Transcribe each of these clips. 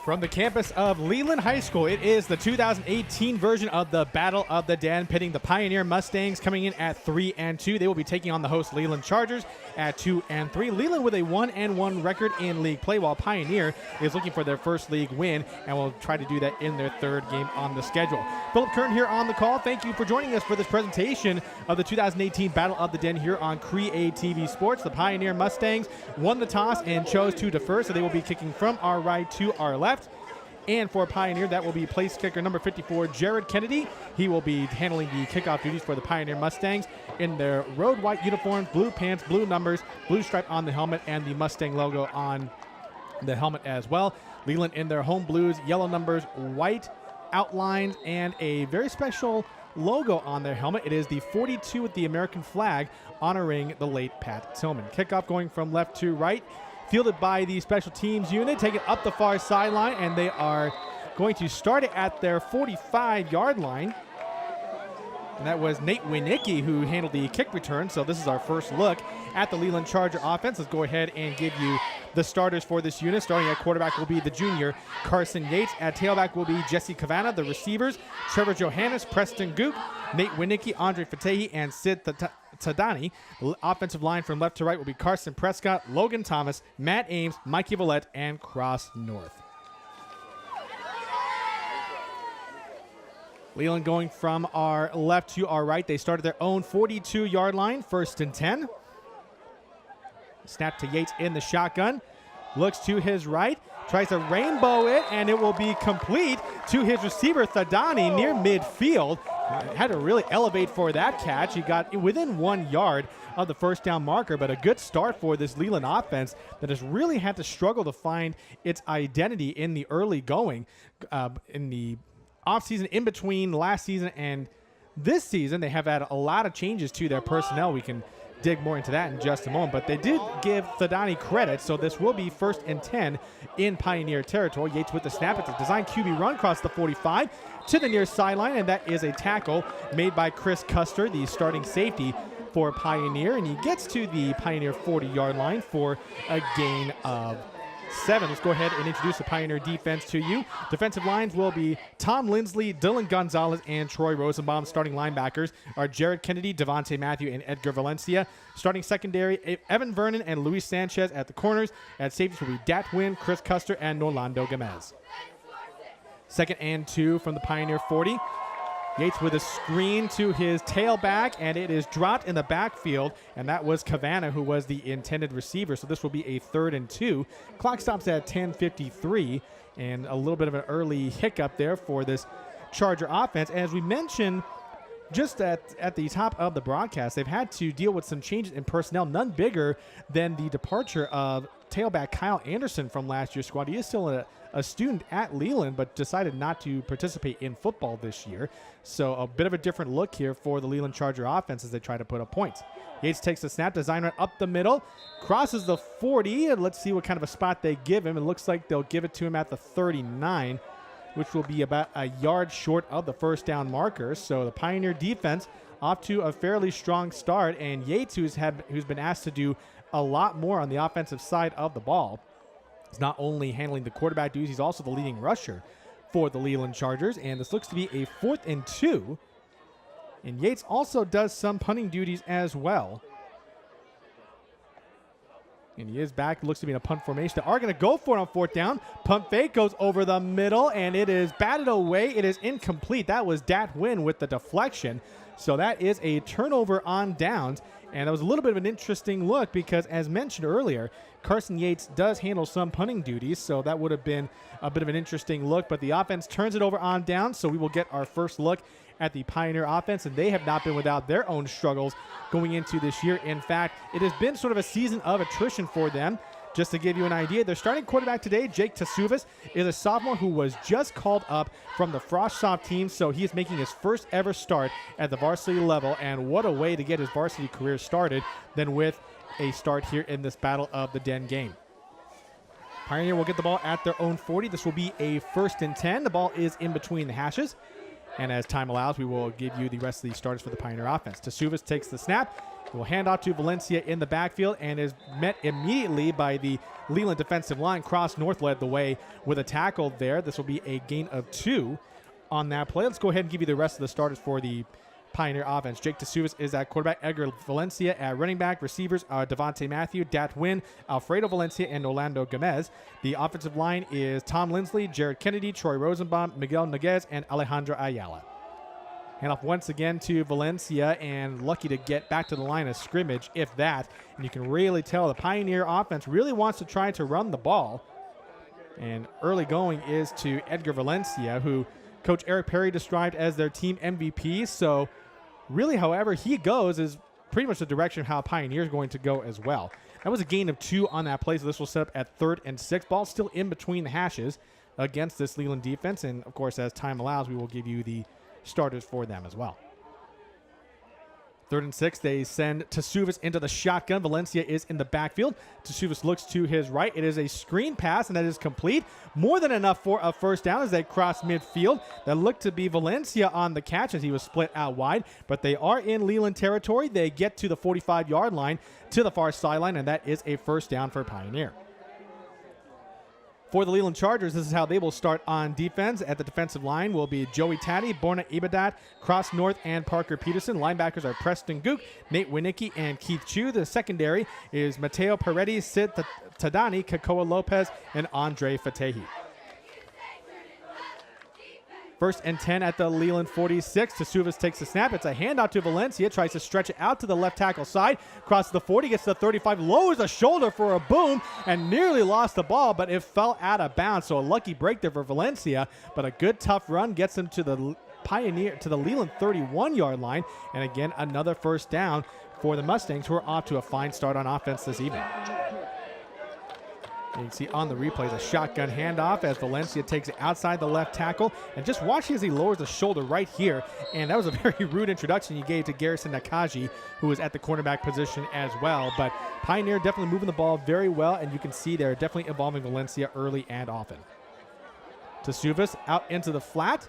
From the campus of Leland High School, it is the 2018 version of the Battle of the Den, pitting the Pioneer Mustangs coming in at 3-2. They will be taking on the host Leland Chargers at 2-3. Leland with a 1-1 record in league play, while Pioneer is looking for their first league win and will try to do that in their third game on the schedule. Philip Kern here on the call. Thank you for joining us for this presentation of the 2018 Battle of the Den here on CreaTV Sports. The Pioneer Mustangs won the toss and chose to defer, so they will be kicking from our right to our left. And for Pioneer, that will be place kicker number 54, Jared Kennedy. He will be handling the kickoff duties for the Pioneer Mustangs in their road white uniforms, blue pants, blue numbers, blue stripe on the helmet, and the Mustang logo on the helmet as well. Leland in their home blues, yellow numbers, white outlines, and a very special logo on their helmet. It is the 42 with the American flag, honoring the late Pat Tillman. Kickoff going from left to right. Fielded by the special teams unit, taking it up the far sideline, and they are going to start it at their 45-yard line. And that was Nate Winicki who handled the kick return. So this is our first look at the Leland Charger offense. Let's go ahead and give you the starters for this unit. Starting at quarterback will be the junior Carson Yates. At tailback will be Jesse Cavanaugh. The receivers, Trevor Johannes, Preston Gook, Nate Winicki, Andre Fatehi, and Sid Tadani. The offensive line from left to right will be Carson Prescott, Logan Thomas, Matt Ames, Mikey Vallette, and Cross North. Leland going from our left to our right. They started their own 42-yard line, 1st and 10. Snap to Yates in the shotgun. Looks to his right. Tries to rainbow it, and it will be complete to his receiver, Thadani, near midfield. Had to really elevate for that catch. He got within 1 yard of the first down marker, but a good start for this Leland offense that has really had to struggle to find its identity in the early going. In the offseason, in between last season and this season, they have had a lot of changes to their personnel. We can dig more into that in just a moment, but they did give Thadani credit, so this will be 1st and 10 in Pioneer territory. Yates with the snap. It's a design QB run across the 45 to the near sideline, and that is a tackle made by Chris Custer, the starting safety for Pioneer, and he gets to the Pioneer 40-yard line for a gain of 7. Let's go ahead and introduce the Pioneer defense to you. Defensive lines will be Tom Lindsley, Dylan Gonzalez, and Troy Rosenbaum. Starting linebackers are Jared Kennedy, Devontae Matthew, and Edgar Valencia. Starting secondary, Evan Vernon and Luis Sanchez at the corners. At safeties will be Dat Wynn, Chris Custer, and Norlando Gomez. 2nd and 2 from the Pioneer 40. Yates with a screen to his tailback, and it is dropped in the backfield, and that was Cavanaugh, who was the intended receiver. So this will be a 3rd and 2. Clock stops at 10:53, and a little bit of an early hiccup there for this Charger offense. As we mentioned just at the top of the broadcast, they've had to deal with some changes in personnel, none bigger than the departure of tailback Kyle Anderson from last year's squad. He is still a student at Leland, but decided not to participate in football this year. So a bit of a different look here for the Leland Charger offense as they try to put up points. Yates takes the snap, design run up the middle, crosses the 40, and let's see what kind of a spot they give him. It looks like they'll give it to him at the 39, which will be about a yard short of the first down marker. So the Pioneer defense off to a fairly strong start, and Yates, who's been asked to do a lot more on the offensive side of the ball, is not only handling the quarterback duties, he's also the leading rusher for the Leland Chargers. And this looks to be a 4th and 2. And Yates also does some punting duties as well. And he is back. Looks to be in a punt formation. They are going to go for it on 4th down. Punt fake goes over the middle, and it is batted away. It is incomplete. That was Dat Wynn with the deflection. So that is a turnover on downs. And that was a little bit of an interesting look because, as mentioned earlier, Carson Yates does handle some punting duties, so that would have been a bit of an interesting look. But the offense turns it over on down, so we will get our first look at the Pioneer offense, and they have not been without their own struggles going into this year. In fact, it has been sort of a season of attrition for them. Just to give you an idea, their starting quarterback today, Jake Tasuvas, is a sophomore who was just called up from the Frostsoft team, so he is making his first ever start at the varsity level, and what a way to get his varsity career started than with a start here in this Battle of the Den game. Pioneer will get the ball at their own 40. This will be a 1st and 10. The ball is in between the hashes. And as time allows, we will give you the rest of the starters for the Pioneer offense. Tasuvas takes the snap. He will hand off to Valencia in the backfield and is met immediately by the Leland defensive line. Cross North led the way with a tackle there. This will be a gain of 2 on that play. Let's go ahead and give you the rest of the starters for the Pioneer offense. Jake Tasuvas is at quarterback, Edgar Valencia at running back, receivers are Devontae Matthew, Dat Wynn, Alfredo Valencia, and Orlando Gomez. The offensive line is Tom Lindsley, Jared Kennedy, Troy Rosenbaum, Miguel Noguez, and Alejandro Ayala. Hand off once again to Valencia, and lucky to get back to the line of scrimmage, if that. And you can really tell the Pioneer offense really wants to try to run the ball. And early going is to Edgar Valencia, who Coach Eric Perry described as their team MVP. So really, however he goes is pretty much the direction of how Pioneer is going to go as well. That was a gain of 2 on that play, so this will set up at 3rd and 6. Ball still in between the hashes against this Leland defense. And, of course, as time allows, we will give you the starters for them as well. 3rd and 6, they send Tasuvas into the shotgun. Valencia is in the backfield. Tasuvas looks to his right. It is a screen pass, and that is complete. More than enough for a first down as they cross midfield. That looked to be Valencia on the catch as he was split out wide, but they are in Leland territory. They get to the 45-yard line to the far sideline, and that is a first down for Pioneer. For the Leland Chargers, this is how they will start on defense. At the defensive line will be Joey Taddy, Borna Ibadat, Cross North, and Parker Peterson. Linebackers are Preston Gook, Nate Winicki, and Keith Chu. The secondary is Mateo Paredes, Sid Tadani, Kakoa Lopez, and Andre Fatehi. 1st and 10 at the Leland 46. Tasuvas takes the snap. It's a handoff to Valencia. Tries to stretch it out to the left tackle side. Crosses the 40, gets to the 35, lowers the shoulder for a boom, and nearly lost the ball, but it fell out of bounds. So a lucky break there for Valencia, but a good tough run gets him to the Pioneer, to the Leland 31-yard line. And again, another first down for the Mustangs, who are off to a fine start on offense this evening. You can see on the replay the shotgun handoff as Valencia takes it outside the left tackle. And just watch as he lowers the shoulder right here. And that was a very rude introduction you gave to Garrison Nakaji, who was at the cornerback position as well. But Pioneer definitely moving the ball very well, and you can see they're definitely involving Valencia early and often. Tasuvas out into the flat.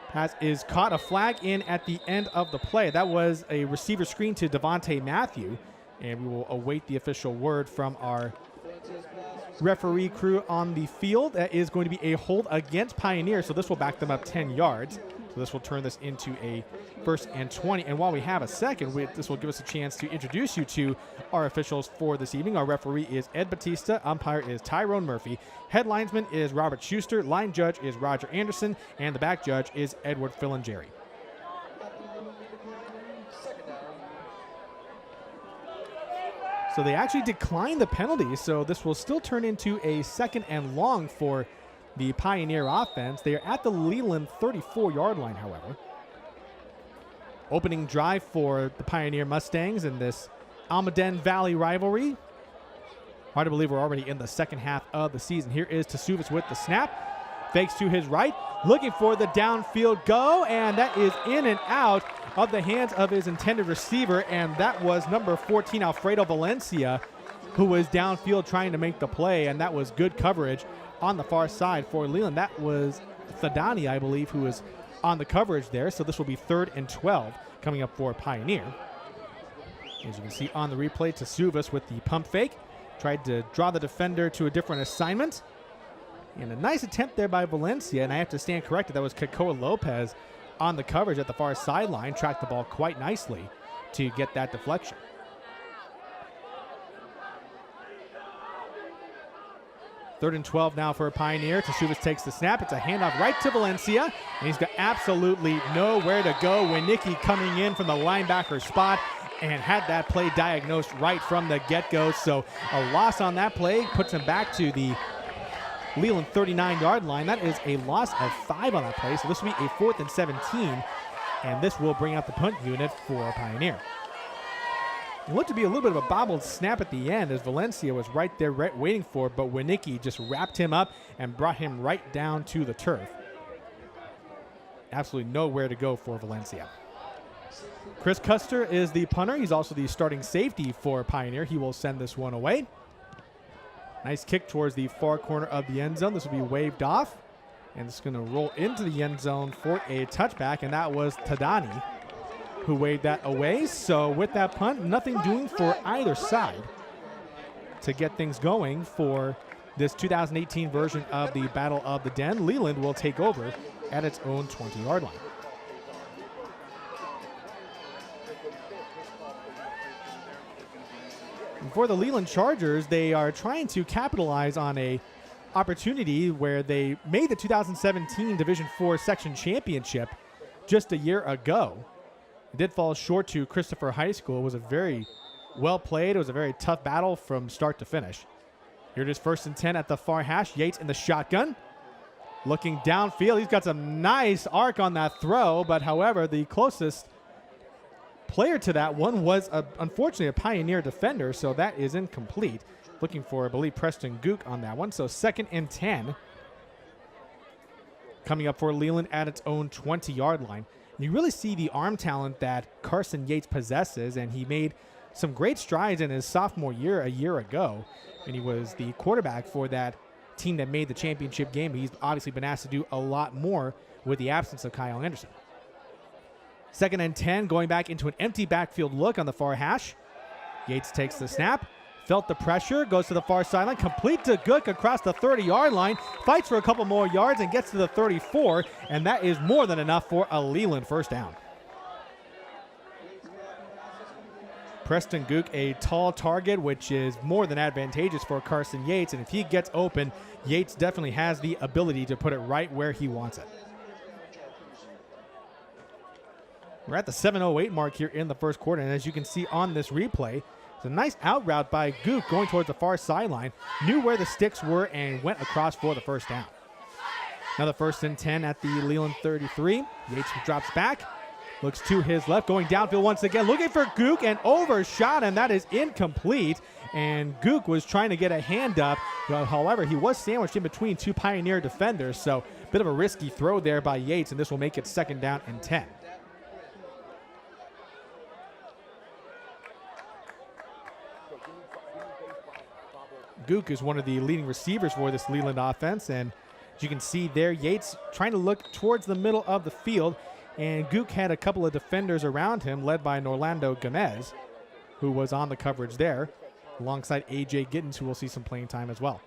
Pass is caught, a flag in at the end of the play. That was a receiver screen to Devontae Matthew. And we will await the official word from our referee crew on the field. That is going to be a hold against Pioneer, so this will back them up 10 yards. So this will turn this into a 1st and 20. And while we have a second, this will give us a chance to introduce you to our officials for this evening. Our referee is Ed Batista. Umpire is Tyrone Murphy. Head linesman is Robert Schuster. Line judge is Roger Anderson. And the back judge is Edward Filangeri. So they actually declined the penalty, so this will still turn into a 2nd and long for the Pioneer offense. They are at the Leland 34-yard line, however. Opening drive for the Pioneer Mustangs in this Almaden Valley rivalry. Hard to believe we're already in the second half of the season. Here is Tasuvas with the snap. Fakes to his right, looking for the downfield go, and that is in and out of the hands of his intended receiver, and that was number 14, Alfredo Valencia, who was downfield trying to make the play, and that was good coverage on the far side for Leland. That was Thadani, I believe, who was on the coverage there, so this will be 3rd and 12 coming up for Pioneer. As you can see on the replay, Tasuvas with the pump fake, tried to draw the defender to a different assignment, and a nice attempt there by Valencia, and I have to stand corrected. That was Kakoa Lopez on the coverage at the far sideline, tracked the ball quite nicely to get that deflection. Third and 12 now for Pioneer. Tasuvas takes the snap. It's a handoff right to Valencia, and he's got absolutely nowhere to go. Winicki coming in from the linebacker spot and had that play diagnosed right from the get-go. So a loss on that play puts him back to the Leland 39-yard line. That is a loss of 5 on that play, so this will be a 4th and 17, and this will bring out the punt unit for Pioneer. It looked to be a little bit of a bobbled snap at the end as Valencia was right there waiting for it, but Winicki just wrapped him up and brought him right down to the turf. Absolutely nowhere to go for Valencia. Chris Custer is the punter. He's also the starting safety for Pioneer. He will send this one away. Nice kick towards the far corner of the end zone. This will be waved off. And it's going to roll into the end zone for a touchback, and that was Tadani who waved that away. So with that punt, nothing doing for either side to get things going for this 2018 version of the Battle of the Den. Leland will take over at its own 20-yard line. And for the Leland Chargers, they are trying to capitalize on a opportunity where they made the 2017 Division IV Section Championship just a year ago. It did fall short to Christopher High School. It was a very well played. It was a very tough battle from start to finish. Here it is, 1st and 10 at the far hash. Yates in the shotgun. Looking downfield. He's got some nice arc on that throw, but however, the closest player to that one was, unfortunately, a Pioneer defender, so that is incomplete. Looking for, I believe, Preston Gook on that one. So 2nd and 10. Coming up for Leland at its own 20-yard line. And you really see the arm talent that Carson Yates possesses, and he made some great strides in his sophomore year a year ago, and he was the quarterback for that team that made the championship game. He's obviously been asked to do a lot more with the absence of Kyle Anderson. 2nd and 10, going back into an empty backfield look on the far hash. Yates takes the snap, felt the pressure, goes to the far sideline, complete to Gook across the 30-yard line, fights for a couple more yards and gets to the 34, and that is more than enough for a Leland first down. Preston Gook, a tall target, which is more than advantageous for Carson Yates, and if he gets open, Yates definitely has the ability to put it right where he wants it. We're at the 7:08 mark here in the first quarter, and as you can see on this replay, it's a nice out route by Gook going towards the far sideline, knew where the sticks were, and went across for the first down. Another 1st and 10 at the Leland 33. Yates drops back, looks to his left, going downfield once again, looking for Gook, and overshot, and that is incomplete. And Gook was trying to get a hand up. However, he was sandwiched in between two Pioneer defenders, so a bit of a risky throw there by Yates, and this will make it 2nd down and 10. Gook is one of the leading receivers for this Leland offense, and as you can see there, Yates trying to look towards the middle of the field, and Gook had a couple of defenders around him, led by Norlando Gomez, who was on the coverage there, alongside A.J. Gittens, who will see some playing time as well.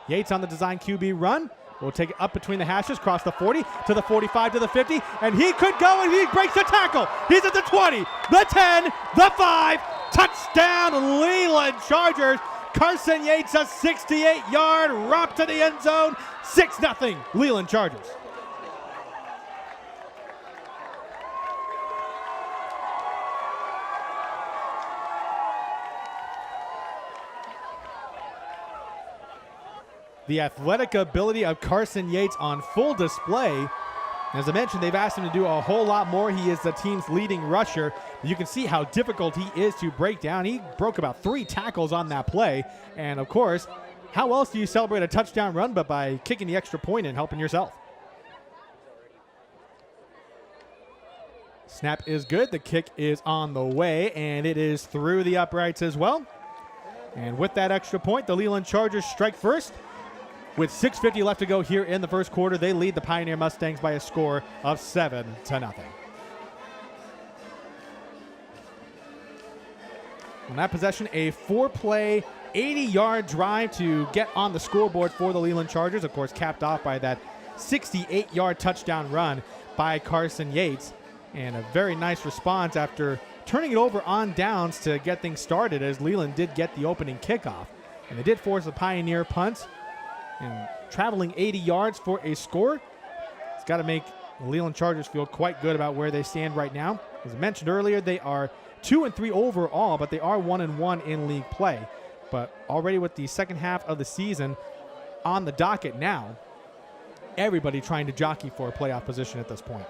Yates on the design QB run, will take it up between the hashes, cross the 40, to the 45, to the 50, and he could go, and he breaks the tackle. He's at the 20, the 10, the 5, touchdown Leland Chargers. Carson Yates, a 68-yard romp to the end zone, 6-0 Leland Chargers. The athletic ability of Carson Yates on full display. As I mentioned, they've asked him to do a whole lot more. He is the team's leading rusher. You can see how difficult he is to break down. He broke about 3 tackles on that play. And, of course, how else do you celebrate a touchdown run but by kicking the extra point and helping yourself? Snap is good. The kick is on the way, and it is through the uprights as well. And with that extra point, the Leland Chargers strike first. With 6:50 left to go here in the first quarter, they lead the Pioneer Mustangs by a score of 7-0. On that possession, a 4-play, 80-yard drive to get on the scoreboard for the Leland Chargers. Of course, capped off by that 68-yard touchdown run by Carson Yates. And a very nice response after turning it over on downs to get things started, as Leland did get the opening kickoff. And they did force a Pioneer punt. And traveling 80 yards for a score. It's got to make the Leland Chargers feel quite good about where they stand right now. As I mentioned earlier, they are 2-3 overall, but they are 1-1 in league play. But already with the second half of the season on the docket now, everybody trying to jockey for a playoff position at this point.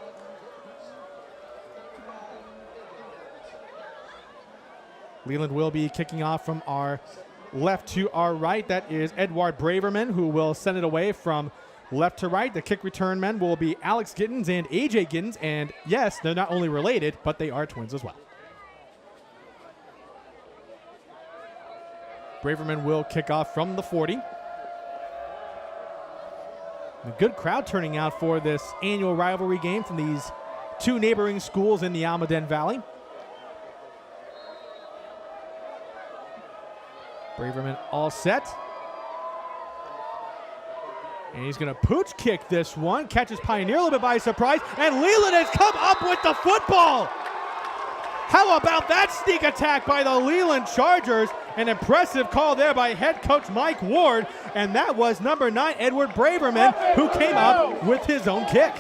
Leland will be kicking off from our left to our right. That is Edward Braverman, who will send it away from left to right. The kick return men will be Alex Gittens and A.J. Gittens. And yes, they're not only related, but they are twins as well. Braverman will kick off from the 40. A good crowd turning out for this annual rivalry game from these two neighboring schools in the Almaden Valley. Braverman all set. And he's going to pooch kick this one. Catches Pioneer a little bit by surprise. And Leland has come up with the football. How about that sneak attack by the Leland Chargers? An impressive call there by head coach Mike Ward. And that was number 9, Edward Braverman, who came up with his own kick.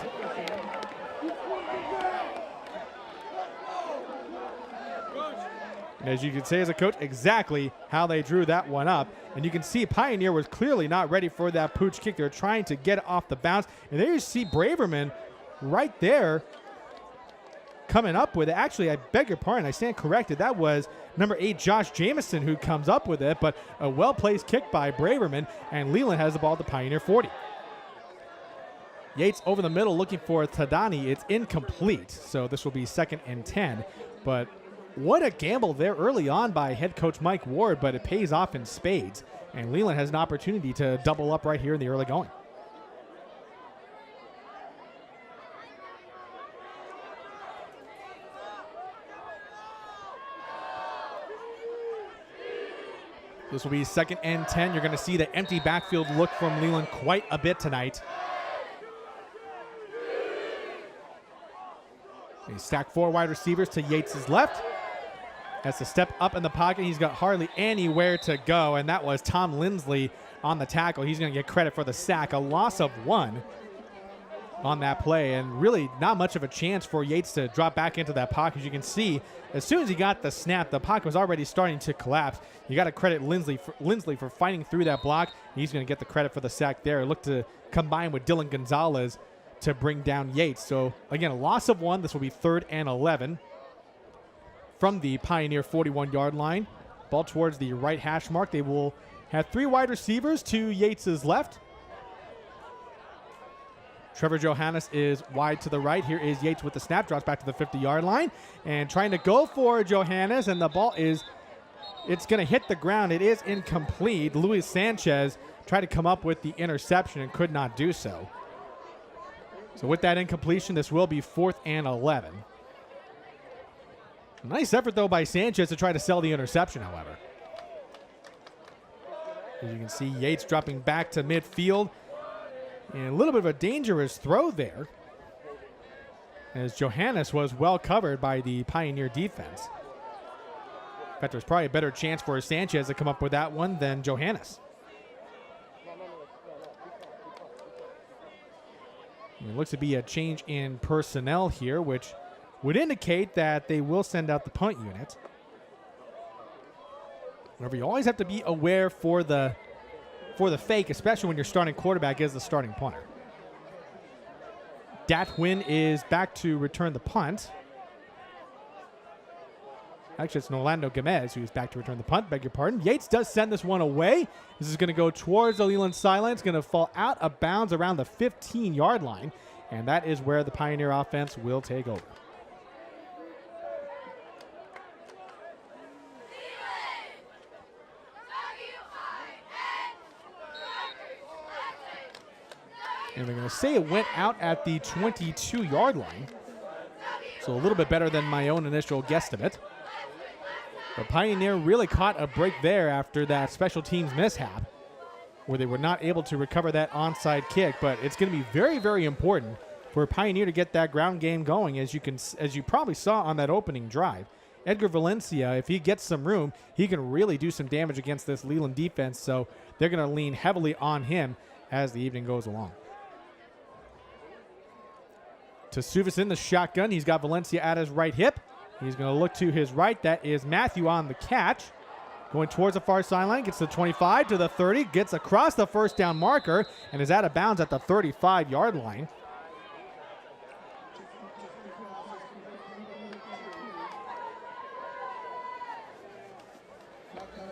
And as you can say as a coach, exactly how they drew that one up. And you can see Pioneer was clearly not ready for that pooch kick. They're trying to get it off the bounce. And there you see Braverman right there coming up with it. Actually, I beg your pardon, I stand corrected. That was number 8, Josh Jamison, who comes up with it. But a well-placed kick by Braverman, and Leland has the ball at the Pioneer 40. Yates over the middle looking for Tadani. It's incomplete, so this will be 2nd and 10. But what a gamble there early on by head coach Mike Ward, but it pays off in spades. And Leland has an opportunity to double up right here in the early going. This will be 2nd and 10. You're going to see the empty backfield look from Leland quite a bit tonight. They stack 4 wide receivers to Yates' left. Has to step up in the pocket. He's got hardly anywhere to go, and that was Tom Lindsley on the tackle. He's going to get credit for the sack. A loss of 1 on that play, and really not much of a chance for Yates to drop back into that pocket. As you can see, as soon as he got the snap, the pocket was already starting to collapse. You got to credit Lindsley for fighting through that block. He's going to get the credit for the sack there. Look to combine with Dylan Gonzalez to bring down Yates. So, again, a loss of 1. This will be 3rd and 11. From the Pioneer 41-yard line. Ball towards the right hash mark. They will have 3 wide receivers to Yates' left. Trevor Johannes is wide to the right. Here is Yates with the snap. Drops back to the 50-yard line. And trying to go for Johannes. And the ball is, it's going to hit the ground. It is incomplete. Luis Sanchez tried to come up with the interception and could not do so. So with that incompletion, this will be 4th and 11. Nice effort, though, by Sanchez to try to sell the interception, however. As you can see, Yates dropping back to midfield. And a little bit of a dangerous throw there, as Johannes was well covered by the Pioneer defense. In fact, there's probably a better chance for Sanchez to come up with that one than Johannes. And it looks to be a change in personnel here, which would indicate that they will send out the punt unit. However, you always have to be aware for the fake, especially when your starting quarterback is the starting punter. Datwin is back to return the punt. Actually, it's Orlando Gomez who's back to return the punt. Beg your pardon. Yates does send this one away. This is going to go towards the Leland sideline. It's going to fall out of bounds around the 15-yard line, and that is where the Pioneer offense will take over. And they're going to say it went out at the 22-yard line. So a little bit better than my own initial guesstimate. But Pioneer really caught a break there after that special teams mishap, where they were not able to recover that onside kick. But it's going to be very, very important for Pioneer to get that ground game going, as you probably saw on that opening drive. Edgar Valencia, if he gets some room, he can really do some damage against this Leland defense. So they're going to lean heavily on him as the evening goes along. Tesuvas in the shotgun. He's got Valencia at his right hip. He's going to look to his right. That is Matthew on the catch. Going towards the far sideline. Gets the 25 to the 30. Gets across the first down marker and is out of bounds at the 35-yard line.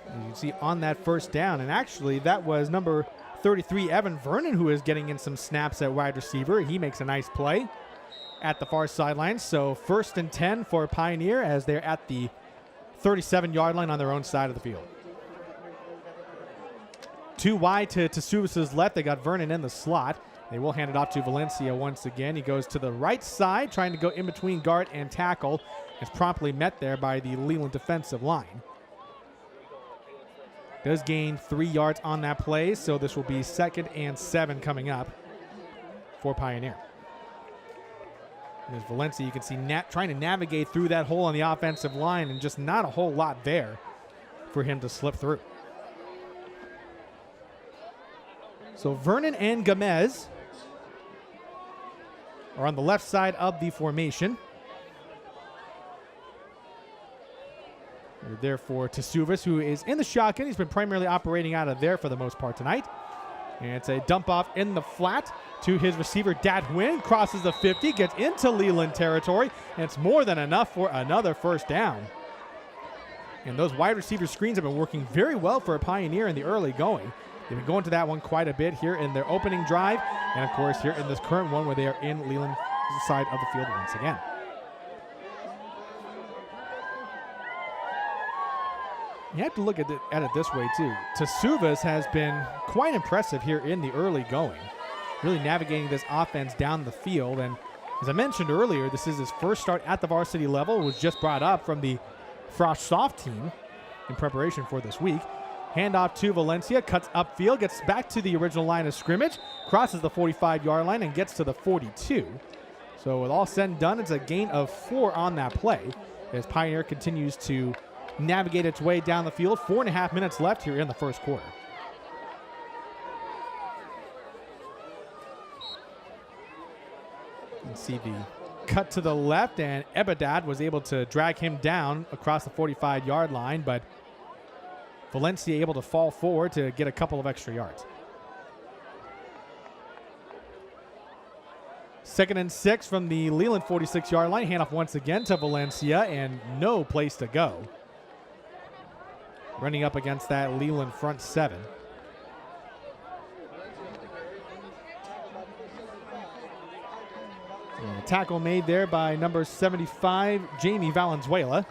As you can see on that first down. And actually that was number 33, Evan Vernon, who is getting in some snaps at wide receiver. He makes a nice play at the far sideline. So 1st and 10 for Pioneer as they're at the 37-yard line on their own side of the field. 2 wide to Tesuvas' left. They got Vernon in the slot. They will hand it off to Valencia once again. He goes to the right side, trying to go in between guard and tackle. Is promptly met there by the Leland defensive line. Does gain 3 yards on that play, so this will be 2nd and 7 coming up for Pioneer. There's Valencia, you can see trying to navigate through that hole on the offensive line, and just not a whole lot there for him to slip through. So Vernon and Gomez are on the left side of the formation. Therefore, Tasuvas, who is in the shotgun. He's been primarily operating out of there for the most part tonight. And it's a dump off in the flat to his receiver, Dadwin. Crosses the 50, gets into Leland territory, and it's more than enough for another first down. And those wide receiver screens have been working very well for a Pioneer in the early going. They've been going to that one quite a bit here in their opening drive, and of course here in this current one where they are in Leland's side of the field once again. You have to look at it this way, too. Tasuvas has been quite impressive here in the early going, really navigating this offense down the field. And as I mentioned earlier, this is his first start at the varsity level. Was just brought up from the Frosh Soft team in preparation for this week. Handoff to Valencia, cuts upfield, gets back to the original line of scrimmage, crosses the 45-yard line, and gets to the 42. So with all said and done, it's a gain of 4 on that play as Pioneer continues to navigate its way down the field. 4.5 minutes left here in the first quarter. You can see the cut to the left, and Ebadad was able to drag him down across the 45-yard line, but Valencia able to fall forward to get a couple of extra yards. 2nd and 6 from the Leland 46-yard line. Handoff once again to Valencia, and no place to go. Running up against that Leland front 7. And a tackle made there by number 75, Jamie Valenzuela.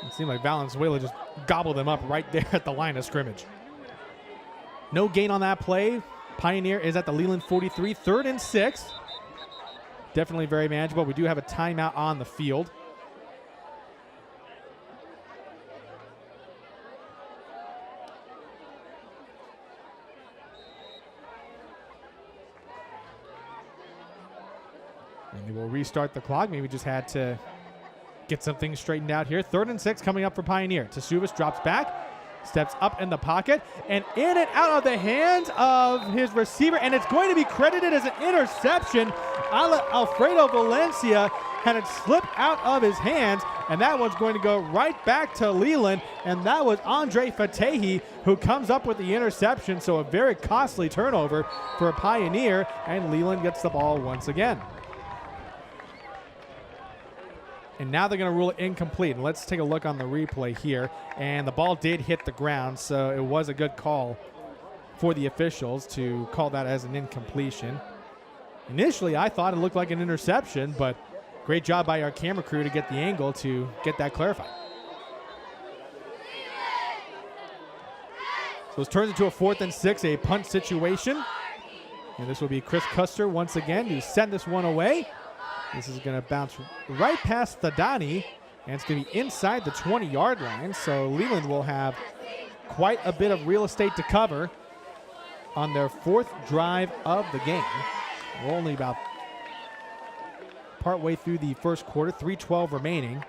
It seemed like Valenzuela just gobbled them up right there at the line of scrimmage. No gain on that play. Pioneer is at the Leland 43, 3rd and 6. Definitely very manageable. We do have a timeout on the field. And they will restart the clock. Maybe just had to get some things straightened out here. 3rd and 6 coming up for Pioneer. Tasuvas drops back, steps up in the pocket, and in and out of the hands of his receiver, and it's going to be credited as an interception. Alfredo Valencia had it slip out of his hands, and that one's going to go right back to Leland, and that was Andre Fatehi who comes up with the interception, so a very costly turnover for a Pioneer, and Leland gets the ball once again. And now they're going to rule it incomplete. And let's take a look on the replay here. And the ball did hit the ground, so it was a good call for the officials to call that as an incompletion. Initially, I thought it looked like an interception, but great job by our camera crew to get the angle to get that clarified. So it turns into a 4th and 6, a punt situation. And this will be Chris Custer once again to send this one away. This is going to bounce right past Thadani, and it's going to be inside the 20-yard line. So Leland will have quite a bit of real estate to cover on their 4th drive of the game. We're only about partway through the first quarter, 3:12 remaining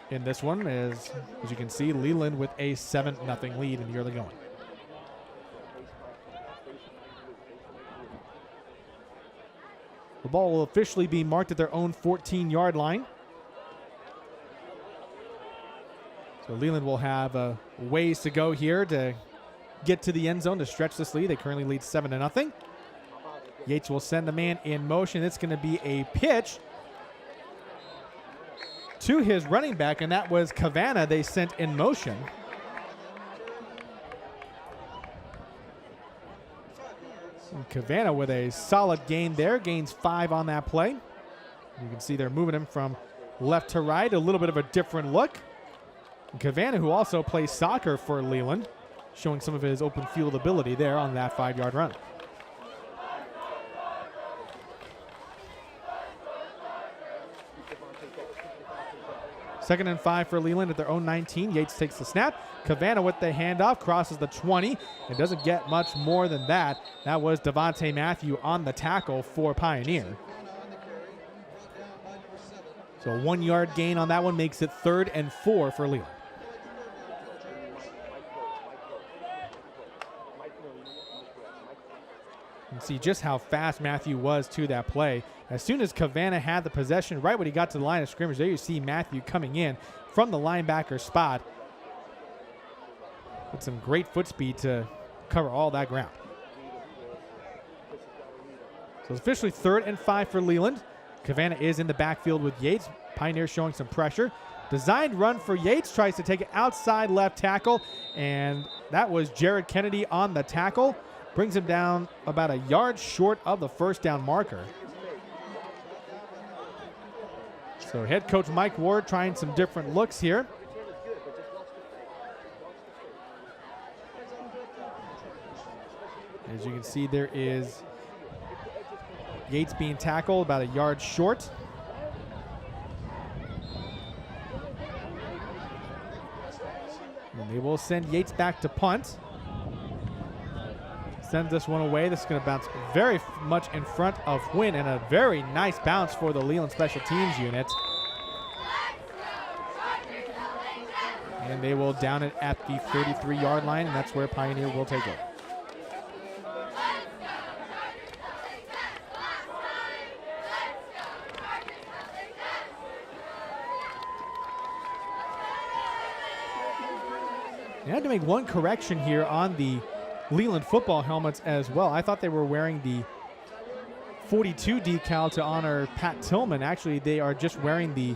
in this one. As you can see, Leland with a 7-0 lead in the early going. The ball will officially be marked at their own 14-yard line. So Leland will have ways to go here to get to the end zone to stretch this lead. They currently lead 7-0. Yates will send the man in motion. It's going to be a pitch to his running back, and that was Cavanaugh they sent in motion. And Cavanaugh with a solid gain there, gains 5 on that play. You can see they're moving him from left to right, a little bit of a different look. And Cavanaugh, who also plays soccer for Leland, showing some of his open field ability there on that 5-yard run. Second and 5 for Leland at their own 19. Yates takes the snap. Cavanaugh with the handoff, crosses the 20. It doesn't get much more than that. That was Devontae Matthew on the tackle for Pioneer. So a 1-yard gain on that one makes it 3rd and 4 for Leland. You can see just how fast Matthew was to that play. As soon as Cavanaugh had the possession, right when he got to the line of scrimmage, there you see Matthew coming in from the linebacker spot with some great foot speed to cover all that ground. So it's officially 3rd and 5 for Leland. Cavanaugh is in the backfield with Yates. Pioneer showing some pressure. Designed run for Yates, tries to take it outside left tackle, and that was Jared Kennedy on the tackle. Brings him down about a yard short of the first down marker. So head coach Mike Ward trying some different looks here. As you can see, there is Yates being tackled about a yard short. And they will send Yates back to punt. Sends this one away. This is going to bounce very much in front of Wynn, and a very nice bounce for the Leland special teams unit. And they will down it at the 33-yard line, and that's where Pioneer will take it. They had to make one correction here on the Leland football helmets as well. I thought they were wearing the 42 decal to honor Pat Tillman. Actually, they are just wearing the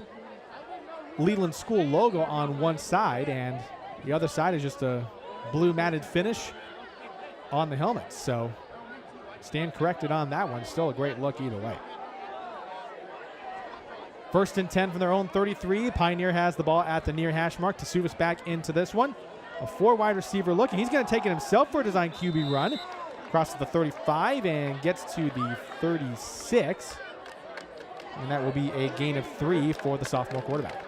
Leland school logo on one side, and the other side is just a blue matted finish on the helmets. So stand corrected on that one. Still a great look either way. 1st and 10 from their own 33. Pioneer has the ball at the near hash mark. Tasuvas back into this one. A 4-wide receiver look, and he's going to take it himself for a design QB run. Crosses the 35 and gets to the 36. And that will be a gain of 3 for the sophomore quarterback.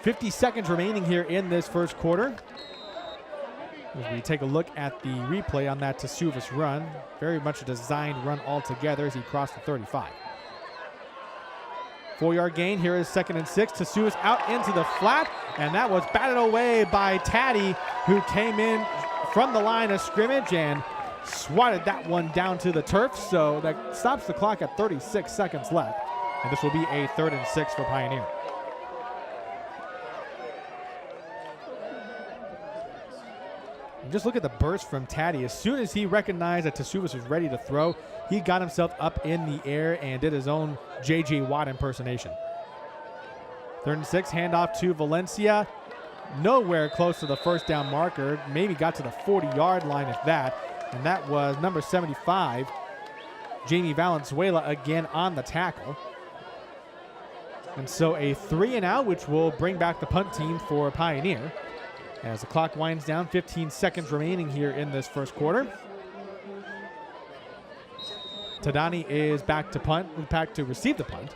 50 seconds remaining here in this first quarter. As we take a look at the replay on that Tasuvas run. Very much a designed run altogether as he crossed the 35. 4-yard gain. Here is 2nd and 6. Tasuvas out into the flat, and that was batted away by Taddy, who came in from the line of scrimmage and swatted that one down to the turf. So that stops the clock at 36 seconds left, and this will be a 3rd and 6 for Pioneer. And just look at the burst from Taddy. As soon as he recognized that Tasuvas was ready to throw, he got himself up in the air and did his own J.J. Watt impersonation. 3rd and 6, handoff to Valencia. Nowhere close to the first down marker. Maybe got to the 40-yard line at that. And that was number 75, Jamie Valenzuela, again on the tackle. And so a 3-and-out, which will bring back the punt team for Pioneer. As the clock winds down, 15 seconds remaining here in this first quarter. Tadani is back to receive the punt.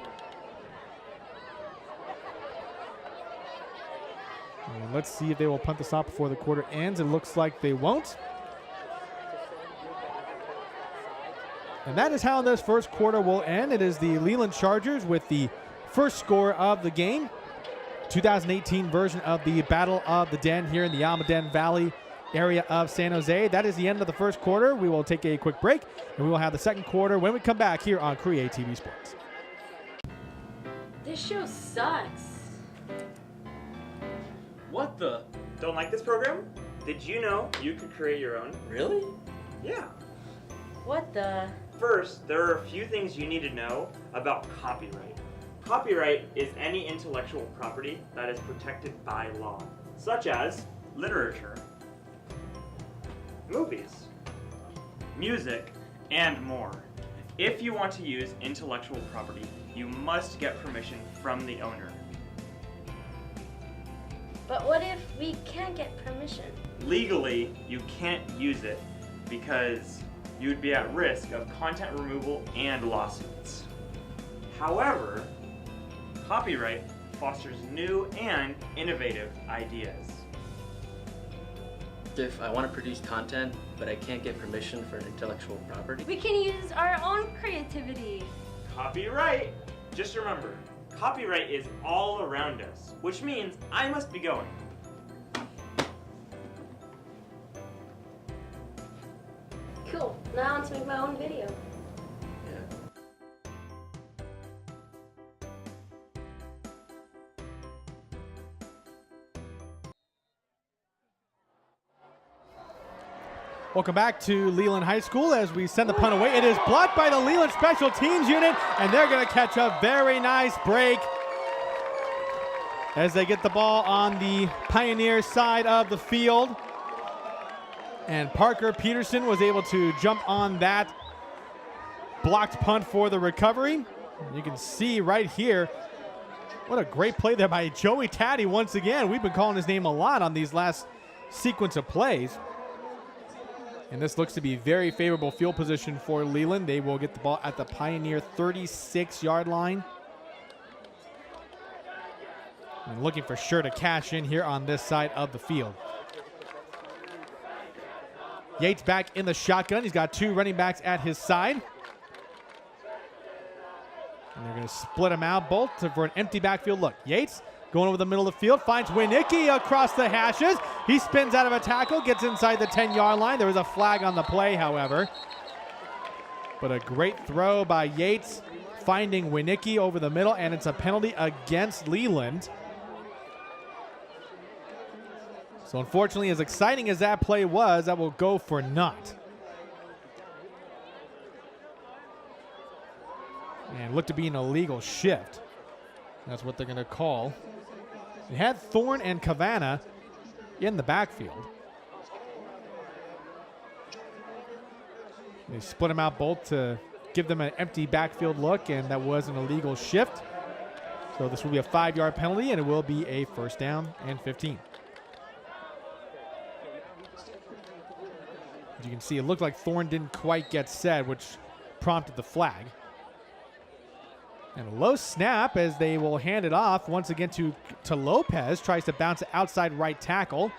And let's see if they will punt this off before the quarter ends. It looks like they won't. And that is how this first quarter will end. It is the Leland Chargers with the first score of the game. 2018 version of the Battle of the Den here in the Almaden Valley area of San Jose. That is the end of the first quarter. We will take a quick break, and we will have the second quarter when we come back here on CreaTV Sports. This show sucks. What the? Don't like this program? Did you know you could create your own? Really? Yeah. What the? First, there are a few things you need to know about copyright. Copyright is any intellectual property that is protected by law, such as literature, movies, music, and more. If you want to use intellectual property, you must get permission from the owner. But what if we can't get permission? Legally, you can't use it because you would be at risk of content removal and lawsuits. However, copyright fosters new and innovative ideas. If I want to produce content, but I can't get permission for intellectual property, We can use our own creativity. Copyright! Just remember, copyright is all around us, which means I must be going. Cool. Now I want to make my own video. Welcome back to Leland High School as we send the punt away. It is blocked by the Leland Special Teams unit, and they're going to catch a very nice break as they get the ball on the Pioneer side of the field. And Parker Peterson was able to jump on that blocked punt for the recovery. You can see right here, what a great play there by Joey Taddy once again. We've been calling his name a lot on these last sequence of plays. And this looks to be very favorable field position for Leland. They will get the ball at the Pioneer 36-yard line. And looking for sure to cash in here on this side of the field. Yates back in the shotgun. He's got two running backs at his side. And they're going to split them out both for an empty backfield look. Yates going over the middle of the field, finds Winicki across the hashes. He spins out of a tackle, gets inside the 10-yard line. There was a flag on the play, however. But a great throw by Yates, finding Winicki over the middle, and it's a penalty against Leland. So unfortunately, as exciting as that play was, that will go for naught. And looked to be an illegal shift. That's what they're going to call. They had Thorne and Cavanaugh in the backfield. They split them out both to give them an empty backfield look, and that was an illegal shift. So this will be a 5-yard penalty, and it will be a first down and 15. As you can see, it looked like Thorne didn't quite get set, which prompted the flag. And a low snap as they will hand it off once again to Lopez. Tries to bounce it outside right tackle.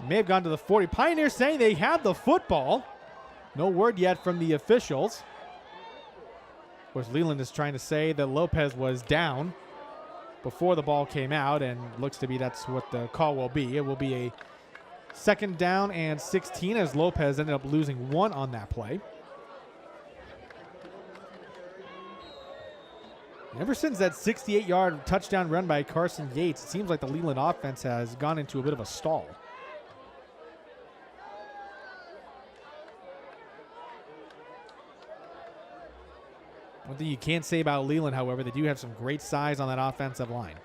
May have gone to the 40. Pioneers saying they have the football. No word yet from the officials. Of course, Leland is trying to say that Lopez was down before the ball came out, and looks to be that's what the call will be. It will be a second down and 16 as Lopez ended up losing one on that play. Ever since that 68-yard touchdown run by Carson Yates, it seems like the Leland offense has gone into a bit of a stall. One thing you can't say about Leland, however, they do have some great size on that offensive line.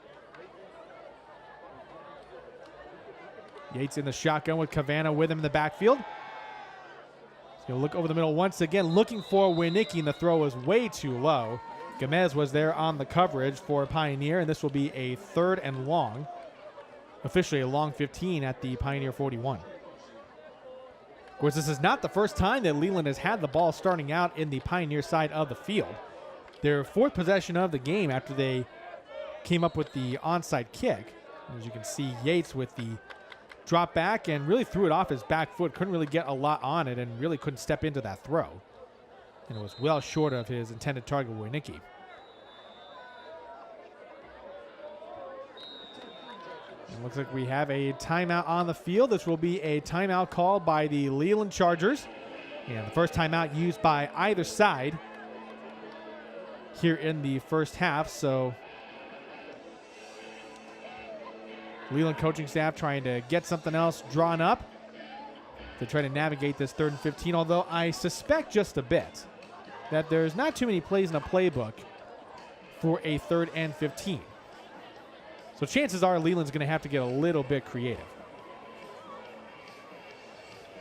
Yates in the shotgun with Cavanaugh with him in the backfield. He's going to look over the middle once again, looking for Winicki, and the throw was way too low. Gomez was there on the coverage for Pioneer, and this will be a third and long. Officially a long 15 at the Pioneer 41. Of course, this is not the first time that Leland has had the ball starting out in the Pioneer side of the field. Their fourth possession of the game after they came up with the onside kick. As you can see, Yates with the drop back and really threw it off his back foot. Couldn't really get a lot on it and really couldn't step into that throw. And it was well short of his intended target, Winicki. It looks like we have a timeout on the field. This will be a timeout called by the Leland Chargers. And the first timeout used by either side here in the first half. So Leland coaching staff trying to get something else drawn up to try to navigate this 3rd and 15, although I suspect just a bit that there's not too many plays in a playbook for a 3rd and 15. So chances are Leland's going to have to get a little bit creative.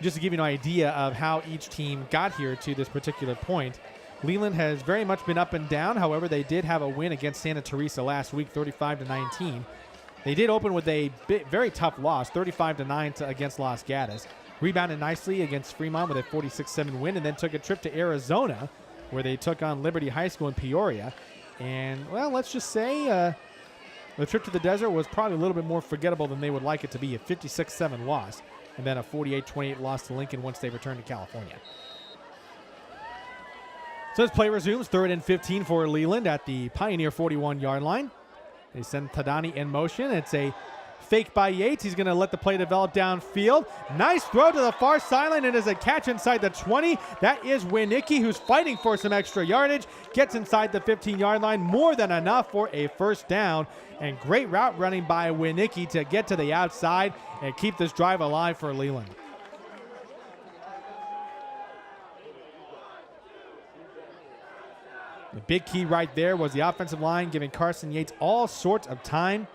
Just to give you an idea of how each team got here to this particular point, Leland has very much been up and down. However, they did have a win against Santa Teresa last week, 35-19. They did open with a very tough loss, 35-9 against Los Gatos. Rebounded nicely against Fremont with a 46-7 win, and then took a trip to Arizona, where they took on Liberty High School in Peoria. And, well, let's just say the trip to the desert was probably a little bit more forgettable than they would like it to be. A 56-7 loss, and then a 48-28 loss to Lincoln once they returned to California. So this play resumes, 3rd and 15 for Leland at the Pioneer 41-yard line. They send Tadani in motion. It's a fake by Yates. He's going to let the play develop downfield. Nice throw to the far sideline. It is a catch inside the 20. That is Winicki, who's fighting for some extra yardage. Gets inside the 15-yard line. More than enough for a first down. And great route running by Winicki to get to the outside and keep this drive alive for Leland. The big key right there was the offensive line giving Carson Yates all sorts of time.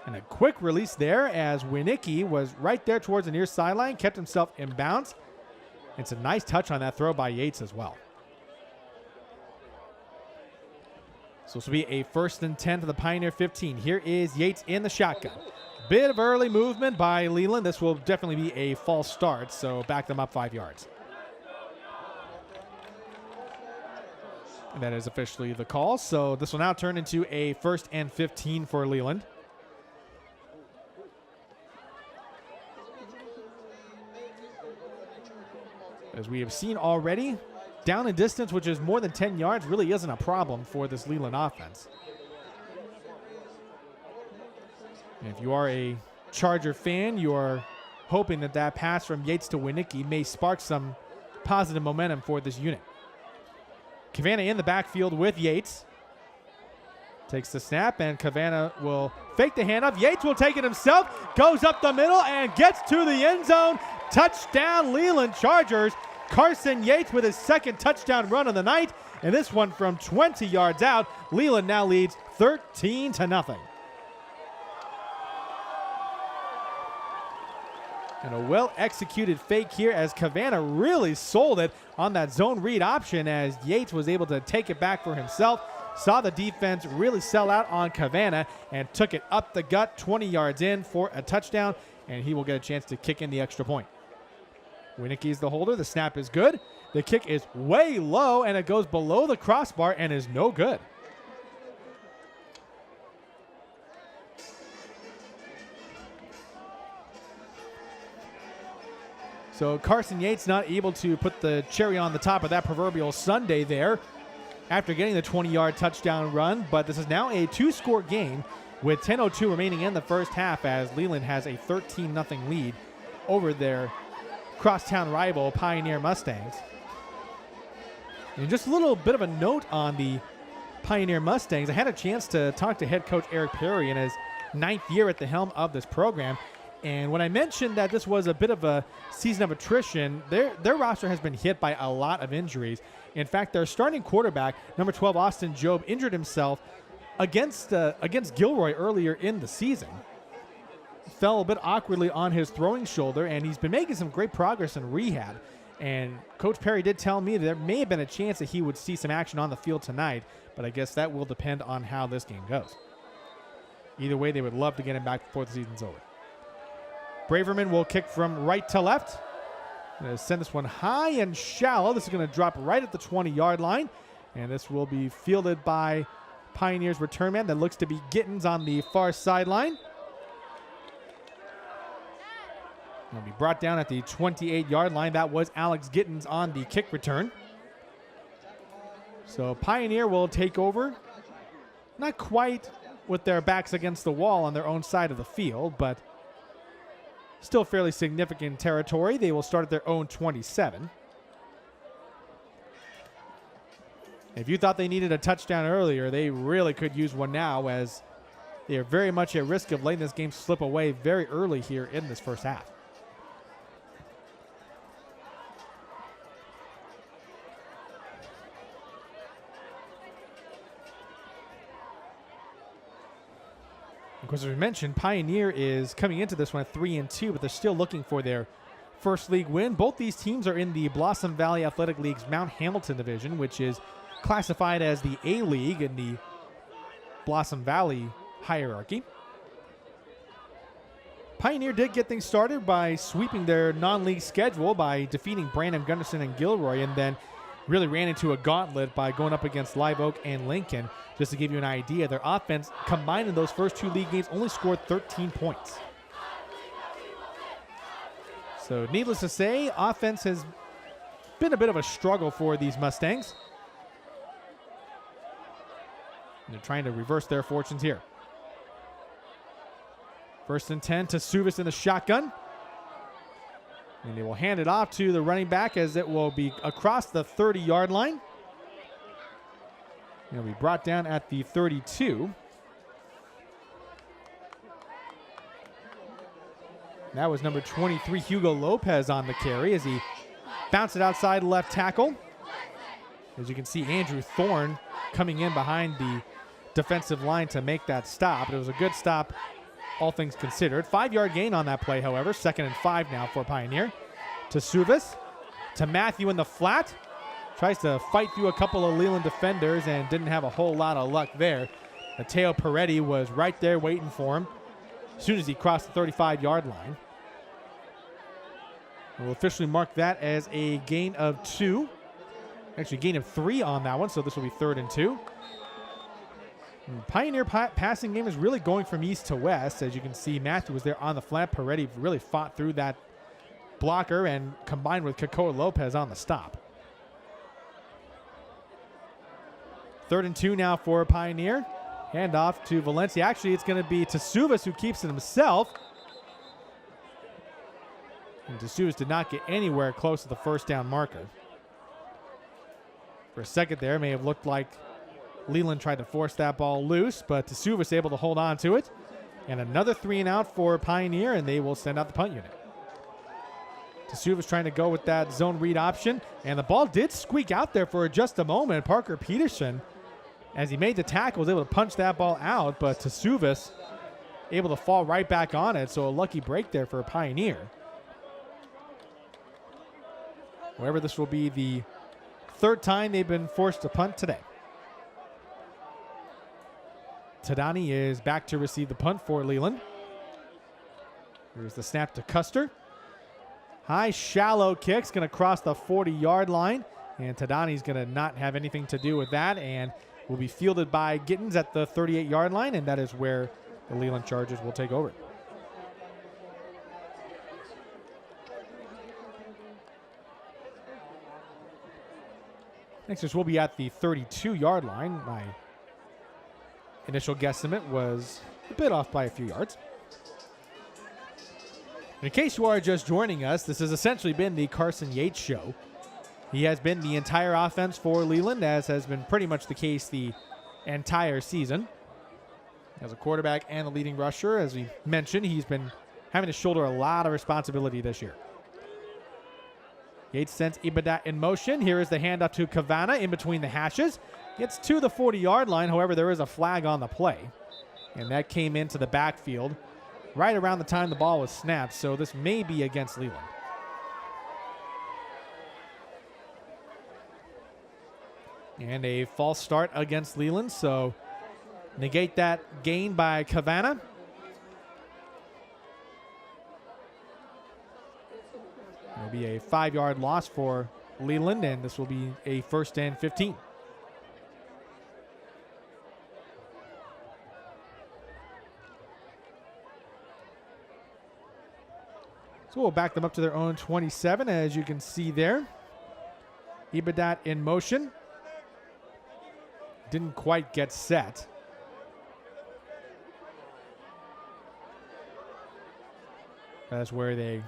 And a quick release there as Winicki was right there towards the near sideline, kept himself in bounds. It's a nice touch on that throw by Yates as well. So this will be a 1st and 10 to the Pioneer 15. Here is Yates in the shotgun. Bit of early movement by Leland. This will definitely be a false start, so back them up 5 yards. And that is officially the call. So this will now turn into a 1st and 15 for Leland. As we have seen already, down in distance, which is more than 10 yards, really isn't a problem for this Leland offense. And if you are a Charger fan, you are hoping that that pass from Yates to Winicki may spark some positive momentum for this unit. Cavanaugh in the backfield with Yates. Takes the snap, and Cavanaugh will fake the handoff. Yates will take it himself, goes up the middle, and gets to the end zone. Touchdown, Leland Chargers. Carson Yates with his 2nd touchdown run of the night, and this one from 20 yards out. Leland now leads 13-0. And a well-executed fake here as Cavanaugh really sold it on that zone read option as Yates was able to take it back for himself. Saw the defense really sell out on Cavanaugh and took it up the gut 20 yards in for a touchdown, and he will get a chance to kick in the extra point. Winicki is the holder. The snap is good. The kick is way low, and it goes below the crossbar and is no good. So Carson Yates not able to put the cherry on the top of that proverbial sundae there after getting the 20-yard touchdown run. But this is now a 2-score game with 10:02 remaining in the first half as Leland has a 13-0 lead over their crosstown rival Pioneer Mustangs. And just a little bit of a note on the Pioneer Mustangs. I had a chance to talk to head coach Eric Perry in his 9th year at the helm of this program. And when I mentioned that this was a bit of a season of attrition, their roster has been hit by a lot of injuries. In fact, their starting quarterback, number 12, Austin Jobe, injured himself against Gilroy earlier in the season. Fell a bit awkwardly on his throwing shoulder, and he's been making some great progress in rehab. And Coach Perry did tell me that there may have been a chance that he would see some action on the field tonight, but I guess that will depend on how this game goes. Either way, they would love to get him back before the season's over. Braverman will kick from right to left. Gonna send this one high and shallow. This is going to drop right at the 20-yard line, and this will be fielded by Pioneers return man. That looks to be Gittens on the far sideline. Will be brought down at the 28-yard line. That was Alex Gittens on the kick return. So Pioneer will take over. Not quite with their backs against the wall on their own side of the field, but still fairly significant territory. They will start at their own 27. If you thought they needed a touchdown earlier, they really could use one now, as they are very much at risk of letting this game slip away very early here in this first half. Of course, as we mentioned, Pioneer is coming into this one at 3-2, but they're still looking for their first league win. Both these teams are in the Blossom Valley Athletic League's Mount Hamilton division, which is classified as the A League in the Blossom Valley hierarchy. Pioneer did get things started by sweeping their non-league schedule by defeating Branham, Gunderson, and Gilroy, and then really ran into a gauntlet by going up against Live Oak and Lincoln. Just to give you an idea, their offense combined in those first 2 league games only scored 13 points. So needless to say, offense has been a bit of a struggle for these Mustangs. And they're trying to reverse their fortunes here. 1st and 10 to Suvis in the shotgun. And they will hand it off to the running back as it will be across the 30-yard line. It'll be brought down at the 32. That was number 23, Hugo Lopez, on the carry as he bounced it outside left tackle. As you can see, Andrew Thorne coming in behind the defensive line to make that stop. It was a good stop, all things considered. 5-yard gain on that play, however. 2nd and 5 now for Pioneer. To Suvis, to Matthew in the flat. Tries to fight through a couple of Leland defenders and didn't have a whole lot of luck there. Mateo Peretti was right there waiting for him as soon as he crossed the 35-yard line. We'll officially mark that as a gain of 2. Actually, gain of 3 on that one, so this will be 3rd and 2. And Pioneer passing game is really going from east to west. As you can see, Matthew was there on the flat. Peretti really fought through that blocker and combined with Kakoa Lopez on the stop. 3rd and 2 now for Pioneer. Handoff to Valencia. Actually, it's going to be Tesuvas who keeps it himself. And Tesuvas did not get anywhere close to the 1st down marker. For a second there, it may have looked like Leland tried to force that ball loose, but Tesuvas able to hold on to it. And another 3 and out for Pioneer, and they will send out the punt unit. Tesuvas trying to go with that zone read option, and the ball did squeak out there for just a moment. Parker Peterson, as he made the tackle, was able to punch that ball out, but Tesuvas able to fall right back on it, so a lucky break there for Pioneer. However, this will be the 3rd time they've been forced to punt today. Tadani is back to receive the punt for Leland. Here's the snap to Custer. High, shallow kick's going to cross the 40-yard line, and Tadani's going to not have anything to do with that, and will be fielded by Gittins at the 38-yard line, and that is where the Leland Chargers will take over. Next, this will be at the 32-yard line. My initial guesstimate was a bit off by a few yards. In case you are just joining us, this has essentially been the Carson Yates show. He has been the entire offense for Leland, as has been pretty much the case the entire season. As a quarterback and the leading rusher, as we mentioned, he's been having to shoulder a lot of responsibility this year. Yates sends Ibadat in motion. Here is the handoff to Cavanaugh in between the hashes. Gets to the 40-yard line. However, there is a flag on the play, and that came into the backfield right around the time the ball was snapped, so this may be against Leland. And a false start against Leland, so negate that gain by Cavanaugh. It'll be a 5-yard loss for Leland, and this will be a 1st and 15. So we'll back them up to their own 27, as you can see there. Ibadat in motion. Didn't quite get set. That's where they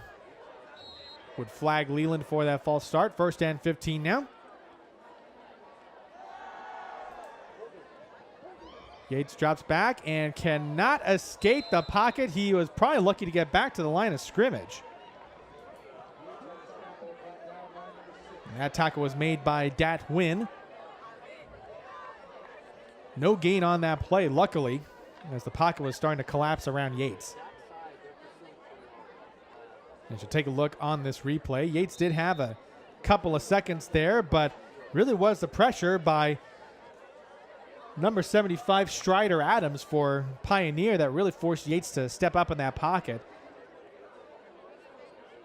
would flag Leland for that false start. 1st and 15 now. Yates drops back and cannot escape the pocket. He was probably lucky to get back to the line of scrimmage. And that tackle was made by Dat Nguyen. No gain on that play, luckily, as the pocket was starting to collapse around Yates. And to take a look on this replay, Yates did have a couple of seconds there, but really was the pressure by number 75 Strider Adams for Pioneer that really forced Yates to step up in that pocket.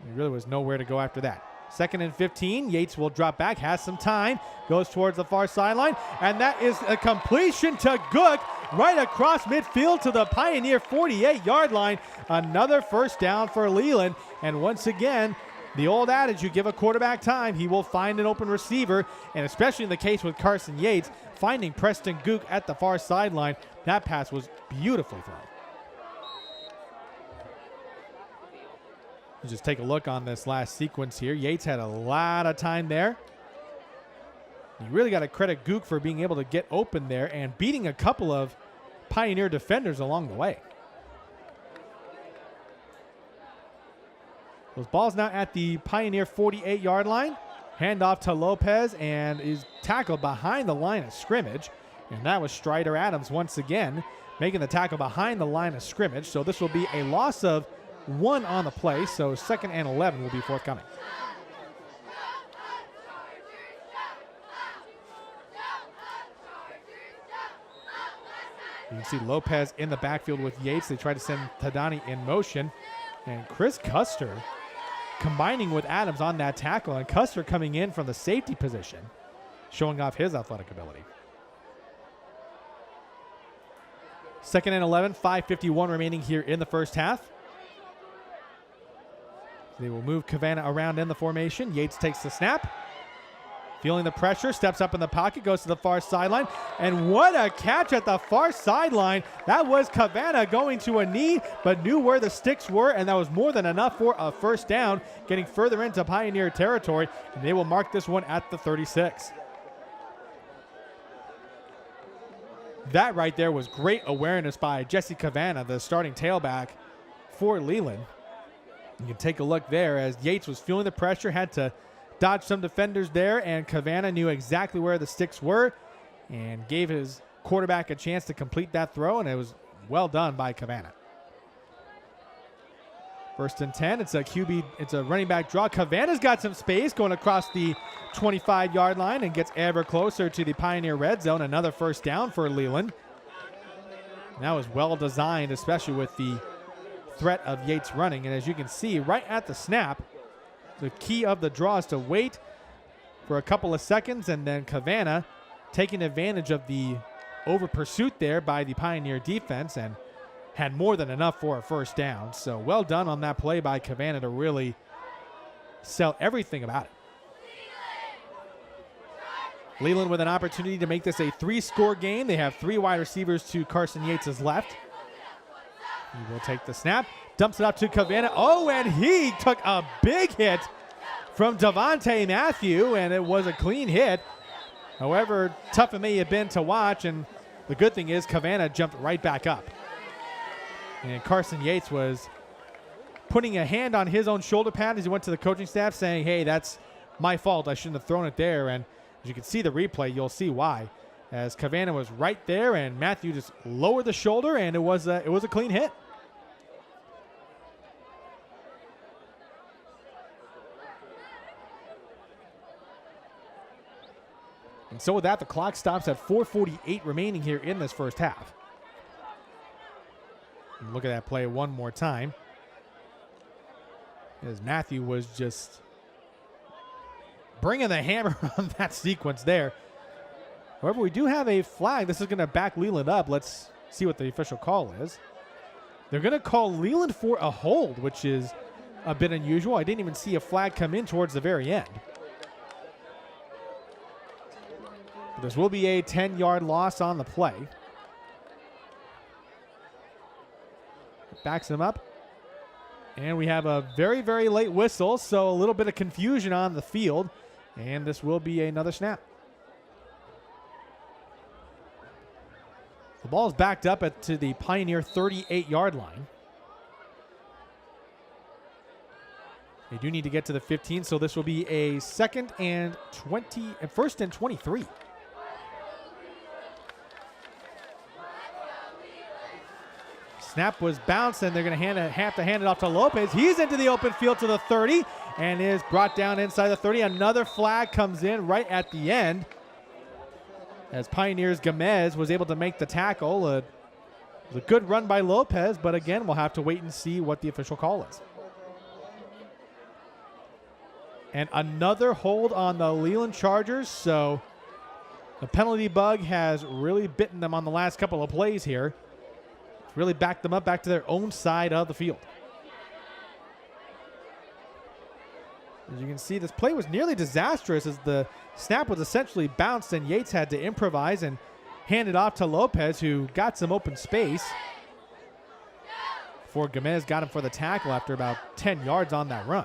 There really was nowhere to go after that. 2nd and 15. Yates will drop back, has some time, goes towards the far sideline, and that is a completion to Gook right across midfield to the Pioneer 48-yard line. Another first down for Leland, and once again, the old adage, you give a quarterback time, he will find an open receiver, and especially in the case with Carson Yates, finding Preston Gook at the far sideline. That pass was beautifully thrown. Just take a look on this last sequence here. Yates had a lot of time there. You really got to credit Gook for being able to get open there and beating a couple of Pioneer defenders along the way. Those balls now at the Pioneer 48-yard line. Handoff to Lopez and is tackled behind the line of scrimmage. And that was Strider Adams once again making the tackle behind the line of scrimmage. So this will be a loss of 1 on the play. So 2nd and 11 will be forthcoming. You can see Lopez in the backfield with Yates. They try to send Tadani in motion. And Chris Custer combining with Adams on that tackle. And Custer coming in from the safety position, showing off his athletic ability. 2nd and 11, 5:51 remaining here in the first half. They will move Cavanaugh around in the formation. Yates takes the snap. Feeling the pressure, steps up in the pocket, goes to the far sideline. And what a catch at the far sideline. That was Cavanaugh going to a knee, but knew where the sticks were, and that was more than enough for a first down, getting further into Pioneer territory, and they will mark this one at the 36. That right there was great awareness by Jesse Cavanaugh, the starting tailback for Leland. You can take a look there as Yates was feeling the pressure, had to dodge some defenders there, and Cavanaugh knew exactly where the sticks were and gave his quarterback a chance to complete that throw, and it was well done by Cavanaugh. 1st and 10. It's a running back draw. Cavanaugh's got some space going across the 25-yard line and gets ever closer to the Pioneer red zone. Another first down for Leland. That was well designed, especially with the threat of Yates running. And as you can see, right at the snap, the key of the draw is to wait for a couple of seconds, and then Cavanaugh taking advantage of the over pursuit there by the Pioneer defense and had more than enough for a first down. So well done on that play by Cavanaugh to really sell everything about it. Leland with an opportunity to make this a 3-score game. They have 3 wide receivers to Carson Yates' left. He will take the snap, dumps it up to Cavanaugh. Oh, and he took a big hit from Devontae Matthew, and it was a clean hit. However, tough it may have been to watch, and the good thing is Cavanaugh jumped right back up. And Carson Yates was putting a hand on his own shoulder pad as he went to the coaching staff saying, hey, that's my fault. I shouldn't have thrown it there. And as you can see the replay, you'll see why. As Cavanaugh was right there, and Matthew just lowered the shoulder, and it was a clean hit. And so with that, the clock stops at 4:48 remaining here in this first half. And look at that play one more time, as Matthew was just bringing the hammer on that sequence there. However, we do have a flag. This is going to back Leland up. Let's see what the official call is. They're going to call Leland for a hold, which is a bit unusual. I didn't even see a flag come in towards the very end. But this will be a 10-yard loss on the play. Backs him up. And we have a very, very late whistle, so a little bit of confusion on the field. And this will be another snap. The ball is backed up to the Pioneer 38-yard line. They do need to get to the 15, so this will be a 1st and 23. Snap was bounced, and they're going to have to hand it off to Lopez. He's into the open field to the 30 and is brought down inside the 30. Another flag comes in right at the end, as Pioneers Gomez was able to make the tackle. It was a good run by Lopez, but again, we'll have to wait and see what the official call is. And another hold on the Leland Chargers. So the penalty bug has really bitten them on the last couple of plays here. It's really backed them up back to their own side of the field. As you can see, this play was nearly disastrous as the snap was essentially bounced and Yates had to improvise and hand it off to Lopez, who got some open space before Gomez got him for the tackle after about 10 yards on that run.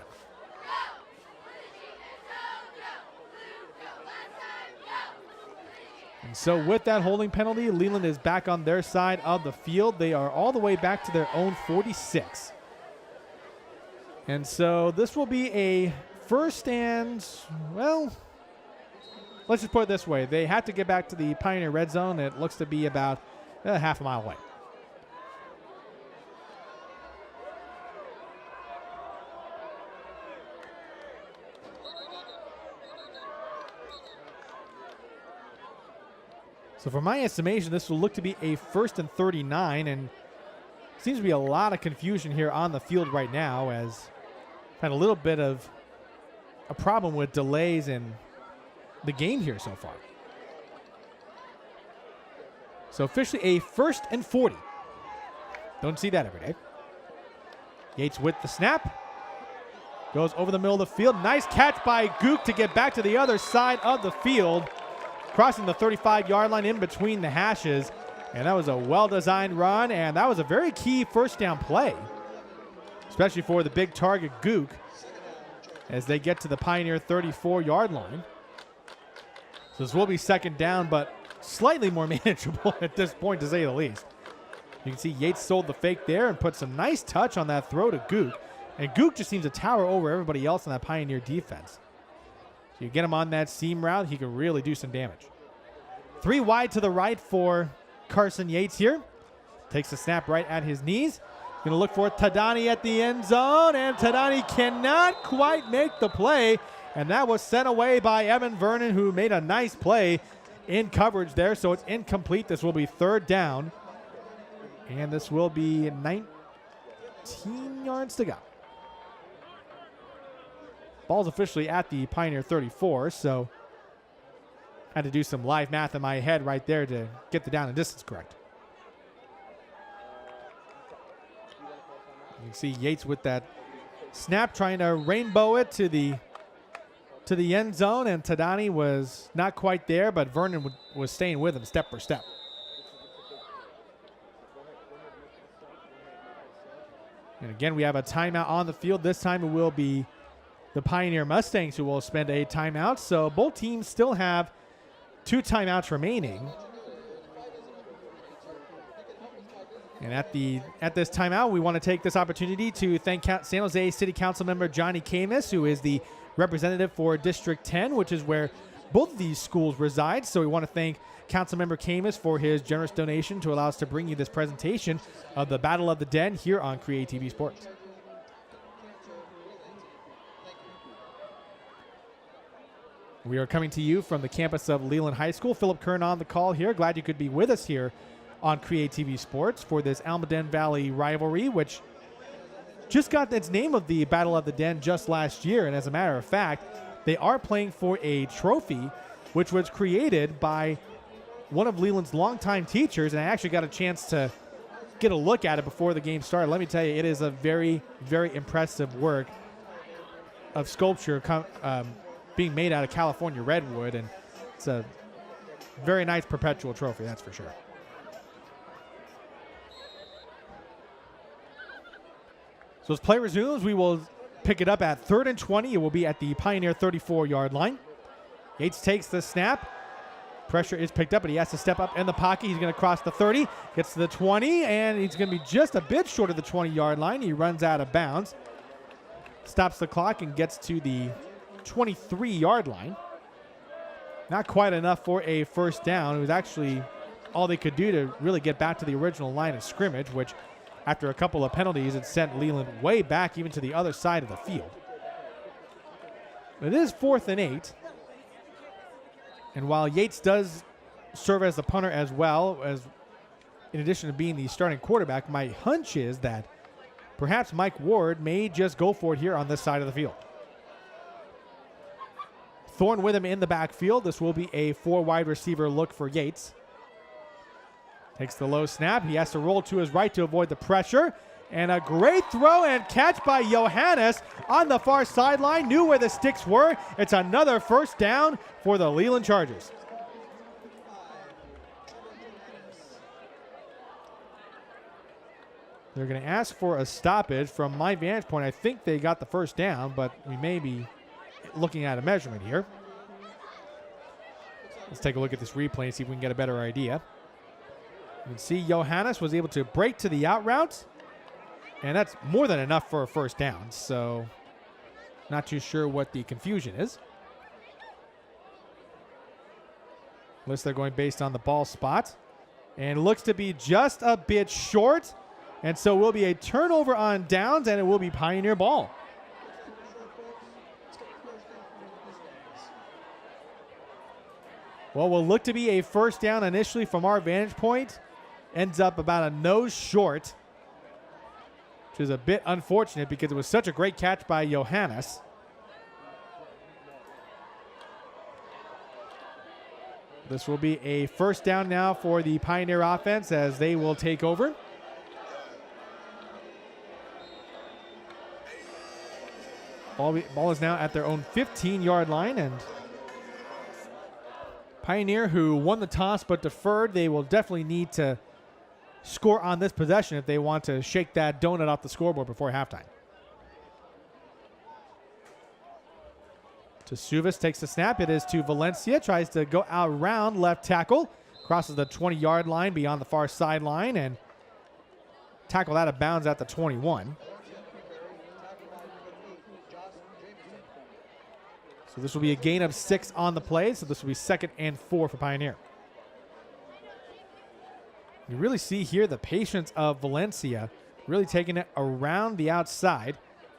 And so with that holding penalty, Leland is back on their side of the field. They are all the way back to their own 46. And so this will be a first and, well, let's just put it this way. They have to get back to the Pioneer red zone. It looks to be about half a mile away. So for my estimation, this will look to be a 1st and 39, and seems to be a lot of confusion here on the field right now, as had a little bit of a problem with delays in the game here so far. So officially a 1st and 40. Don't see that every day. Yates with the snap. Goes over the middle of the field. Nice catch by Gook to get back to the other side of the field, crossing the 35-yard line in between the hashes. And that was a well-designed run, and that was a very key first down play, especially for the big target Gook, as they get to the Pioneer 34-yard line. So this will be 2nd down, but slightly more manageable at this point, to say the least. You can see Yates sold the fake there and put some nice touch on that throw to Gook. And Gook just seems to tower over everybody else on that Pioneer defense. So you get him on that seam route, he can really do some damage. 3 wide to the right for Carson Yates here. Takes the snap right at his knees. Going to look for Tadani at the end zone, and Tadani cannot quite make the play. And that was sent away by Evan Vernon, who made a nice play in coverage there. So it's incomplete. This will be 3rd down. And this will be 19 yards to go. Ball's officially at the Pioneer 34, so had to do some live math in my head right there to get the down and distance correct. You can see Yates with that snap trying to rainbow it to the end zone, and Tadani was not quite there, but Vernon was staying with him step for step. And again, we have a timeout on the field. This time it will be the Pioneer Mustangs who will spend a timeout. So both teams still have 2 timeouts remaining. And at this timeout, we want to take this opportunity to thank San Jose City Council member Johnny Camus, who is the representative for District 10, which is where both of these schools reside. So we want to thank Councilmember Camus for his generous donation to allow us to bring you this presentation of the Battle of the Den here on CreaTV Sports. We are coming to you from the campus of Leland High School. Philip Kern on the call here. Glad you could be with us here on CreaTV Sports for this Almaden Valley rivalry, which just got its name of the Battle of the Den just last year. And as a matter of fact, they are playing for a trophy which was created by one of Leland's longtime teachers, and I actually got a chance to get a look at it before the game started. Let me tell you, it is a very, very impressive work of sculpture being made out of California redwood, and it's a very nice perpetual trophy, that's for sure. So as play resumes, we will pick it up at 3rd and 20. It will be at the Pioneer 34-yard line. Yates takes the snap. Pressure is picked up, but he has to step up in the pocket. He's going to cross the 30, gets to the 20, and he's going to be just a bit short of the 20-yard line. He runs out of bounds, stops the clock, and gets to the 23-yard line. Not quite enough for a first down. It was actually all they could do to really get back to the original line of scrimmage, which after a couple of penalties, it sent Leland way back even to the other side of the field. It is 4th and 8. And while Yates does serve as the punter as well, as in addition to being the starting quarterback, my hunch is that perhaps Mike Ward may just go for it here on this side of the field. Thorne with him in the backfield. This will be a 4 wide receiver look for Yates. Takes the low snap. He has to roll to his right to avoid the pressure. And a great throw and catch by Johannes on the far sideline. Knew where the sticks were. It's another first down for the Leland Chargers. They're going to ask for a stoppage. From my vantage point, I think they got the first down, but we may be looking at a measurement here. Let's take a look at this replay and see if we can get a better idea. You can see Johannes was able to break to the out route, and that's more than enough for a first down, so not too sure what the confusion is. Unless they're going based on the ball spot, and looks to be just a bit short. And so will be a turnover on downs, and it will be Pioneer ball. Well, will look to be a first down initially from our vantage point. Ends up about a nose short, which is a bit unfortunate because it was such a great catch by Johannes. This will be a first down now for the Pioneer offense as they will take over. Ball is now at their own 15-yard line, and Pioneer, who won the toss but deferred, they will definitely need to score on this possession if they want to shake that donut off the scoreboard before halftime. Tesuvas takes the snap. It is to Valencia. Tries to go out round left tackle. Crosses the 20-yard line beyond the far sideline and tackle that out of bounds at the 21. So this will be a gain of 6 on the play. So this will be 2nd and 4 for Pioneer. You really see here the patience of Valencia, really taking it around the outside,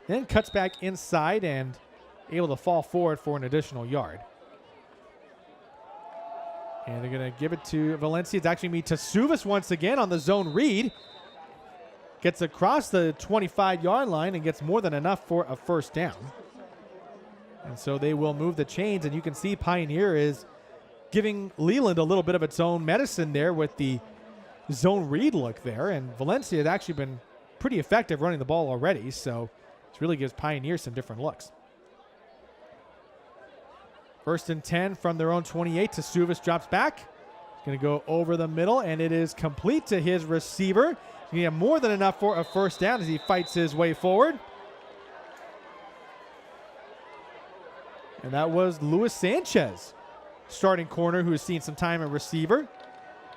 then cuts back inside and able to fall forward for an additional yard. And they're going to give it to Valencia. It's actually going to be Tesuvas once again on the zone read. Gets across the 25-yard line and gets more than enough for a first down. And so they will move the chains, and you can see Pioneer is giving Leland a little bit of its own medicine there with the zone read look there. And Valencia has actually been pretty effective running the ball already, so this really gives Pioneer some different looks. 1st and 10 from their own 28. Tesuvas drops back. He's going to go over the middle, and it is complete to his receiver. He's going to have more than enough for a first down as he fights his way forward. And that was Luis Sanchez, starting corner, who has seen some time at receiver.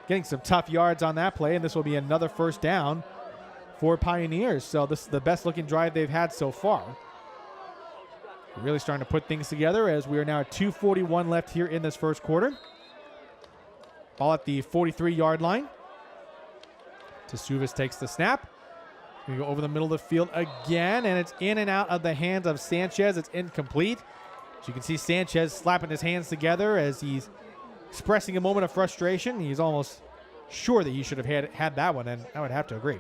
Getting some tough yards on that play, and this will be another first down for Pioneers. So this is the best looking drive they've had so far. Really starting to put things together as we are now at 2:41 left here in this first quarter. Ball at the 43-yard line. Tesuvas takes the snap. We go over the middle of the field again, and it's in and out of the hands of Sanchez. It's incomplete. So you can see Sanchez slapping his hands together as he's expressing a moment of frustration. He's almost sure that he should have had that one, and I would have to agree.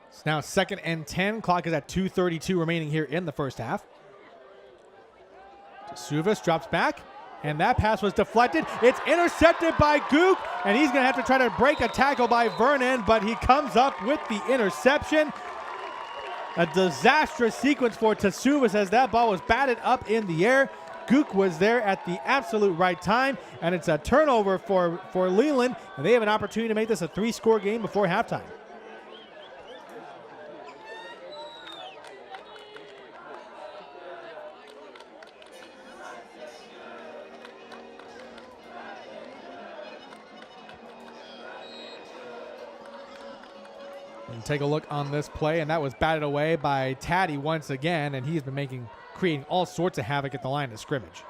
It's now 2nd and 10. Clock is at 2:32 remaining here in the first half. Tesuvas drops back, and that pass was deflected. It's intercepted by Gook, and he's going to have to try to break a tackle by Vernon, but he comes up with the interception. A disastrous sequence for Tesuvas as that ball was batted up in the air. Gook was there at the absolute right time, and it's a turnover for Leland, and they have an opportunity to make this a 3-score game before halftime. And take a look on this play, and that was batted away by Taddy once again, and he's been creating all sorts of havoc at the line of scrimmage.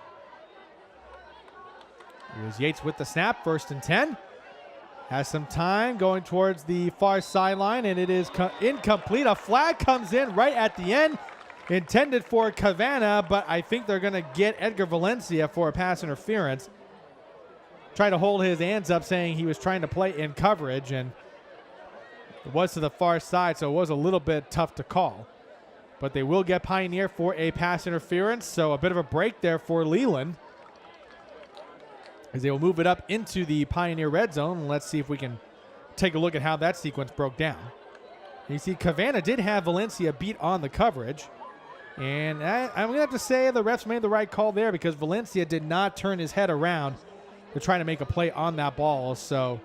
Here's Yates with the snap, 1st and 10. Has some time going towards the far sideline, and it is incomplete. A flag comes in right at the end, intended for Cavanaugh, but I think they're going to get Edgar Valencia for a pass interference. Try to hold his hands up, saying he was trying to play in coverage, and It was to the far side, so it was a little bit tough to call. But they will get Pioneer for a pass interference, so a bit of a break there for Leland, as they will move it up into the Pioneer red zone. Let's see if we can take a look at how that sequence broke down. You see Cavanaugh did have Valencia beat on the coverage. And I'm going to have to say the refs made the right call there, because Valencia did not turn his head around to try to make a play on that ball. So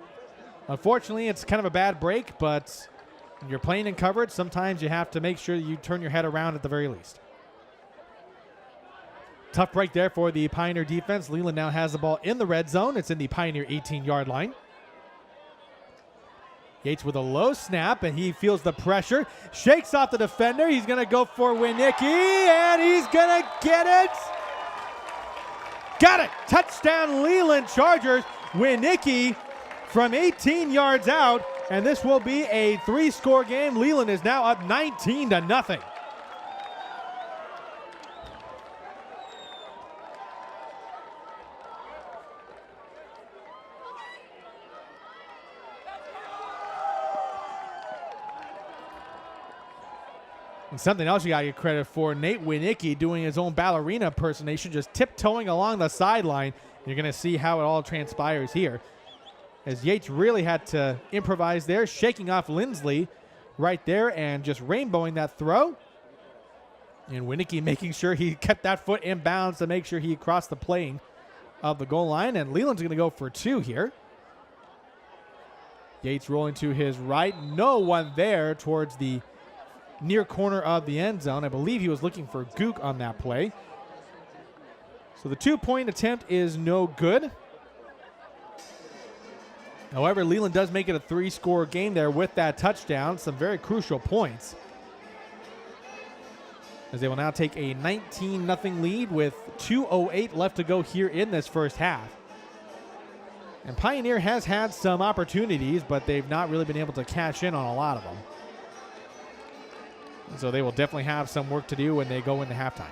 unfortunately, it's kind of a bad break, but when you're playing in coverage, sometimes you have to make sure you turn your head around at the very least. Tough break there for the Pioneer defense. Leland now has the ball in the red zone. It's in the Pioneer 18-yard line. Yates with a low snap, and he feels the pressure. Shakes off the defender. He's going to go for Winicki, and he's going to get it. Got it. Touchdown, Leland Chargers. Winicki from 18 yards out, and this will be a 3-score game. Leland is now up 19-0. And something else you got to get credit for, Nate Winicki doing his own ballerina impersonation, just tiptoeing along the sideline. You're going to see how it all transpires here, as Yates really had to improvise there, shaking off Lindsley right there and just rainbowing that throw. And Winicki making sure he kept that foot in bounds to make sure he crossed the plane of the goal line. And Leland's going to go for 2 here. Yates rolling to his right. No one there towards the near corner of the end zone. I believe he was looking for Gook on that play. So the 2-point attempt is no good. However, Leland does make it a 3-score game there with that touchdown. Some very crucial points, as they will now take a 19-0 lead with 2:08 left to go here in this first half. And Pioneer has had some opportunities, but they've not really been able to cash in on a lot of them. So they will definitely have some work to do when they go into halftime.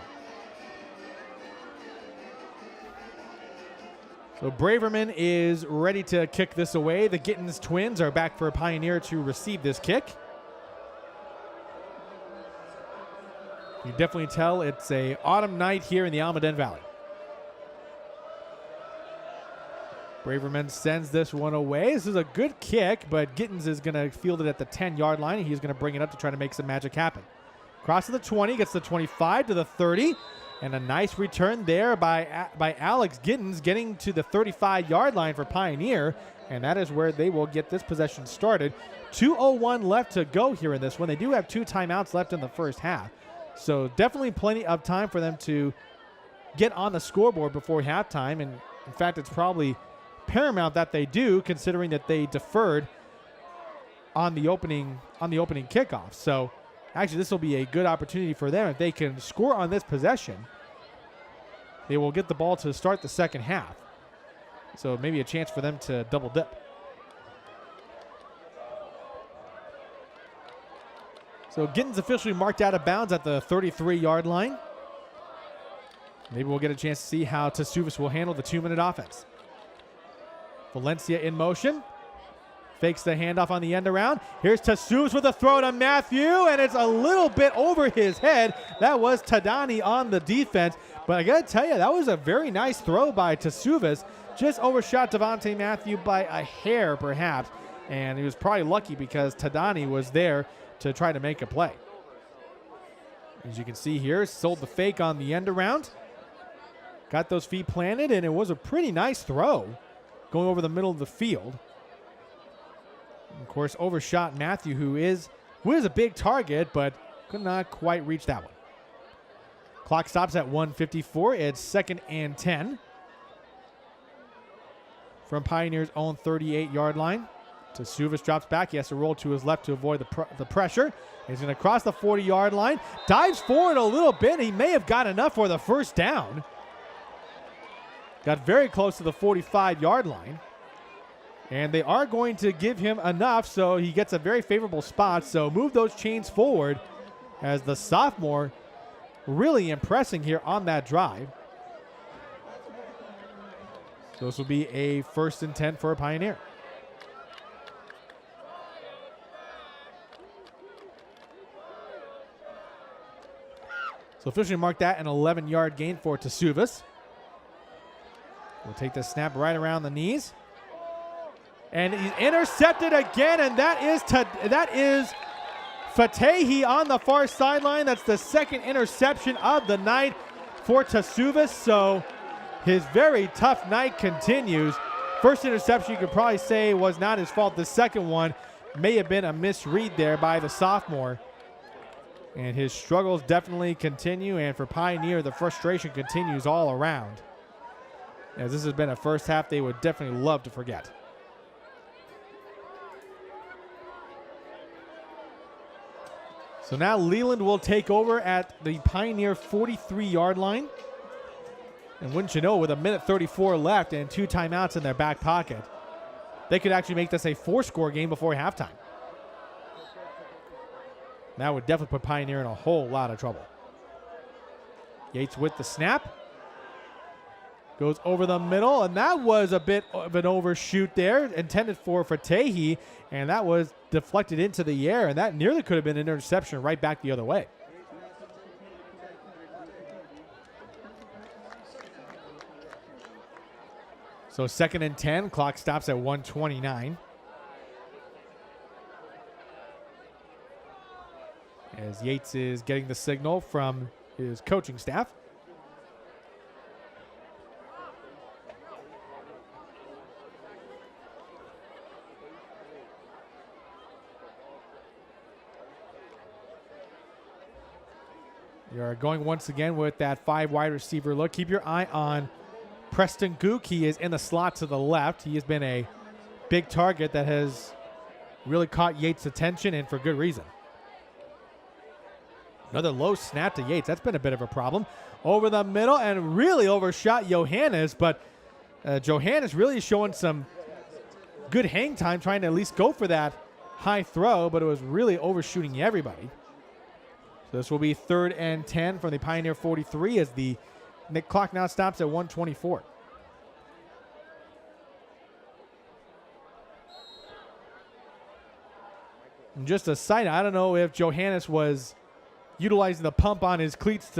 So Braverman is ready to kick this away. The Gittins twins are back for Pioneer to receive this kick. You definitely tell it's an autumn night here in the Almaden Valley. Braverman sends this one away. This is a good kick, but Gittins is going to field it at the 10-yard line, and he's going to bring it up to try to make some magic happen. Cross to the 20, gets the 25 to the 30, and a nice return there by Alex Gittins, getting to the 35-yard line for Pioneer, and that is where they will get this possession started. 2:01 left to go here in this one. They do have 2 timeouts left in the first half, so definitely plenty of time for them to get on the scoreboard before halftime, and in fact, it's probably paramount that they do, considering that they deferred on the opening kickoff. So actually, this will be a good opportunity for them. If they can score on this possession, they will get the ball to start the second half. So maybe a chance for them to double dip. So Gittins officially marked out of bounds at the 33-yard line. Maybe we'll get a chance to see how Tasuvas will handle the 2-minute offense. Valencia in motion. Fakes the handoff on the end around. Here's Tasuvas with a throw to Matthew, and it's a little bit over his head. That was Tadani on the defense. But I got to tell you, that was a very nice throw by Tasuvas. Just overshot Devontae Matthew by a hair, perhaps. And he was probably lucky because Tadani was there to try to make a play. As you can see here, sold the fake on the end around. Got those feet planted, and it was a pretty nice throw going over the middle of the field. And of course, overshot Matthew, who is a big target, but could not quite reach that one. Clock stops at 1:54. It's 2nd and 10 from Pioneer's own 38-yard line. Tasuvas drops back. He has to roll to his left to avoid the pressure. He's going to cross the 40-yard line. Dives forward a little bit. He may have got enough for the first down. Got very close to the 45-yard line. And they are going to give him enough, so he gets a very favorable spot. So move those chains forward, as the sophomore really impressing here on that drive. So this will be a 1st and 10 for a Pioneer. So officially mark that an 11-yard gain for Tasuvas. We'll take the snap right around the knees. And he's intercepted again, and that is Fatehi on the far sideline. That's the second interception of the night for Tasuvas. So his very tough night continues. First interception you could probably say was not his fault. The second one may have been a misread there by the sophomore. And his struggles definitely continue, and for Pioneer, the frustration continues all around. As this has been a first half they would definitely love to forget. So now Leland will take over at the Pioneer 43-yard line. And wouldn't you know, with 1:34 left and 2 timeouts in their back pocket, they could actually make this a 4-score game before halftime. That would definitely put Pioneer in a whole lot of trouble. Yates with the snap. Goes over the middle, and that was a bit of an overshoot there, intended for Fatehi, and that was deflected into the air, and that nearly could have been an interception right back the other way. So 2nd and 10, clock stops at 1:29. As Yates is getting the signal from his coaching staff. You're going once again with that 5 wide receiver look. Keep your eye on Preston Gook. He is in the slot to the left. He has been a big target that has really caught Yates' attention, and for good reason. Another low snap to Yates. That's been a bit of a problem. Over the middle and really overshot Johannes, but Johannes really showing some good hang time, trying to at least go for that high throw, but it was really overshooting everybody. So this will be 3rd and 10 from the Pioneer 43 as the clock now stops at 1:24. And just a side note, I don't know if Johannes was utilizing the pump on his cleats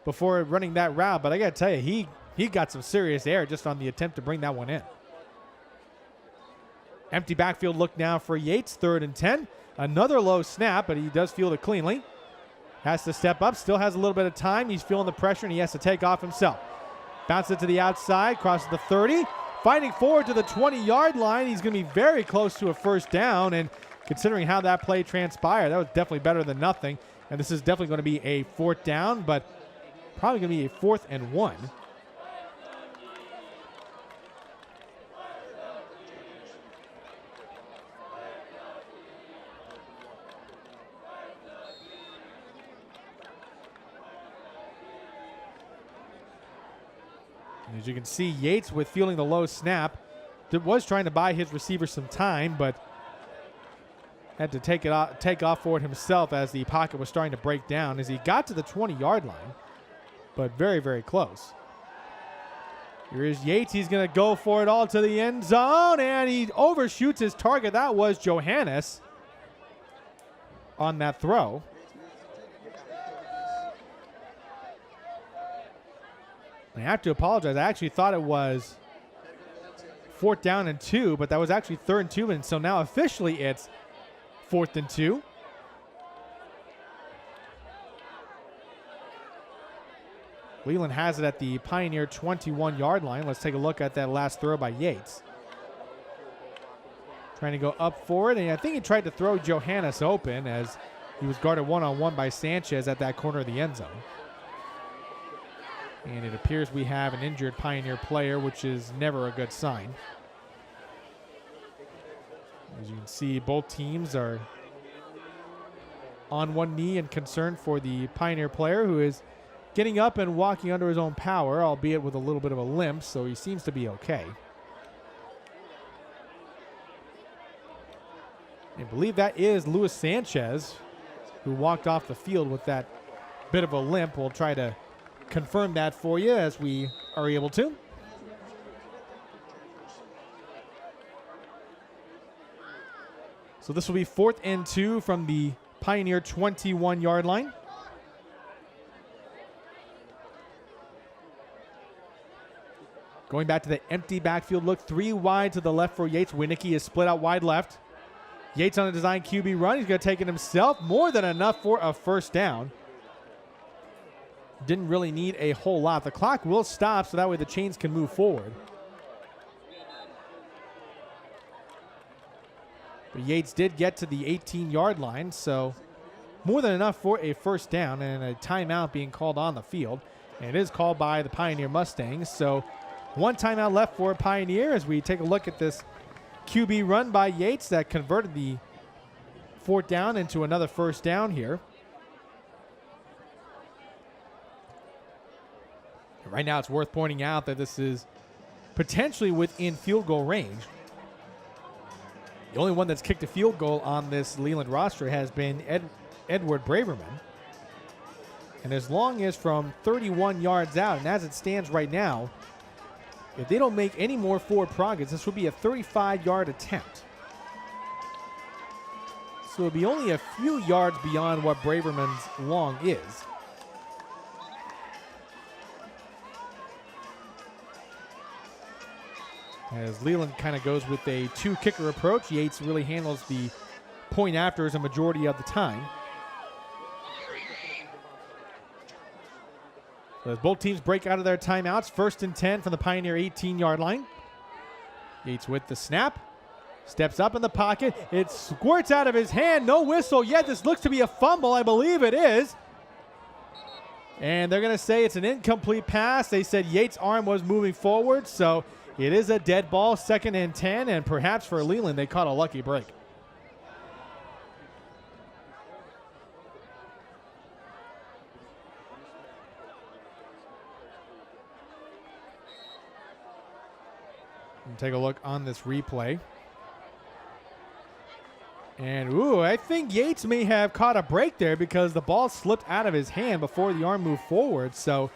before running that route, but I got to tell you, he got some serious air just on the attempt to bring that one in. Empty backfield look now for Yates, 3rd and 10. Another low snap, but he does field it cleanly. Has to step up, still has a little bit of time. He's feeling the pressure, and he has to take off himself. Bounce it to the outside, crosses the 30. Fighting forward to the 20-yard line. He's going to be very close to a first down, and considering how that play transpired, that was definitely better than nothing. And this is definitely going to be a 4th down, but probably going to be a 4th and 1. As you can see, Yates with feeling the low snap was trying to buy his receiver some time, but had to take off for it himself as the pocket was starting to break down as he got to the 20-yard line, but very, very close. Here is Yates. He's going to go for it all to the end zone, and he overshoots his target. That was Johannes on that throw. I have to apologize. I actually thought it was 4th down and 2, but that was actually 3rd and 2, and so now officially it's 4th and 2. Leland has it at the Pioneer 21-yard line. Let's take a look at that last throw by Yates. Trying to go up for it, and I think he tried to throw Johannes open as he was guarded one-on-one by Sanchez at that corner of the end zone. And it appears we have an injured Pioneer player, which is never a good sign. As you can see, both teams are on one knee and concerned for the Pioneer player, who is getting up and walking under his own power, albeit with a little bit of a limp, so he seems to be okay. I believe that is Luis Sanchez, who walked off the field with that bit of a limp. We'll try to confirm that for you as we are able to. So this will be 4th and 2 from the Pioneer 21-yard line. Going back to the empty backfield look, 3 wide to the left for Yates. Winicky is split out wide left. Yates on a design QB run. He's going to take it himself. More than enough for a first down. Didn't really need a whole lot. The clock will stop so that way the chains can move forward. But Yates did get to the 18-yard line, so more than enough for a first down and a timeout being called on the field. And it is called by the Pioneer Mustangs. So 1 timeout left for Pioneer as we take a look at this QB run by Yates that converted the 4th down into another first down here. Right now it's worth pointing out that this is potentially within field goal range. The only one that's kicked a field goal on this Leland roster has been Edward Braverman. And as long as from 31 yards out, and as it stands right now, if they don't make any more forward progress, this will be a 35-yard attempt. So it'll be only a few yards beyond what Braverman's long is. As Leland kind of goes with a 2-kicker approach, Yates really handles the point afters a majority of the time. As both teams break out of their timeouts, 1st and 10 from the Pioneer 18-yard line. Yates with the snap. Steps up in the pocket. It squirts out of his hand. No whistle yet. This looks to be a fumble. I believe it is. And they're going to say it's an incomplete pass. They said Yates' arm was moving forward, so it is a dead ball, 2nd and 10, and perhaps for Leland, they caught a lucky break. Take a look on this replay. And, I think Yates may have caught a break there because the ball slipped out of his hand before the arm moved forward. So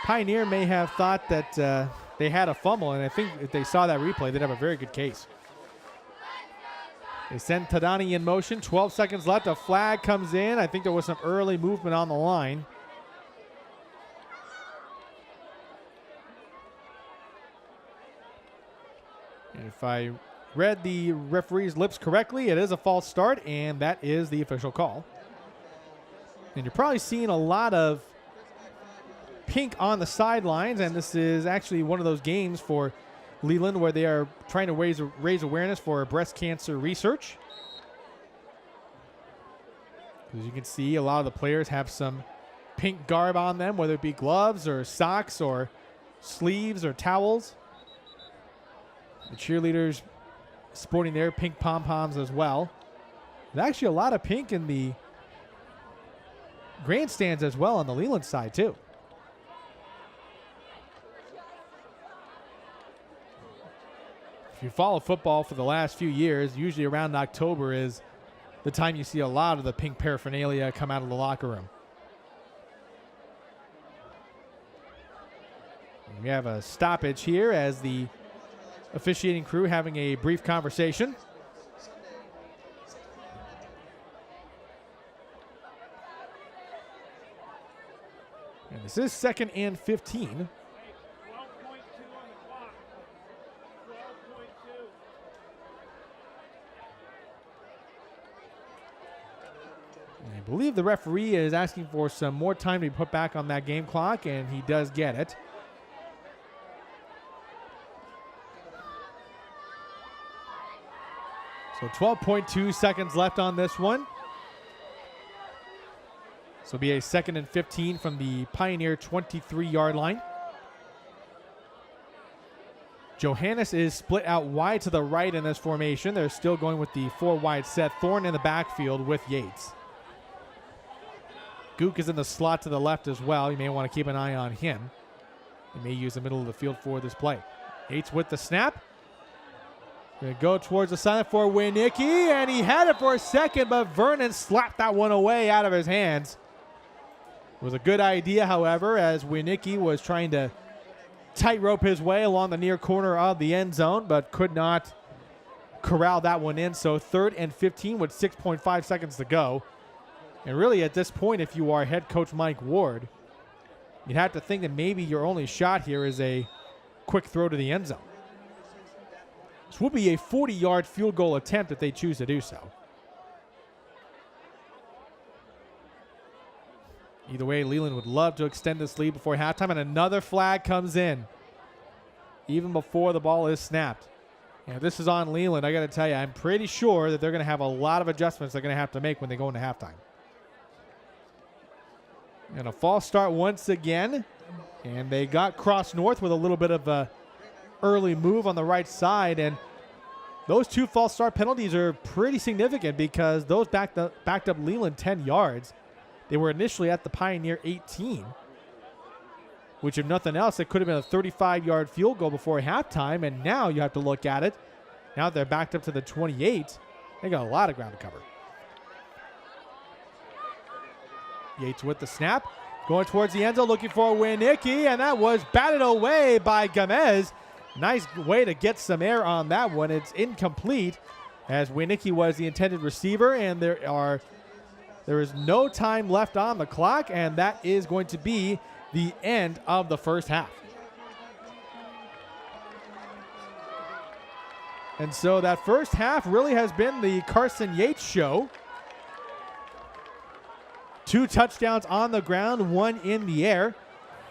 Pioneer may have thought that they had a fumble, and I think if they saw that replay, they'd have a very good case. They send Tadani in motion. 12 seconds left. A flag comes in. I think there was some early movement on the line. And if I read the referee's lips correctly, it is a false start, and that is the official call. And you're probably seeing a lot of pink on the sidelines, and this is actually one of those games for Leland where they are trying to raise awareness for breast cancer research. As you can see, a lot of the players have some pink garb on them, whether it be gloves or socks or sleeves or towels. The cheerleaders sporting their pink pom-poms as well. There's actually a lot of pink in the grandstands as well on the Leland side too. If you follow football for the last few years, usually around October is the time you see a lot of the pink paraphernalia come out of the locker room. We have a stoppage here as the officiating crew having a brief conversation. And this is 2nd and 15. I believe the referee is asking for some more time to be put back on that game clock, and he does get it. So 12.2 seconds left on this one. So it'll be a 2nd and 15 from the Pioneer 23-yard line. Johannes is split out wide to the right in this formation. They're still going with the 4 wide set. Thorne in the backfield with Yates. Gook is in the slot to the left as well. You may want to keep an eye on him. He may use the middle of the field for this play. Yates with the snap. Going to go towards the sideline for Winicky, and he had it for a second, but Vernon slapped that one away out of his hands. It was a good idea, however, as Winicky was trying to tightrope his way along the near corner of the end zone, but could not corral that one in. So 3rd and 15 with 6.5 seconds to go. And really at this point, if you are head coach Mike Ward, you'd have to think that maybe your only shot here is a quick throw to the end zone. This will be a 40-yard field goal attempt if they choose to do so. Either way, Leland would love to extend this lead before halftime, and another flag comes in even before the ball is snapped. And this is on Leland. I got to tell you, I'm pretty sure that they're going to have a lot of adjustments they're going to have to make when they go into halftime. And a false start once again, and they got cross north with a little bit of a early move on the right side, and those 2 false start penalties are pretty significant because those backed up Leland 10 yards. They were initially at the Pioneer 18, which if nothing else, it could have been a 35-yard field goal before halftime, and now you have to look at it. Now they're backed up to the 28. They got a lot of ground to cover. Yates with the snap, going towards the end zone, looking for Winicki, and that was batted away by Gomez. Nice way to get some air on that one. It's incomplete as Winicki was the intended receiver, and there is no time left on the clock, and that is going to be the end of the first half. And so that first half really has been the Carson Yates show. 2 touchdowns on the ground, 1 in the air.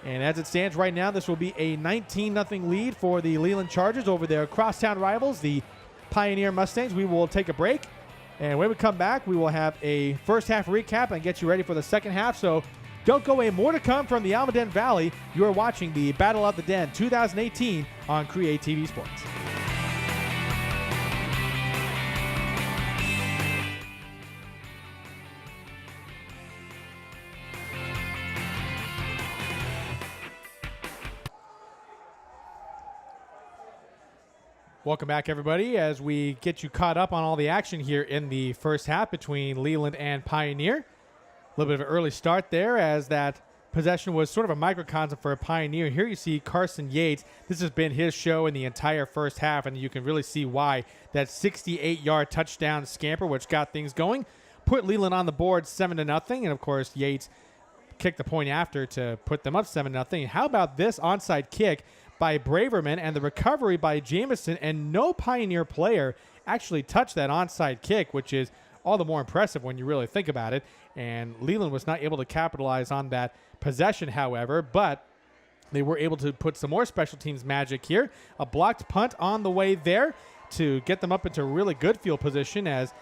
And as it stands right now, this will be a 19-0 lead for the Leland Chargers over their crosstown rivals, the Pioneer Mustangs. We will take a break. And when we come back, we will have a first half recap and get you ready for the second half. So don't go away. More to come from the Almaden Valley. You are watching the Battle of the Den 2018 on CreaTV Sports. Welcome back, everybody, as we get you caught up on all the action here in the first half between Leland and Pioneer. A little bit of an early start there as that possession was sort of a microcosm for a Pioneer. Here you see Carson Yates. This has been his show in the entire first half, and you can really see why. That 68-yard touchdown scamper, which got things going, put Leland on the board 7-0, and, of course, Yates kicked the point after to put them up 7-0. How about this onside kick by Braverman and the recovery by Jamison, and no Pioneer player actually touched that onside kick, which is all the more impressive when you really think about it. And Leland was not able to capitalize on that possession, however, but they were able to put some more special teams magic here. A blocked punt on the way there to get them up into really good field position as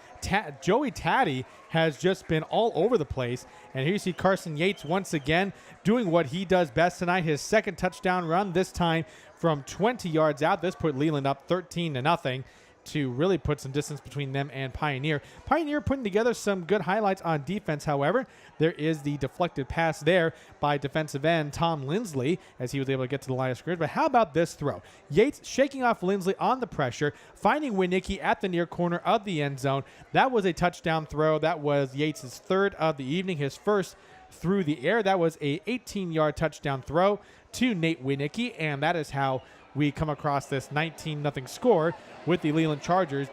Joey Taddy has just been all over the place. And here you see Carson Yates once again doing what he does best tonight. His second touchdown run, this time from 20 yards out. This put Leland up 13-0 to really put some distance between them and Pioneer. Pioneer putting together some good highlights on defense, however. There is the deflected pass there by defensive end Tom Lindsley as he was able to get to the line of scrimmage. But how about this throw? Yates shaking off Lindsley on the pressure, finding Winicki at the near corner of the end zone. That was a touchdown throw. That was Yates' third of the evening, his first through the air. That was a 18-yard touchdown throw to Nate Winicki, and that is how we come across this 19-0 score with the Leland Chargers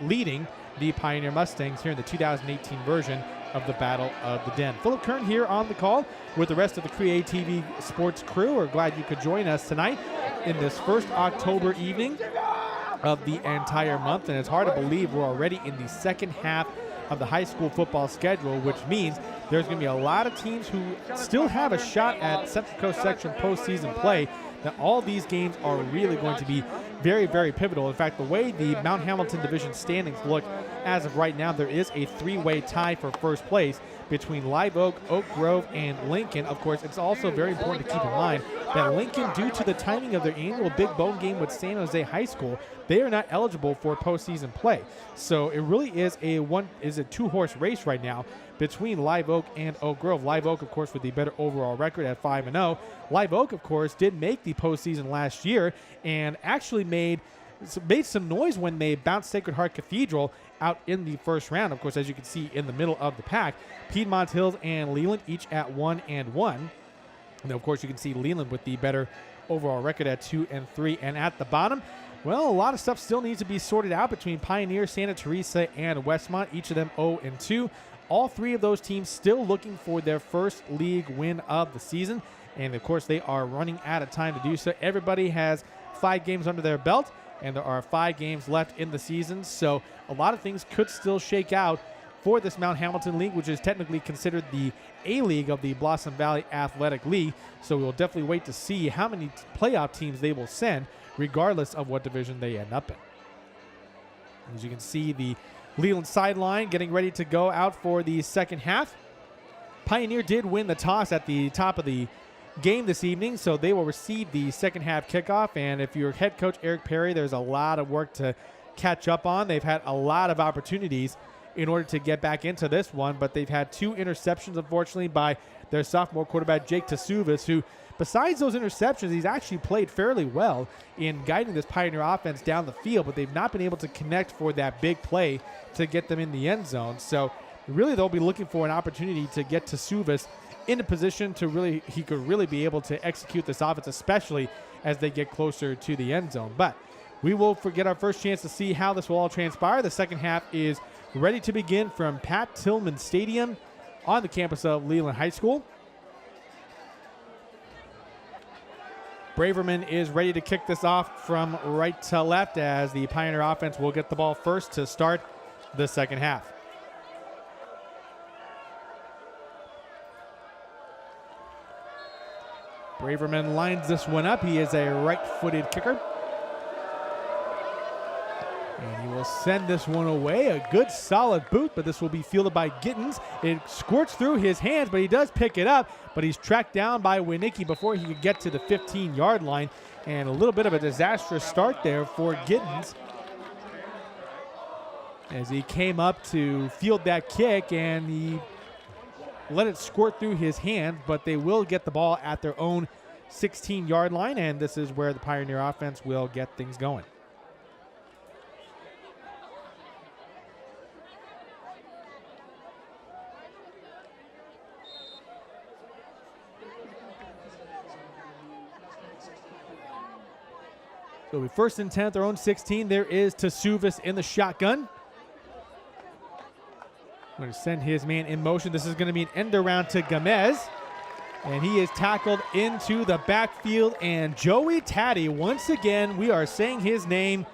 leading the Pioneer Mustangs here in the 2018 version of the Battle of the Den. Philip Kern here on the call with the rest of the CreaTV Sports crew. We're glad you could join us tonight in this first October evening of the entire month, and it's hard to believe we're already in the second half of the high school football schedule, which means there's going to be a lot of teams who still have a shot at Central Coast Section postseason play. Now, all these games are really going to be very, very pivotal. In fact, the way the Mount Hamilton Division standings look as of right now, there is a 3-way tie for first place between Live Oak, Oak Grove, and Lincoln. Of course, it's also very important to keep in mind that Lincoln, due to the timing of their annual Big Bone game with San Jose High School, they are not eligible for postseason play. So it really is a two-horse race right now between Live Oak and Oak Grove. Live Oak, of course, with the better overall record at 5-0. Live Oak, of course, did make the postseason last year and actually made some noise when they bounced Sacred Heart Cathedral out in the first round. Of course, as you can see in the middle of the pack, Piedmont Hills and Leland each at 1-1. And of course, you can see Leland with the better overall record at 2-3. And at the bottom, well, a lot of stuff still needs to be sorted out between Pioneer, Santa Teresa, and Westmont, each of them 0-2. All three of those teams still looking for their first league win of the season. And, of course, they are running out of time to do so. Everybody has 5 games under their belt, and there are 5 games left in the season. So a lot of things could still shake out for this Mount Hamilton League, which is technically considered the A-League of the Blossom Valley Athletic League. So we'll definitely wait to see how many playoff teams they will send, regardless of what division they end up in. As you can see, the Leland sideline getting ready to go out for the second half. Pioneer did win the toss at the top of the game this evening, so they will receive the second half kickoff. And if you're head coach Eric Perry, there's a lot of work to catch up on. They've had a lot of opportunities in order to get back into this one, but they've had 2 interceptions, unfortunately, by their sophomore quarterback, Jake Tasuvas, who, besides those interceptions, he's actually played fairly well in guiding this Pioneer offense down the field, but they've not been able to connect for that big play to get them in the end zone. So really they'll be looking for an opportunity to get Tasuvas in a position to he could really be able to execute this offense, especially as they get closer to the end zone. But we will get our first chance to see how this will all transpire. The second half is ready to begin from Pat Tillman Stadium on the campus of Leland High School. Braverman is ready to kick this off from right to left, as the Pioneer offense will get the ball first to start the second half. Braverman lines this one up. He is a right-footed kicker. And he will send this one away. A good solid boot, but this will be fielded by Gittens. It squirts through his hands, but he does pick it up. But he's tracked down by Winicki before he could get to the 15-yard line. And a little bit of a disastrous start there for Gittens, as he came up to field that kick, and he let it squirt through his hand. But they will get the ball at their own 16-yard line, and this is where the Pioneer offense will get things going. So we first and 10 at their own 16. There is Tasuvas in the shotgun. Going to send his man in motion. This is going to be an end around to Gomez. And he is tackled into the backfield. And Joey Taddy, once again, we are saying his name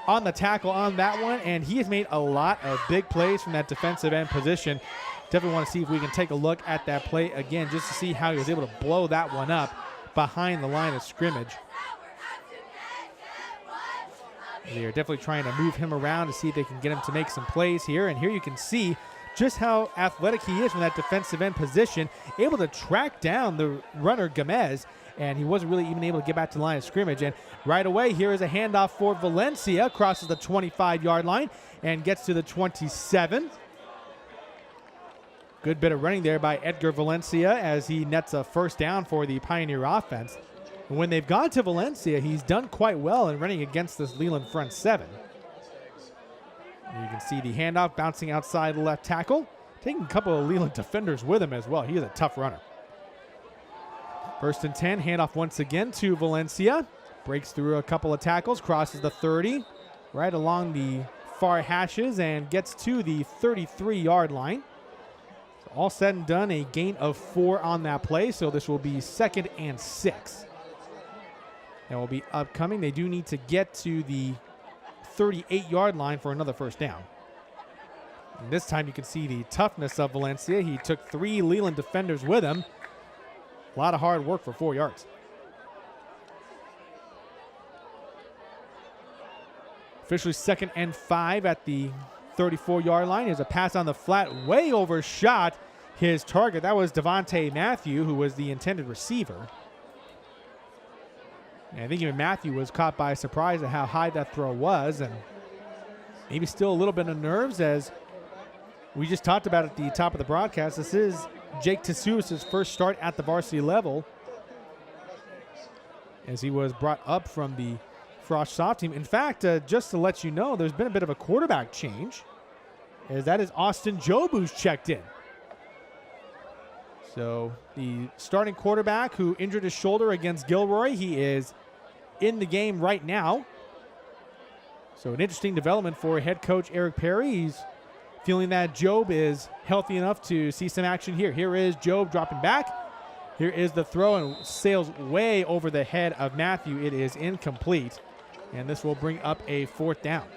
on the tackle on that one. And he has made a lot of big plays from that defensive end position. Definitely want to see if we can take a look at that play again, just to see how he was able to blow that one up behind the line of scrimmage. They are definitely trying to move him around to see if they can get him to make some plays here. And here you can see just how athletic he is from that defensive end position, able to track down the runner Gomez, and he wasn't really even able to get back to the line of scrimmage. And right away, here is a handoff for Valencia, crosses the 25-yard line and gets to the 27. Good bit of running there by Edgar Valencia as he nets a first down for the Pioneer offense. And when they've gone to Valencia, he's done quite well in running against this Leland front seven. And you can see the handoff bouncing outside left tackle, taking a couple of Leland defenders with him as well. He is a tough runner. First and 10, handoff once again to Valencia. Breaks through a couple of tackles, crosses the 30, right along the far hashes, and gets to the 33-yard line. So all said and done, a gain of 4 on that play, so this will be 2nd and 6. That will be upcoming. They do need to get to the 38-yard line for another first down. And this time you can see the toughness of Valencia. He took 3 Leland defenders with him. A lot of hard work for 4 yards. Officially 2nd and 5 at the 34-yard line. Here's a pass on the flat, way overshot his target. That was Devontae Matthew, who was the intended receiver. And I think even Matthew was caught by surprise at how high that throw was, and maybe still a little bit of nerves, as we just talked about at the top of the broadcast. This is Jake Tasuvas' first start at the varsity level, as he was brought up from the Frost soft team. In fact, just to let you know, there's been a bit of a quarterback change, as that is Austin Job who's checked in. So the starting quarterback who injured his shoulder against Gilroy, he is in the game right now. So an interesting development for head coach Eric Perry. He's feeling that Job is healthy enough to see some action here. Here is Job dropping back. Here is the throw and sails way over the head of Matthew. It is incomplete, and this will bring up a 4th down.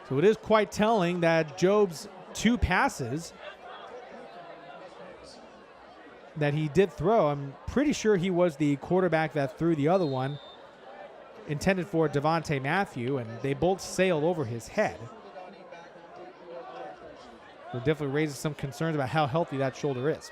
So it is quite telling that Job's 2 passes that he did throw, I'm pretty sure he was the quarterback that threw the other one, intended for Devontae Matthew, and they both sailed over his head. It definitely raises some concerns about how healthy that shoulder is.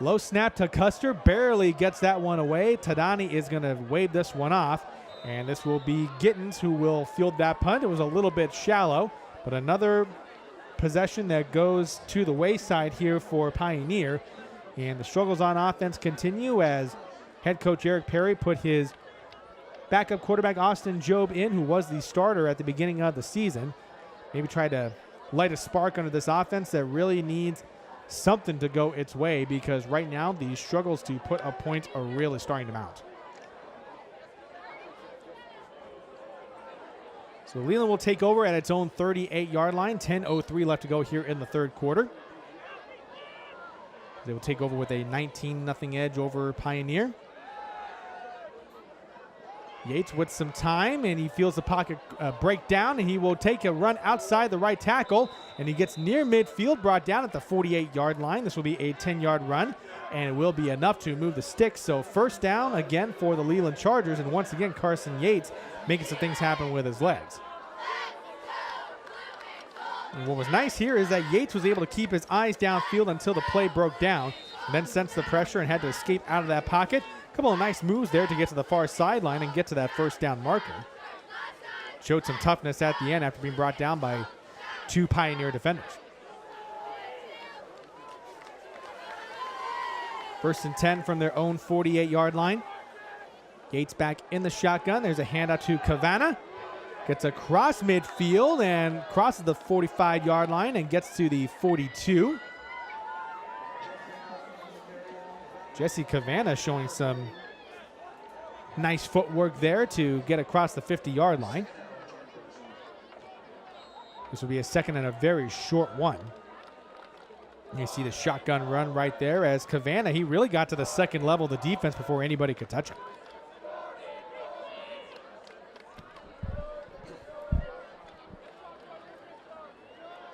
Low snap to Custer, barely gets that one away. Tadani is going to wave this one off, and this will be Gittens who will field that punt. It was a little bit shallow, but another possession that goes to the wayside here for Pioneer. And the struggles on offense continue as head coach Eric Perry put his backup quarterback Austin Job in, who was the starter at the beginning of the season. Maybe try to light a spark under this offense that really needs something to go its way, because right now the struggles to put up points are really starting to mount. So Leland will take over at its own 38-yard line. 10:03 left to go here in the 3rd quarter. They will take over with a 19-0 edge over Pioneer. Yates with some time, and he feels the pocket break down, and he will take a run outside the right tackle, and he gets near midfield, brought down at the 48-yard line. This will be a 10-yard run, and it will be enough to move the sticks. So 1st down again for the Leland Chargers, and once again Carson Yates making some things happen with his legs. And what was nice here is that Yates was able to keep his eyes downfield until the play broke down, and then sensed the pressure and had to escape out of that pocket. A couple of nice moves there to get to the far sideline and get to that 1st down marker. Showed some toughness at the end after being brought down by 2 Pioneer defenders. 1st and 10 from their own 48-yard line. Yates back in the shotgun. There's a handout to Cavanaugh. Gets across midfield and crosses the 45-yard line and gets to the 42. Jesse Cavanaugh showing some nice footwork there to get across the 50-yard line. This will be a 2nd and a very short one. You see the shotgun run right there as Cavanaugh, he really got to the 2nd level of the defense before anybody could touch him.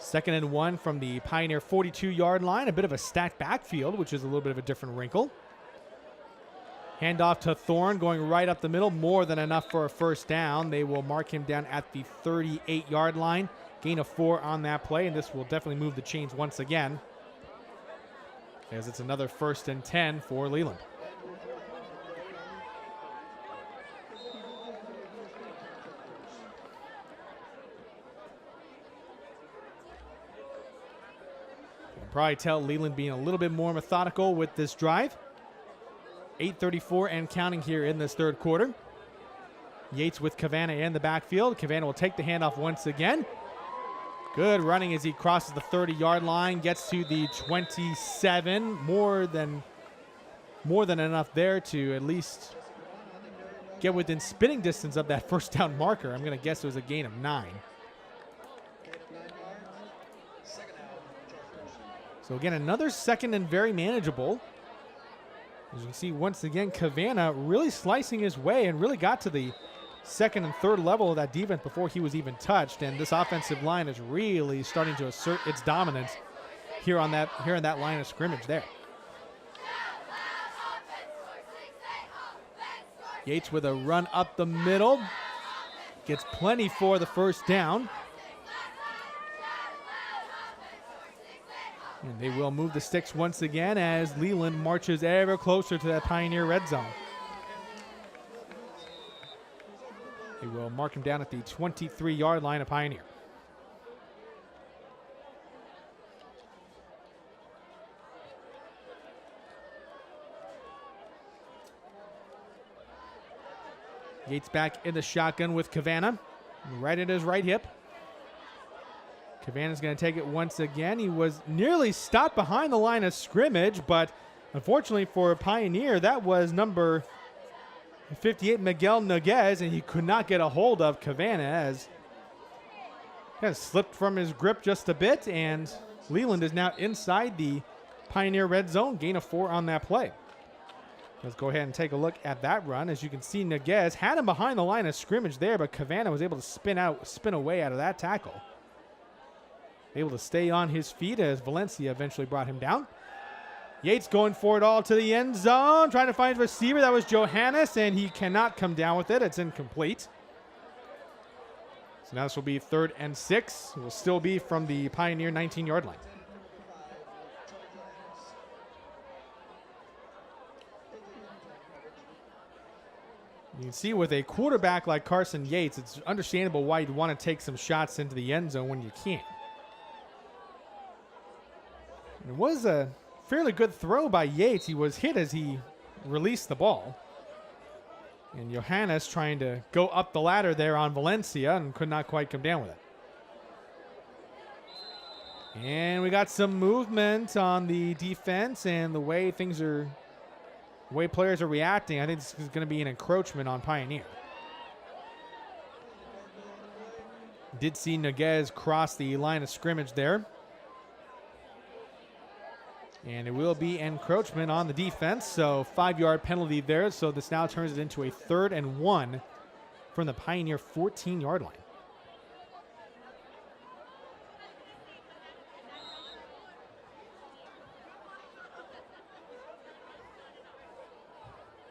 Second and 1 from the Pioneer 42-yard line. A bit of a stacked backfield, which is a little bit of a different wrinkle. Handoff to Thorne, going right up the middle. More than enough for a 1st down. They will mark him down at the 38-yard line. Gain of 4 on that play, and this will definitely move the chains once again, as it's another 1st and 10 for Leland. Probably tell Leland being a little bit more methodical with this drive. 8:34 and counting here in this 3rd quarter. Yates with Cavanaugh in the backfield. Cavanaugh will take the handoff once again. Good running as he crosses the 30-yard line, gets to the 27. More than enough there to at least get within spitting distance of that 1st down marker. I'm going to guess it was a gain of 9. So again, another 2nd and very manageable. As you can see, once again, Cavanaugh really slicing his way and really got to the 2nd and 3rd level of that defense before he was even touched. And this offensive line is really starting to assert its dominance here in that line of scrimmage there. Yates with a run up the middle. Gets plenty for the 1st down. And they will move the sticks once again as Leland marches ever closer to that Pioneer red zone. They will mark him down at the 23-yard line of Pioneer. Yates back in the shotgun with Cavanaugh, right at his right hip. Cavanagh's going to take it once again. He was nearly stopped behind the line of scrimmage, but unfortunately for Pioneer, that was number 58, Miguel Noguez, and he could not get a hold of Cavanaugh as Kind of slipped from his grip just a bit, and Leland is now inside the Pioneer red zone. Gain of 4 on that play. Let's go ahead and take a look at that run. As you can see, Noguez had him behind the line of scrimmage there, but Cavanaugh was able to spin away out of that tackle. Able to stay on his feet as Valencia eventually brought him down. Yates going for it all to the end zone, trying to find a receiver. That was Johannes, and he cannot come down with it. It's incomplete. So now this will be 3rd and 6. It will still be from the Pioneer 19-yard line. You can see with a quarterback like Carson Yates, it's understandable why you'd want to take some shots into the end zone when you can't. It was a fairly good throw by Yates. He was hit as he released the ball. And Johannes trying to go up the ladder there on Valencia and could not quite come down with it. And we got some movement on the defense and the way players are reacting. I think this is going to be an encroachment on Pioneer. Did see Noguez cross the line of scrimmage there. And it will be encroachment on the defense, so 5-yard penalty there. So this now turns it into a 3rd and 1 from the Pioneer 14-yard line.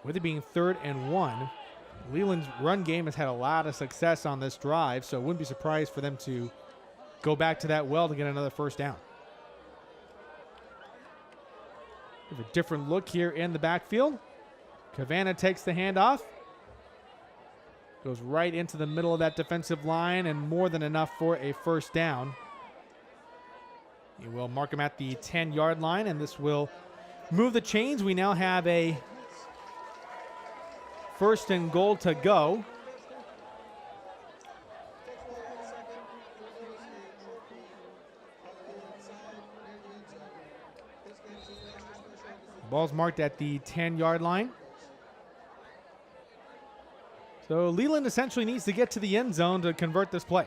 With it being 3rd and 1, Leland's run game has had a lot of success on this drive, so it wouldn't be surprised for them to go back to that well to get another 1st down. We have a different look here in the backfield. Cavanaugh takes the handoff. Goes right into the middle of that defensive line and more than enough for a 1st down. He will mark him at the 10-yard line, and this will move the chains. We now have a 1st and goal to go. Ball's marked at the 10-yard line. So Leland essentially needs to get to the end zone to convert this play.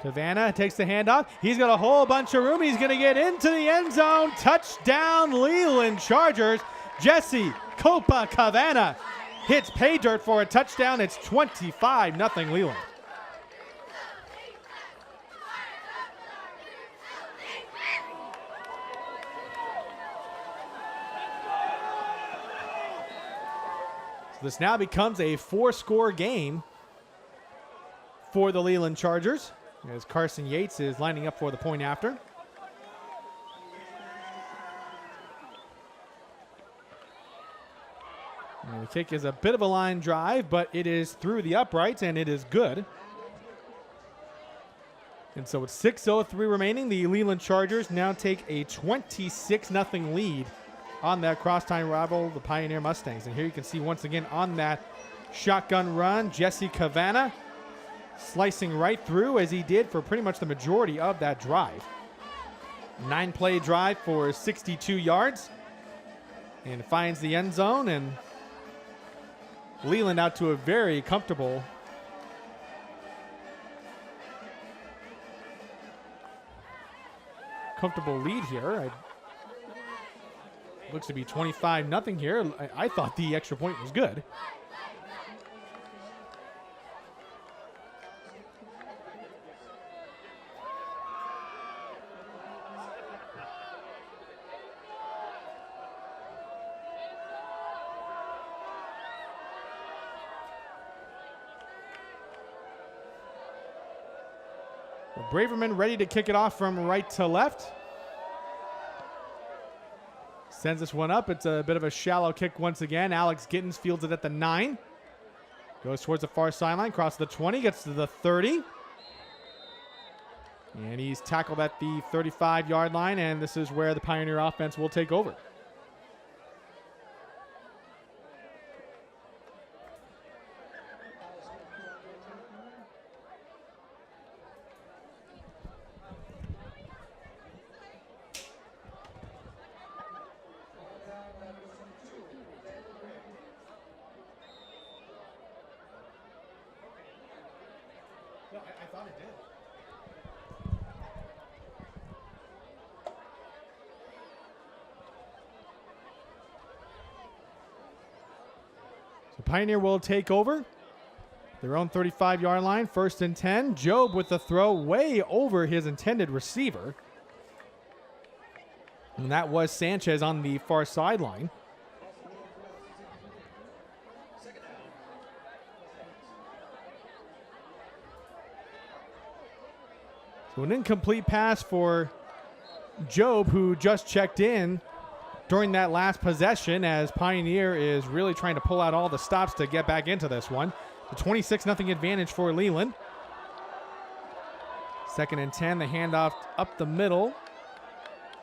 Cavanaugh takes the handoff. He's got a whole bunch of room. He's going to get into the end zone. Touchdown, Leland Chargers. Jesse Copa Cavanaugh hits pay dirt for a touchdown. It's 25-0 Leland. So this now becomes a 4-score game for the Leland Chargers as Carson Yates is lining up for the point after. And the kick is a bit of a line drive, but it is through the uprights and it is good. And so with 6:03 remaining, the Leland Chargers now take a 26-0 lead on that crosstown rival, the Pioneer Mustangs. And here you can see once again on that shotgun run, Jesse Cavanaugh slicing right through as he did for pretty much the majority of that drive. 9-play drive for 62 yards and finds the end zone, and Leland out to a very comfortable lead here. Looks to be 25-0 here. I thought the extra point was good. Braverman ready to kick it off from right to left. Sends this one up. It's a bit of a shallow kick once again. Alex Gittins fields it at the 9. Goes towards the far sideline, crosses the 20, gets to the 30. And he's tackled at the 35-yard line, and this is where the Pioneer offense will take over. Pioneer will take over their own 35-yard line, 1st and 10. Job with the throw way over his intended receiver. And that was Sanchez on the far sideline. So an incomplete pass for Job, who just checked in during that last possession, as Pioneer is really trying to pull out all the stops to get back into this one. The 26-0 advantage for Leland. 2nd and 10, the handoff up the middle.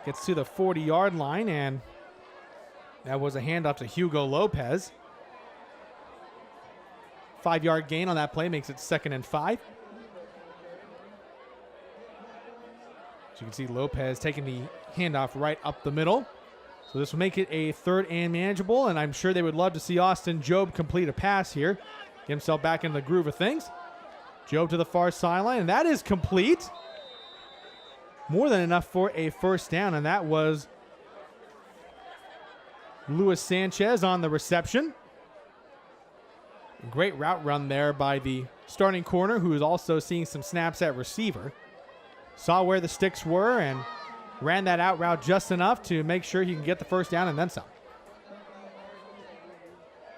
Gets to the 40-yard line, and that was a handoff to Hugo Lopez. 5-yard gain on that play makes it 2nd and 5. As you can see, Lopez taking the handoff right up the middle. So this will make it a 3rd and manageable, and I'm sure they would love to see Austin Job complete a pass here. Get himself back in the groove of things. Job to the far sideline, and that is complete. More than enough for a 1st down, and that was Luis Sanchez on the reception. Great route run there by the starting corner, who is also seeing some snaps at receiver. Saw where the sticks were and ran that out route just enough to make sure he can get the 1st down and then some.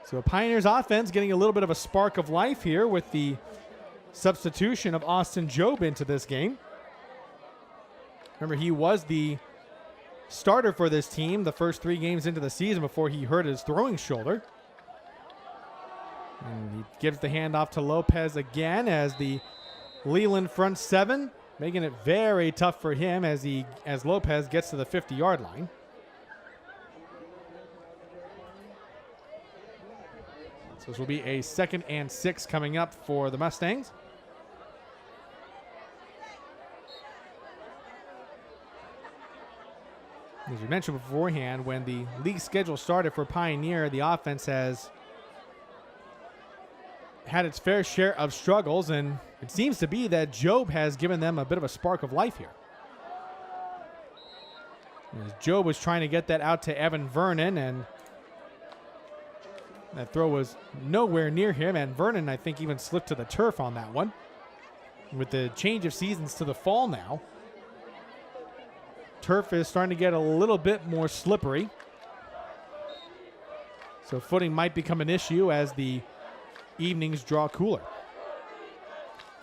So Pioneers offense getting a little bit of a spark of life here with the substitution of Austin Job into this game. Remember, he was the starter for this team the first 3 games into the season before he hurt his throwing shoulder. And he gives the handoff to Lopez again as the Leland front 7, making it very tough for him as Lopez gets to the 50-yard line. So this will be a 2nd and 6 coming up for the Mustangs. As we mentioned beforehand, when the league schedule started for Pioneer, the offense has had its fair share of struggles, and it seems to be that Job has given them a bit of a spark of life here. As Job was trying to get that out to Evan Vernon, and that throw was nowhere near him, and Vernon, I think, even slipped to the turf on that one. With the change of seasons to the fall now, turf is starting to get a little bit more slippery. So footing might become an issue as the evenings draw cooler.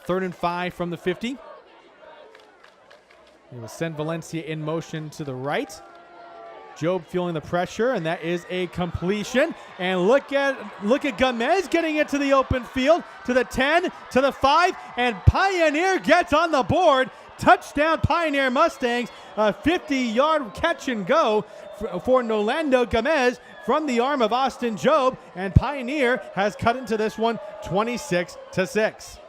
3rd and 5 from the 50. He will send Valencia in motion to the right. Job feeling the pressure, and that is a completion. And look at Gomez getting into the open field to the 10, to the 5, and Pioneer gets on the board. Touchdown Pioneer Mustangs, a 50-yard catch and go for Nolando Gomez from the arm of Austin Job, and Pioneer has cut into this one 26-6.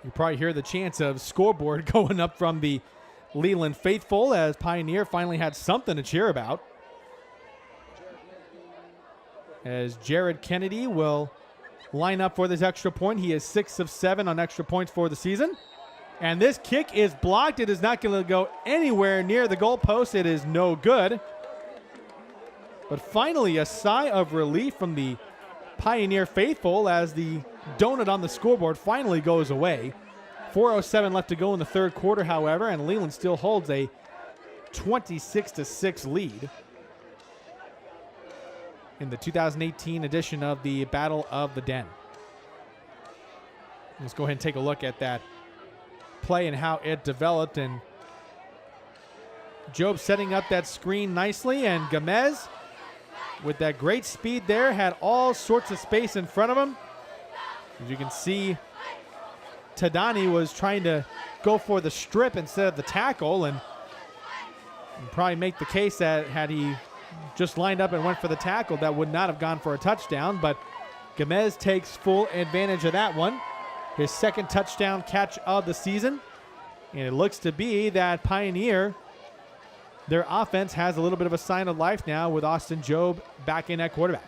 You probably hear the chants of scoreboard going up from the Leland faithful as Pioneer finally had something to cheer about. As Jared Kennedy will line up for this extra point. He is 6 of 7 on extra points for the season. And this kick is blocked. It is not going to go anywhere near the goalpost. It is no good. But finally, a sigh of relief from the Pioneer faithful as the donut on the scoreboard finally goes away. 4:07 left to go in the 3rd quarter, however, and Leland still holds a 26-6 lead in the 2018 edition of the Battle of the Den. Let's go ahead and take a look at that play and how it developed. And Job setting up that screen nicely, and Gomez with that great speed there had all sorts of space in front of him. As you can see, Tadani was trying to go for the strip instead of the tackle, and probably make the case that had he just lined up and went for the tackle, that would not have gone for a touchdown. But Gomez takes full advantage of that one. His 2nd touchdown catch of the season. And it looks to be that Pioneer, their offense has a little bit of a sign of life now with Austin Job back in at quarterback.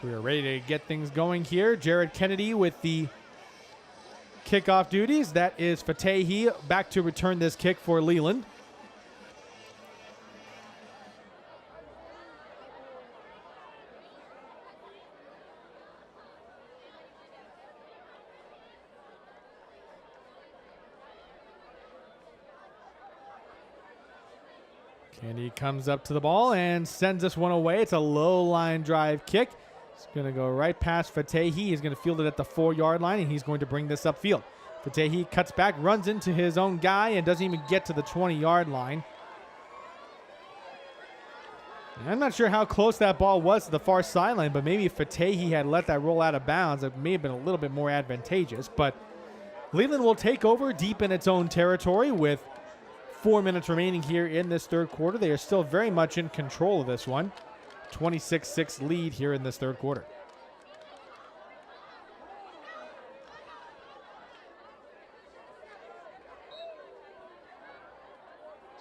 So we are ready to get things going here. Jared Kennedy with the kickoff duties. That is Fatehi back to return this kick for Leland. Kennedy comes up to the ball and sends this one away. It's a low line drive kick. It's going to go right past Fatehi. He's going to field it at the 4-yard line, and he's going to bring this upfield. Fatehi cuts back, runs into his own guy, and doesn't even get to the 20-yard line. And I'm not sure how close that ball was to the far sideline, but maybe if Fatehi had let that roll out of bounds, it may have been a little bit more advantageous. But Leland will take over deep in its own territory with 4 minutes remaining here in this third quarter. They are still very much in control of this one. 26-6 lead here in this third quarter.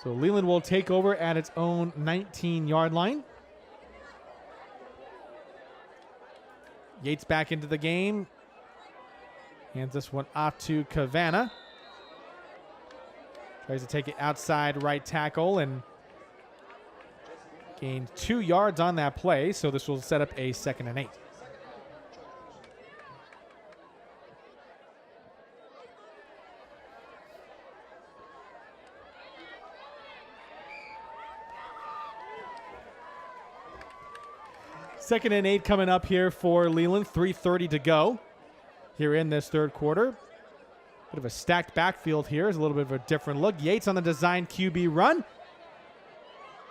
So Leland will take over at its own 19-yard line. Yates back into the game. Hands this one off to Cavanaugh. Tries to take it outside right tackle and gained 2 yards on that play, so this will set up a 2nd and 8. Second and 8 coming up here for Leland. 3:30 to go here in this third quarter. Bit of a stacked backfield here. Is a little bit of a different look. Yates on the design QB run.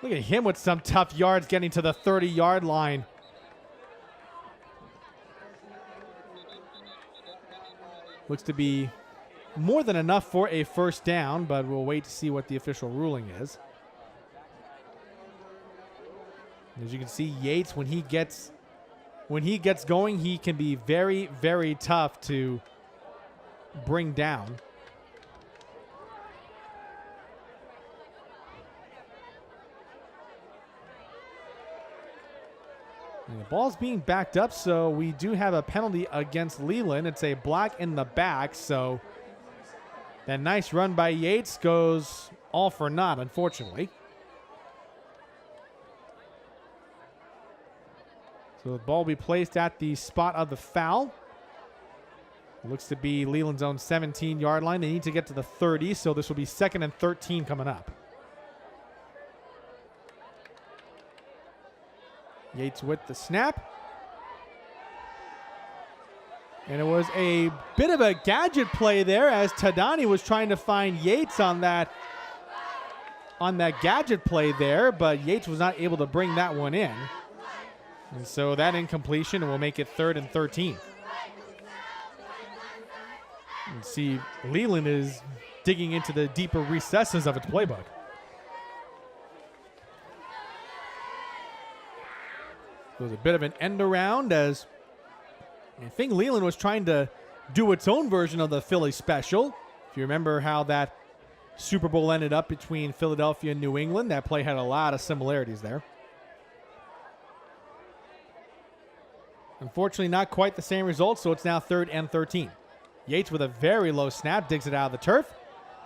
Look at him with some tough yards getting to the 30-yard line. Looks to be more than enough for a first down, but we'll wait to see what the official ruling is. As you can see, Yates, when he gets going, he can be very, very tough to bring down. And the ball's being backed up, so we do have a penalty against Leland. It's a block in the back, so that nice run by Yates goes all for naught, unfortunately. So the ball will be placed at the spot of the foul. It looks to be Leland's own 17-yard line. They need to get to the 30, so this will be 2nd and 13 coming up. Yates with the snap. And it was a bit of a gadget play there as Tadani was trying to find Yates on that gadget play there, but Yates was not able to bring that one in. And so that incompletion will make it 3rd and 13. And see, Leland is digging into the deeper recesses of its playbook. It was a bit of an end around as I think Leland was trying to do its own version of the Philly special. If you remember how that Super Bowl ended up between Philadelphia and New England, that play had a lot of similarities there. Unfortunately, not quite the same result, so it's now 3rd and 13. Yates with a very low snap, digs it out of the turf.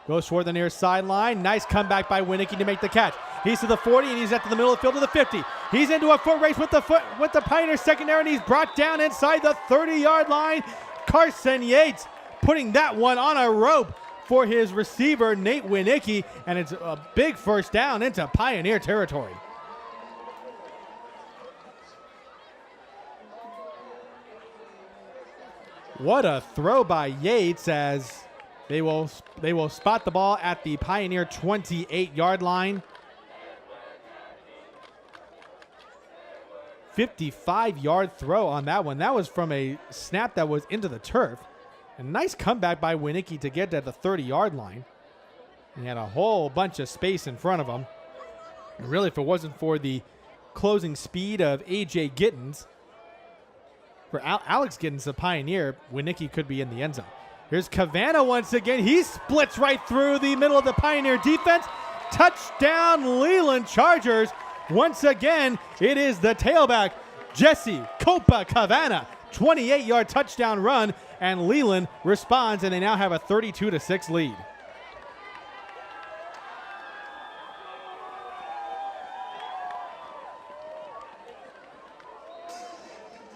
Goes toward the near sideline. Nice comeback by Winicky to make the catch. He's to the 40, and he's at the middle of the field to the 50. He's into a foot race with the Pioneer secondary, and he's brought down inside the 30-yard line. Carson Yates putting that one on a rope for his receiver, Nate Winicky, and it's a big first down into Pioneer territory. What a throw by Yates as they will spot the ball at the Pioneer 28-yard line. 55-yard throw on that one. That was from a snap that was into the turf. A nice comeback by Winicky to get to the 30-yard line. He had a whole bunch of space in front of him. And really, if it wasn't for the closing speed of A.J. Gittens, for Alex Gittens, the Pioneer, Winicky could be in the end zone. Here's Cavanaugh once again. He splits right through the middle of the Pioneer defense. Touchdown, Leland Chargers. Once again, it is the tailback, Jesse Cole. Cavanaugh, 28-yard touchdown run, and Leland responds, and they now have a 32-6 lead.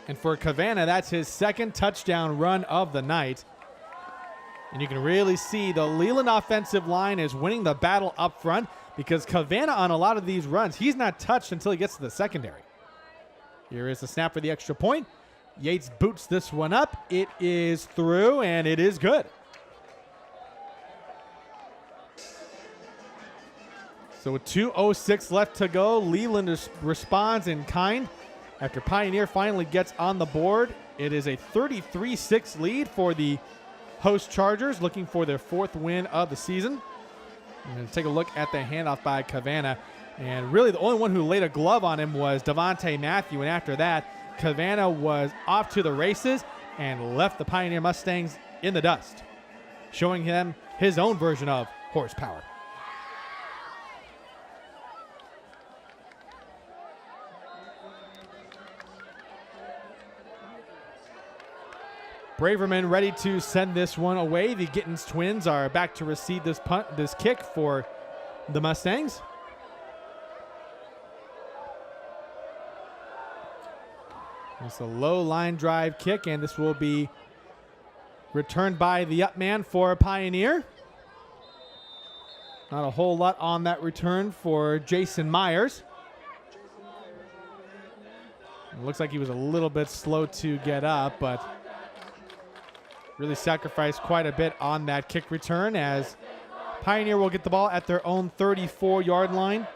And for Cavanaugh, that's his second touchdown run of the night. And you can really see the Leland offensive line is winning the battle up front, because Cavanaugh on a lot of these runs, he's not touched until he gets to the secondary. Here is the snap for the extra point. Yates boots this one up. It is through, and it is good. So with 2:06 left to go, Leland responds in kind. After Pioneer finally gets on the board, it is a 33-6 lead for the host Chargers, looking for their 4th win of the season. I'm going to take a look at the handoff by Cavanaugh. And really the only one who laid a glove on him was Devontae Matthew. And after that, Cavanaugh was off to the races and left the Pioneer Mustangs in the dust, showing him his own version of horsepower. Braverman ready to send this one away. The Gittins twins are back to receive this kick for the Mustangs. It's a low line drive kick, and this will be returned by the up man for Pioneer. Not a whole lot on that return for Jason Myers. It looks like he was a little bit slow to get up, but really sacrificed quite a bit on that kick return, as Pioneer will get the ball at their own 34-yard line.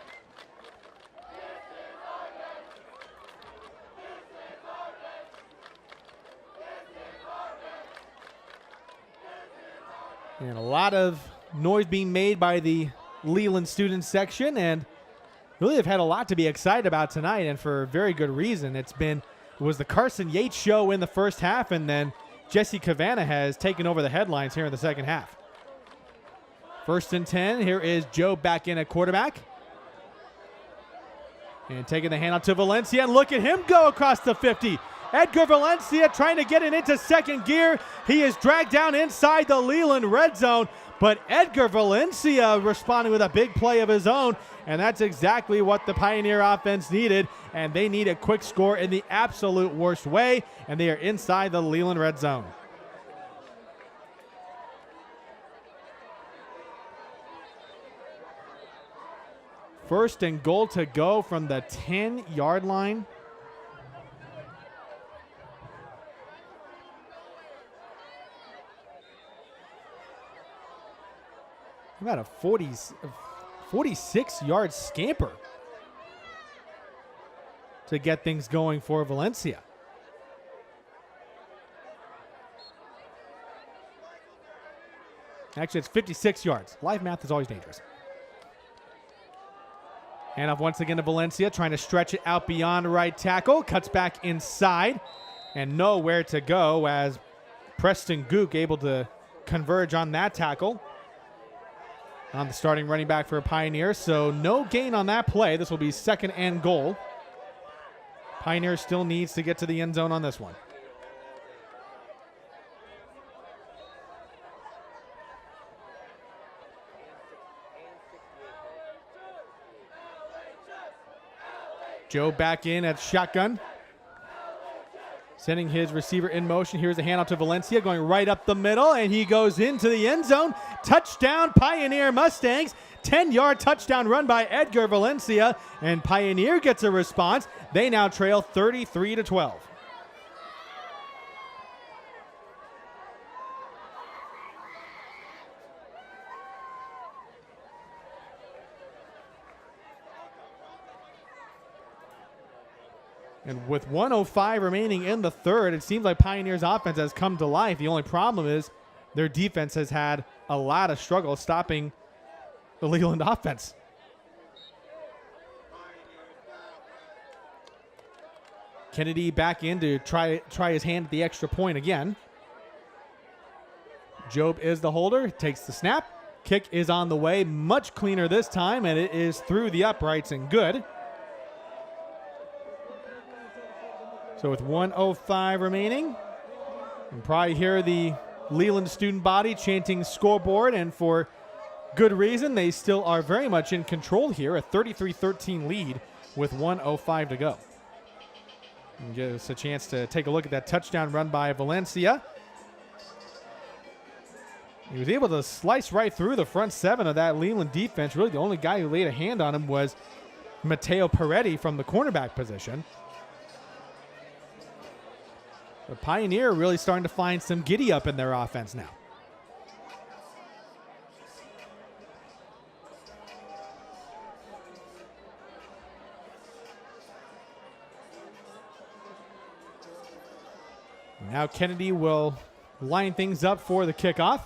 And a lot of noise being made by the Leland student section, and really have had a lot to be excited about tonight, and for very good reason. It was the Carson Yates show in the first half, and then Jesse Cavanaugh has taken over the headlines here in the second half. 1st and 10. Here is Joe back in at quarterback. And taking the handoff to Valencia, and look at him go across the 50. Edgar Valencia trying to get it into second gear. He is dragged down inside the Leland red zone, but Edgar Valencia responding with a big play of his own, and that's exactly what the Pioneer offense needed, and they need a quick score in the absolute worst way, and they are inside the Leland red zone. First and goal to go from the 10-yard line. About a 46-yard scamper to get things going for Valencia. Actually, it's 56 yards. Live math is always dangerous. Handoff once again to Valencia, trying to stretch it out beyond right tackle. Cuts back inside, and nowhere to go as Preston Gook able to converge on that tackle on the starting running back for Pioneer. So no gain on that play. This will be 2nd and goal. Pioneer still needs to get to the end zone on this one. Joe back in at shotgun, sending his receiver in motion. Here's a handoff to Valencia, going right up the middle, and he goes into the end zone. Touchdown, Pioneer Mustangs. 10-yard touchdown run by Edgar Valencia, and Pioneer gets a response. They now trail 33-12. And with 1:05 remaining in the third, it seems like Pioneer's offense has come to life. The only problem is their defense has had a lot of struggle stopping the Leland offense. Kennedy back in to try his hand at the extra point again. Job is the holder, takes the snap. Kick is on the way, much cleaner this time, and it is through the uprights and good. So with 1:05 remaining, you can probably hear the Leland student body chanting scoreboard, and for good reason. They still are very much in control here, a 33-13 lead with 1:05 to go. And give us a chance to take a look at that touchdown run by Valencia. He was able to slice right through the front seven of that Leland defense. Really, the only guy who laid a hand on him was Mateo Peretti from the cornerback position. The Pioneer really starting to find some giddy up in their offense now. Now Kennedy will line things up for the kickoff.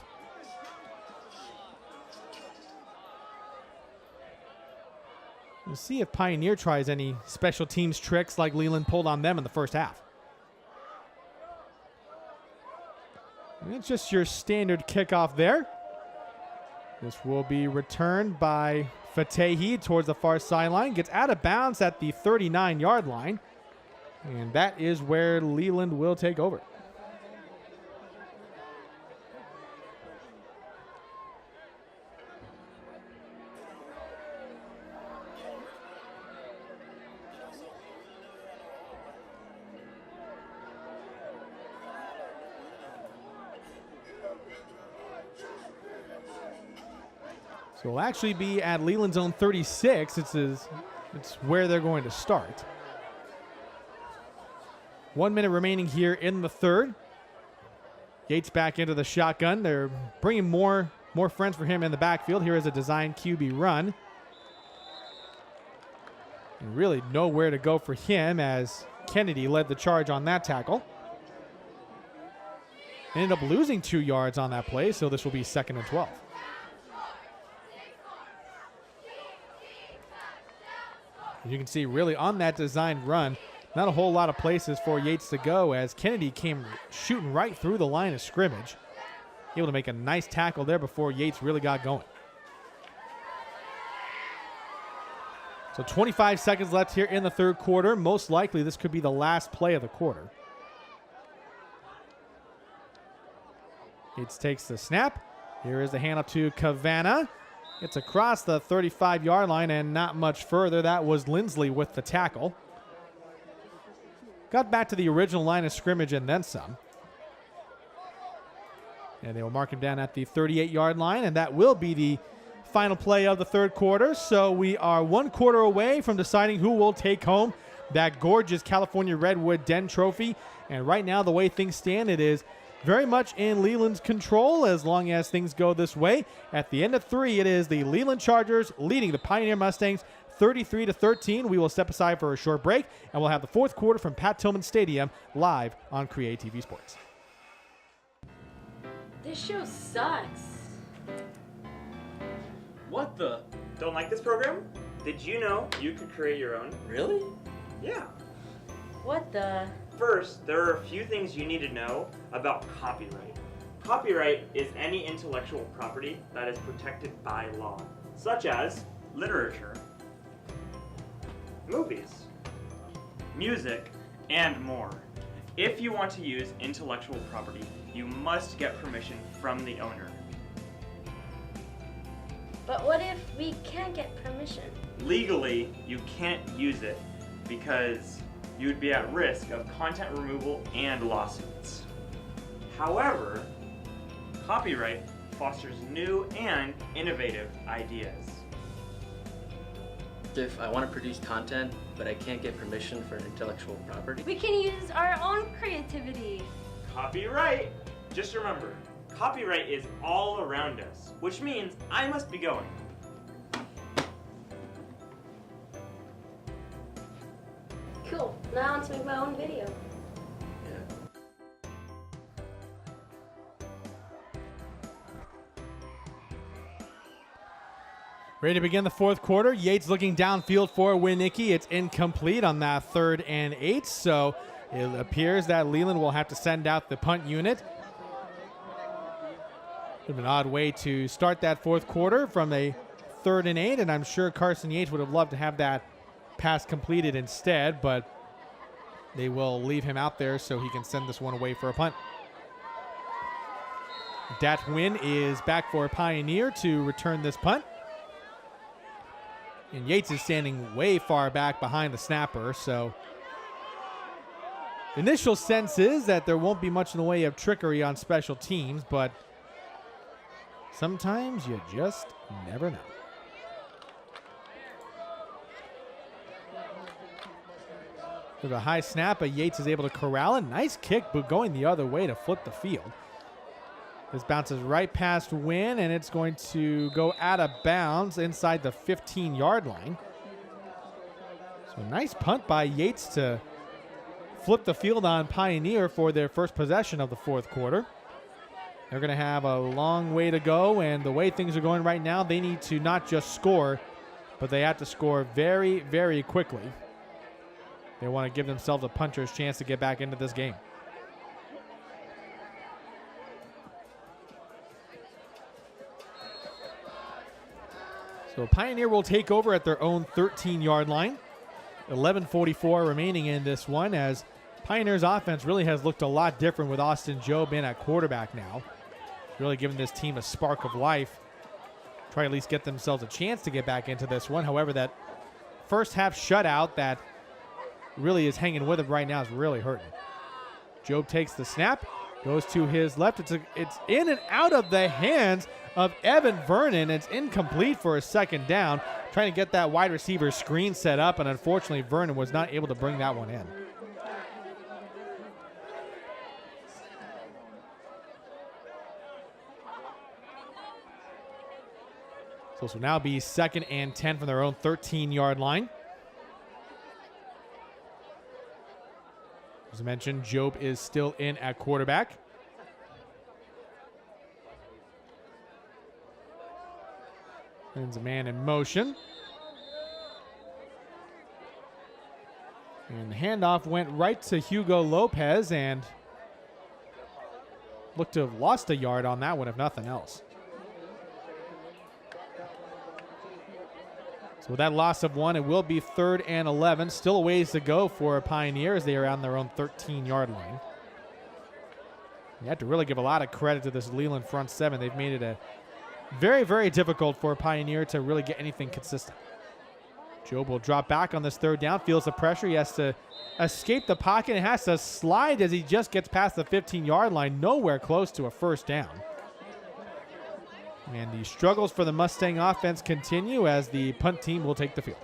We'll see if Pioneer tries any special teams tricks like Leland pulled on them in the first half. And it's just your standard kickoff there. This will be returned by Fatehi towards the far sideline. Gets out of bounds at the 39-yard line. And that is where Leland will take over. So it'll actually be at Leland's own 36. It's where they're going to start. 1 minute remaining here in the third. Yates back into the shotgun. They're bringing more friends for him in the backfield. Here is a design QB run. And really nowhere to go for him as Kennedy led the charge on that tackle. Ended up losing 2 yards on that play, so this will be 2nd and 12. As you can see, really on that designed run, not a whole lot of places for Yates to go as Kennedy came shooting right through the line of scrimmage. Able to make a nice tackle there before Yates really got going. So 25 seconds left here in the third quarter. Most likely this could be the last play of the quarter. Yates takes the snap. Here is the handoff to Cavanaugh. It's across the 35-yard line and not much further. That was Lindsley with the tackle. Got back to the original line of scrimmage and then some. And they will mark him down at the 38-yard line, and that will be the final play of the third quarter. So we are 1 quarter away from deciding who will take home that gorgeous California Redwood Den Trophy. And right now, the way things stand, it is very much in Leland's control as long as things go this way. At the end of 3, it is the Leland Chargers leading the Pioneer Mustangs 33-13. We will step aside for a short break, and we'll have the fourth quarter from Pat Tillman Stadium live on CreaTV Sports. This show sucks. What the? Don't like this program? Did you know you could create your own? Really? Yeah. What the? First, there are a few things you need to know about copyright. Copyright is any intellectual property that is protected by law, such as literature, movies, music, and more. If you want to use intellectual property, you must get permission from the owner. But what if we can't get permission? Legally, you can't use it because you would be at risk of content removal and lawsuits. However, copyright fosters new and innovative ideas. If I want to produce content, but I can't get permission for intellectual property, We can use our own creativity. Copyright! Just remember, copyright is all around us, which means I must be going. Cool. Now I want to make my own video. Ready to begin the fourth quarter. Yates looking downfield for Winicki. It's incomplete on that 3rd and 8, so it appears that Leland will have to send out the punt unit. Bit of an odd way to start that fourth quarter from a 3rd and 8, and I'm sure Carson Yates would have loved to have that pass completed instead, but They will leave him out there so he can send this one away for a punt. Dat Nguyen is back for Pioneer to return this punt. And Yates is standing way far back behind the snapper, so initial sense is that there won't be much in the way of trickery on special teams, but sometimes you just never know. With a high snap, Yates is able to corral it. Nice kick, but going the other way to flip the field. This bounces right past Nguyen, and it's going to go out of bounds inside the 15-yard line. So a nice punt by Yates to flip the field on Pioneer for their first possession of the fourth quarter. They're going to have a long way to go, and the way things are going right now, they need to not just score, but they have to score very, very quickly. They want to give themselves a puncher's chance to get back into this game. So Pioneer will take over at their own 13-yard line. 11:44 remaining in this one, as Pioneer's offense really has looked a lot different with Austin Jobe in at quarterback now. Really giving this team a spark of life. Try to at least get themselves a chance to get back into this one. However, that first half shutout that really is hanging with him right now is really hurting. Jobe takes the snap, goes to his left. It's in and out of the hands of Evan Vernon. It's incomplete for a second down. Trying to get that wide receiver screen set up, and unfortunately Vernon was not able to bring that one in. So this will now be 2nd and 10 from their own 13-yard line. As I mentioned, Jobe is still in at quarterback. Sends a man in motion. And the handoff went right to Hugo Lopez, and looked to have lost a yard on that one, if nothing else. So with that loss of one, it will be 3rd and 11. Still a ways to go for Pioneer as they are on their own 13-yard line. You have to really give a lot of credit to this Leland front seven. They've made it a very, very difficult for Pioneer to really get anything consistent. Jobe will drop back on this 3rd down, feels the pressure. He has to escape the pocket and has to slide as he just gets past the 15-yard line, nowhere close to a 1st down. And the struggles for the Mustang offense continue as the punt team will take the field.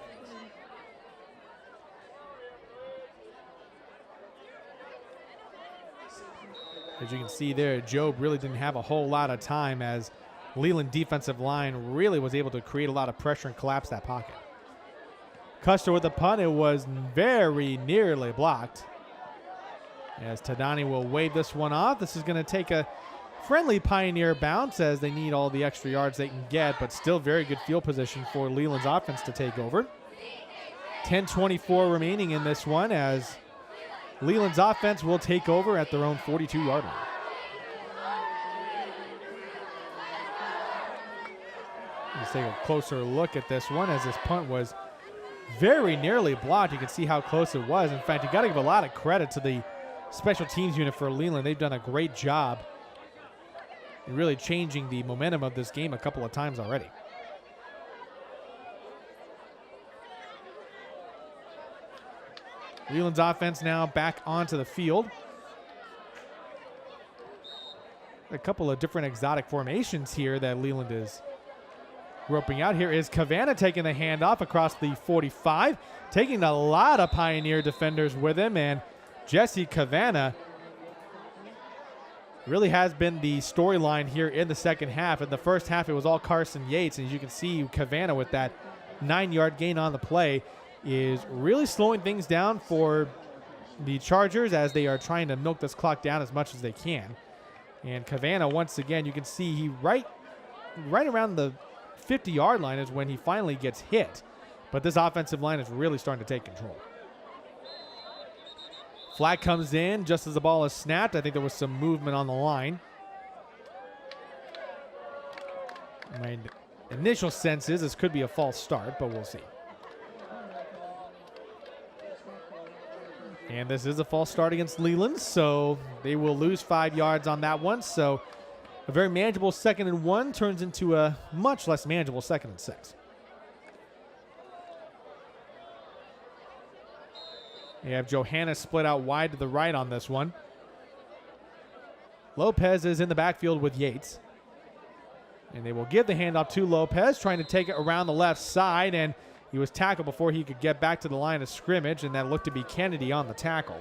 As you can see there, Jobe really didn't have a whole lot of time as Leland defensive line really was able to create a lot of pressure and collapse that pocket. Custer with the punt. It was very nearly blocked. As Tadani will wave this one off. This is going to take a friendly Pioneer bounce as they need all the extra yards they can get, but still very good field position for Leland's offense to take over. 10:24 remaining in this one as Leland's offense will take over at their own 42-yard line. Let's take a closer look at this one as this punt was very nearly blocked. You can see how close it was. In fact, you got to give a lot of credit to the special teams unit for Leland. They've done a great job in really changing the momentum of this game a couple of times already. Leland's offense now back onto the field. A couple of different exotic formations here that Leland is roping out. Here is Cavanaugh taking the handoff across the 45, taking a lot of Pioneer defenders with him, and Jesse Cavanaugh really has been the storyline here in the second half. In the first half, it was all Carson Yates, and as you can see, Cavanaugh with that 9-yard gain on the play is really slowing things down for the Chargers as they are trying to milk this clock down as much as they can. And Cavanaugh, once again, you can see he right around the 50-yard line is when he finally gets hit. But this offensive line is really starting to take control. Flag comes in just as the ball is snapped. I think there was some movement on the line. My initial sense is this could be a false start, but we'll see. And this is a false start against Leland, so they will lose 5 yards on that one. So a very manageable 2nd and 1 turns into a much less manageable 2nd and 6. You have Johannes split out wide to the right on this one. Lopez is in the backfield with Yates. And they will give the handoff to Lopez, trying to take it around the left side, and he was tackled before he could get back to the line of scrimmage, and that looked to be Kennedy on the tackle.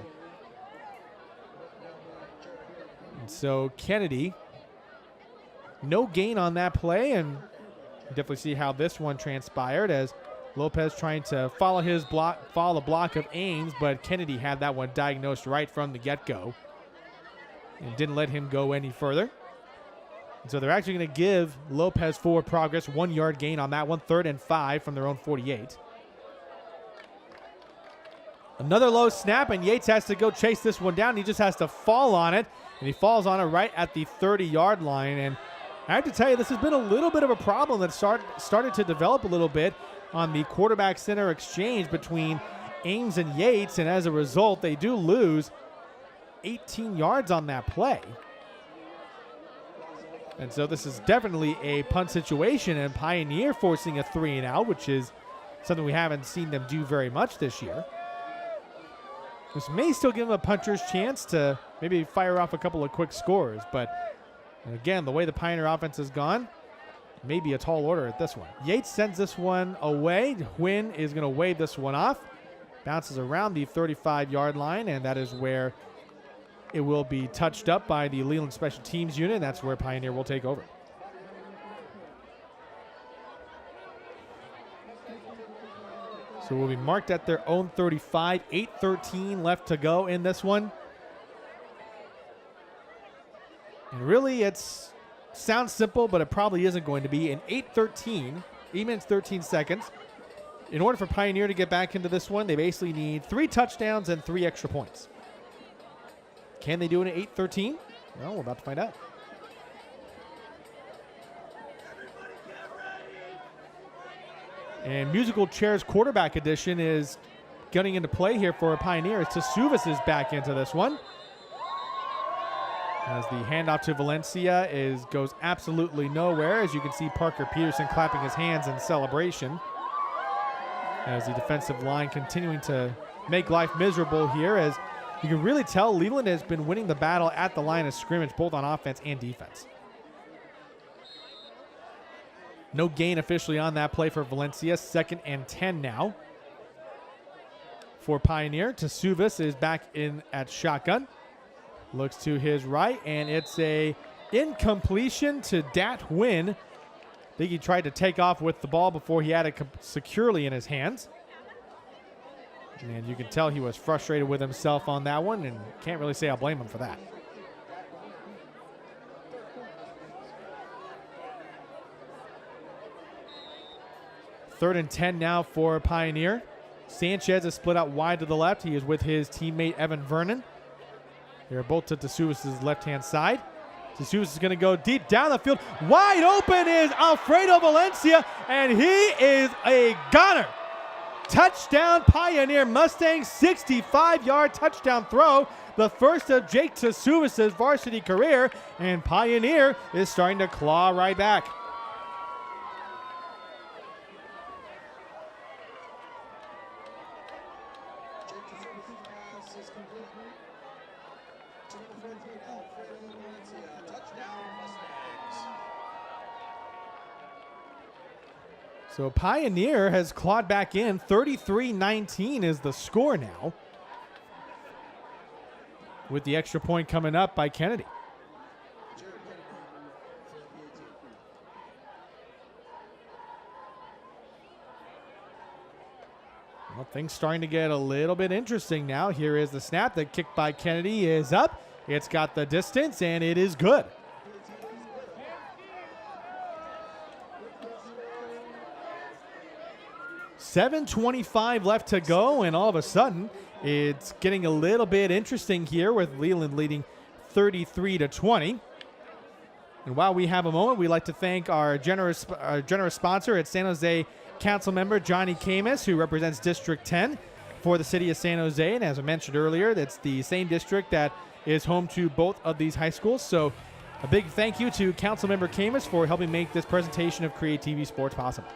And so Kennedy, no gain on that play, and you definitely see how this one transpired as Lopez trying to follow the block of Ames, but Kennedy had that one diagnosed right from the get-go and didn't let him go any further. And so they're actually going to give Lopez forward progress, 1 yard gain on that one, 3rd and 5 from their own 48. Another low snap, and Yates has to go chase this one down. He just has to fall on it, and he falls on it right at the 30-yard line. And I have to tell you, this has been a little bit of a problem that started to develop a little bit on the quarterback center exchange between Ames and Yates, and as a result, they do lose 18 yards on that play. And so this is definitely a punt situation, and Pioneer forcing a 3 and out, which is something we haven't seen them do very much this year. This may still give them a puncher's chance to maybe fire off a couple of quick scores, but again, the way the Pioneer offense has gone, maybe a tall order at this one. Yates sends this one away. Huynh is going to wave this one off. Bounces around the 35-yard line, and that is where it will be touched up by the Leland Special Teams unit, and that's where Pioneer will take over. So we'll be marked at their own 35, 8:13 left to go in this one. And really, sounds simple, but it probably isn't going to be. In 8:13, 8 minutes, 13 seconds. In order for Pioneer to get back into this one, they basically need 3 touchdowns and 3 extra points. Can they do it in 8:13? Well, we're about to find out. And musical chairs quarterback edition is getting into play here for a Pioneer. Tasuvas is back into this one, as the handoff to Valencia goes absolutely nowhere. As you can see, Parker Peterson clapping his hands in celebration as the defensive line continuing to make life miserable here, as you can really tell Leland has been winning the battle at the line of scrimmage, both on offense and defense. No gain officially on that play for Valencia. 2nd and 10 now for Pioneer. Tasuvas is back in at shotgun. Looks to his right, and it's a incompletion to Dat Huynh. I think he tried to take off with the ball before he had it securely in his hands. And you can tell he was frustrated with himself on that one, and can't really say I'll blame him for that. Third and 10 now for Pioneer. Sanchez is split out wide to the left. He is with his teammate Evan Vernon. They're both to Tasuvas' left-hand side. Tasuvas is going to go deep down the field. Wide open is Alfredo Valencia, and he is a gunner. Touchdown Pioneer Mustangs, 65-yard touchdown throw. The first of Jake Tasuvas' varsity career, and Pioneer is starting to claw right back. So Pioneer has clawed back in. 33-19 is the score now, with the extra point coming up by Kennedy. Well, things starting to get a little bit interesting now. Here is the snap. The kick by Kennedy is up. It's got the distance, and it is good. .7:25 left to go, and all of a sudden, it's getting a little bit interesting here with Leland leading 33-20. And while we have a moment, we'd like to thank our generous sponsor at San Jose Council member Johnny Camus, who represents District 10. for the city of San Jose. And as I mentioned earlier, that's the same district that is home to both of these high schools. So a big thank you to Councilmember Camus for helping make this presentation of CreaTV Sports possible.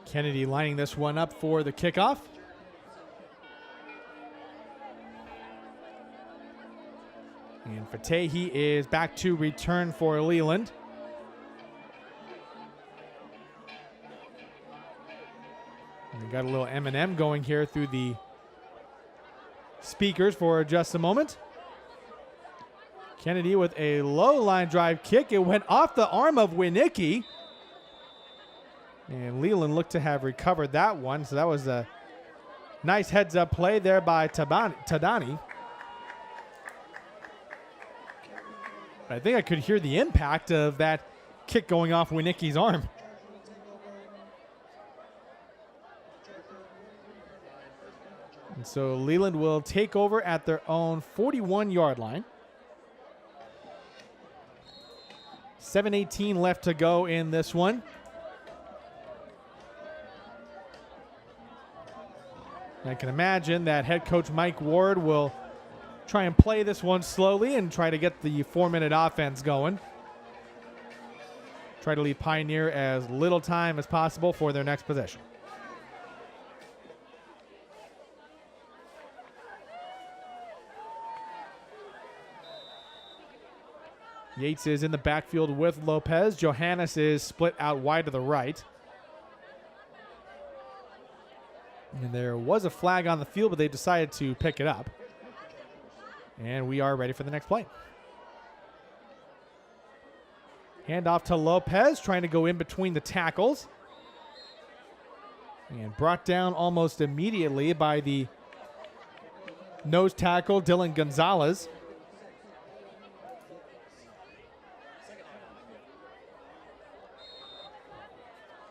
Kennedy lining this one up for the kickoff. And Fatehi is back to return for Leland. And we got a little M&M going here through the speakers for just a moment. Kennedy with a low line drive kick. It went off the arm of Winicki. And Leland looked to have recovered that one. So that was a nice heads-up play there by Tadani. I think I could hear the impact of that kick going off Winicki's arm. And so Leland will take over at their own 41-yard line. 7:18 left to go in this one. I can imagine that head coach Mike Ward will try and play this one slowly and try to get the 4-minute offense going. Try to leave Pioneer as little time as possible for their next possession. Yates is in the backfield with Lopez. Johannes is split out wide to the right. And there was a flag on the field, but they decided to pick it up. And we are ready for the next play. Hand off to Lopez, trying to go in between the tackles. And brought down almost immediately by the nose tackle, Dylan Gonzalez.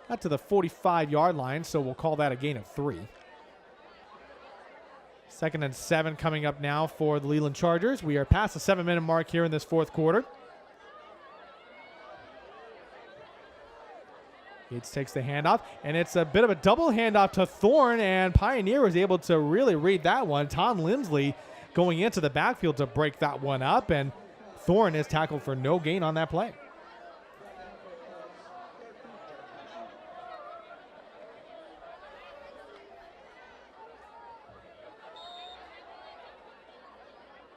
Got to the 45-yard line, so we'll call that a gain of 3. 2nd and 7 coming up now for the Leland Chargers. We are past the 7-minute mark here in this fourth quarter. Yates takes the handoff, and it's a bit of a double handoff to Thorne, and Pioneer was able to really read that one. Tom Lindsley going into the backfield to break that one up, and Thorne is tackled for no gain on that play.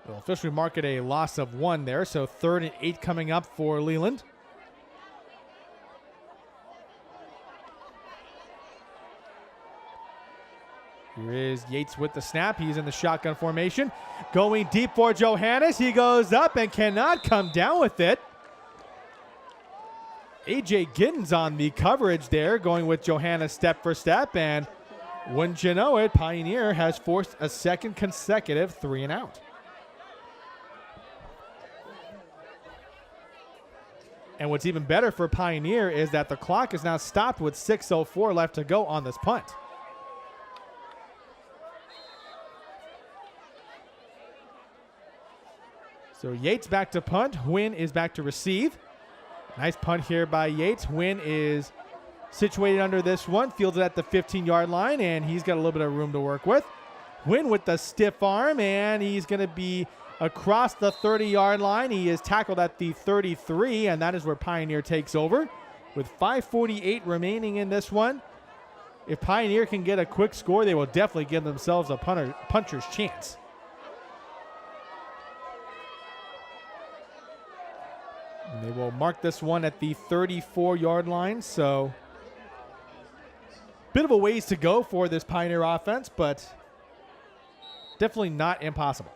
We'll officially mark it a loss of 1 there, so 3rd and 8 coming up for Leland. Here is Yates with the snap. He's in the shotgun formation. Going deep for Johannes. He goes up and cannot come down with it. A.J. Giddens on the coverage there, going with Johannes step for step, and wouldn't you know it, Pioneer has forced a second consecutive 3-and-out. And what's even better for Pioneer is that the clock is now stopped with 6:04 left to go on this punt. So Yates back to punt. Wynn is back to receive. Nice punt here by Yates. Wynn is situated under this one, fields it at the 15-yard line, and he's got a little bit of room to work with. Wynn with the stiff arm, and he's going to be across the 30-yard line. He is tackled at the 33, and that is where Pioneer takes over. With 5:48 remaining in this one, if Pioneer can get a quick score, they will definitely give themselves a puncher's chance. And they will mark this one at the 34-yard line, so bit of a ways to go for this Pioneer offense, but definitely not impossible.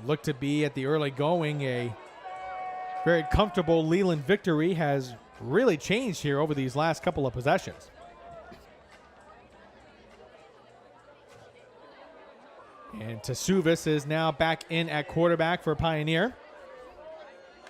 Look to be at the early going a very comfortable Leland victory. Has really changed here over these last couple of possessions. And Tasuvis is now back in at quarterback for Pioneer.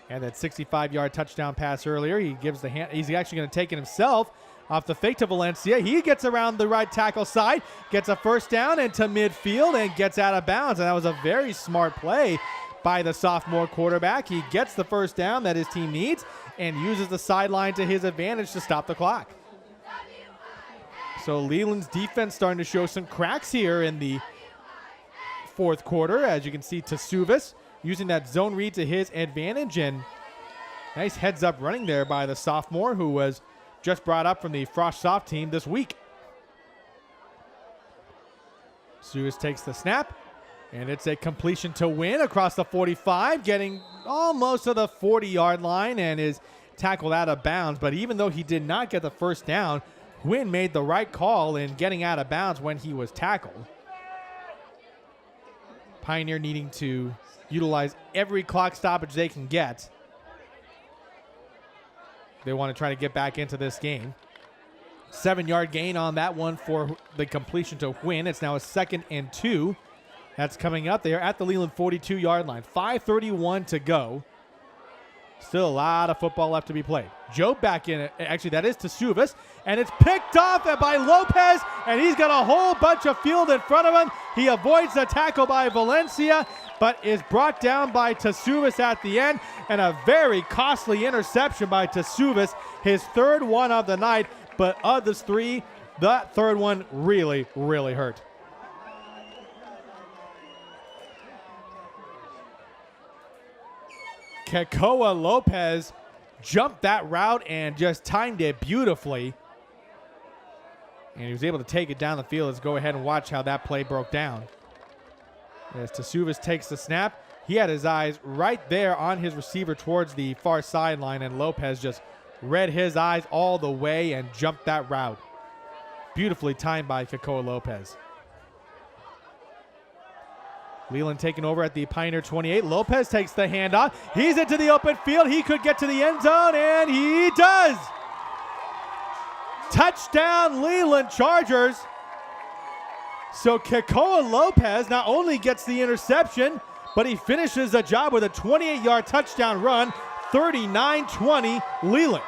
And that 65-yard touchdown pass earlier. He gives the hand. He's actually going to take it himself off the fake to Valencia. He gets around the right tackle side, gets a first down into midfield, and gets out of bounds. And that was a very smart play by the sophomore quarterback. He gets the first down that his team needs and uses the sideline to his advantage to stop the clock. So Leland's defense starting to show some cracks here in the fourth quarter. As you can see, Tasuvis using that zone read to his advantage, and nice heads up running there by the sophomore who was just brought up from the Frost Soft team this week. Tasuvis takes the snap, and it's a completion to Win across the 45, getting almost to the 40-yard line and is tackled out of bounds. But even though he did not get the first down, Win made the right call in getting out of bounds when he was tackled. Pioneer needing to utilize every clock stoppage they can get. They want to try to get back into this game. 7-yard gain on that one for the completion to Win. It's now a 2nd and 2. That's coming up. They are at the Leland 42-yard line. 5:31 to go. Still a lot of football left to be played. Joe back in it. Actually, that is Tasuvis. And it's picked off by Lopez, and he's got a whole bunch of field in front of him. He avoids the tackle by Valencia, but is brought down by Tasuvis at the end. And a very costly interception by Tasuvis, his 3rd one of the night. But of the 3, that 3rd one really, really hurt. Kekoa Lopez jumped that route and just timed it beautifully. And he was able to take it down the field. Let's go ahead and watch how that play broke down. As Tasuvis takes the snap, he had his eyes right there on his receiver towards the far sideline, and Lopez just read his eyes all the way and jumped that route. Beautifully timed by Kekoa Lopez. Leland taking over at the Pioneer 28. Lopez takes the handoff. He's into the open field. He could get to the end zone, and he does. Touchdown, Leland Chargers. So Kekoa Lopez not only gets the interception, but he finishes the job with a 28-yard touchdown run. 39-20 Leland.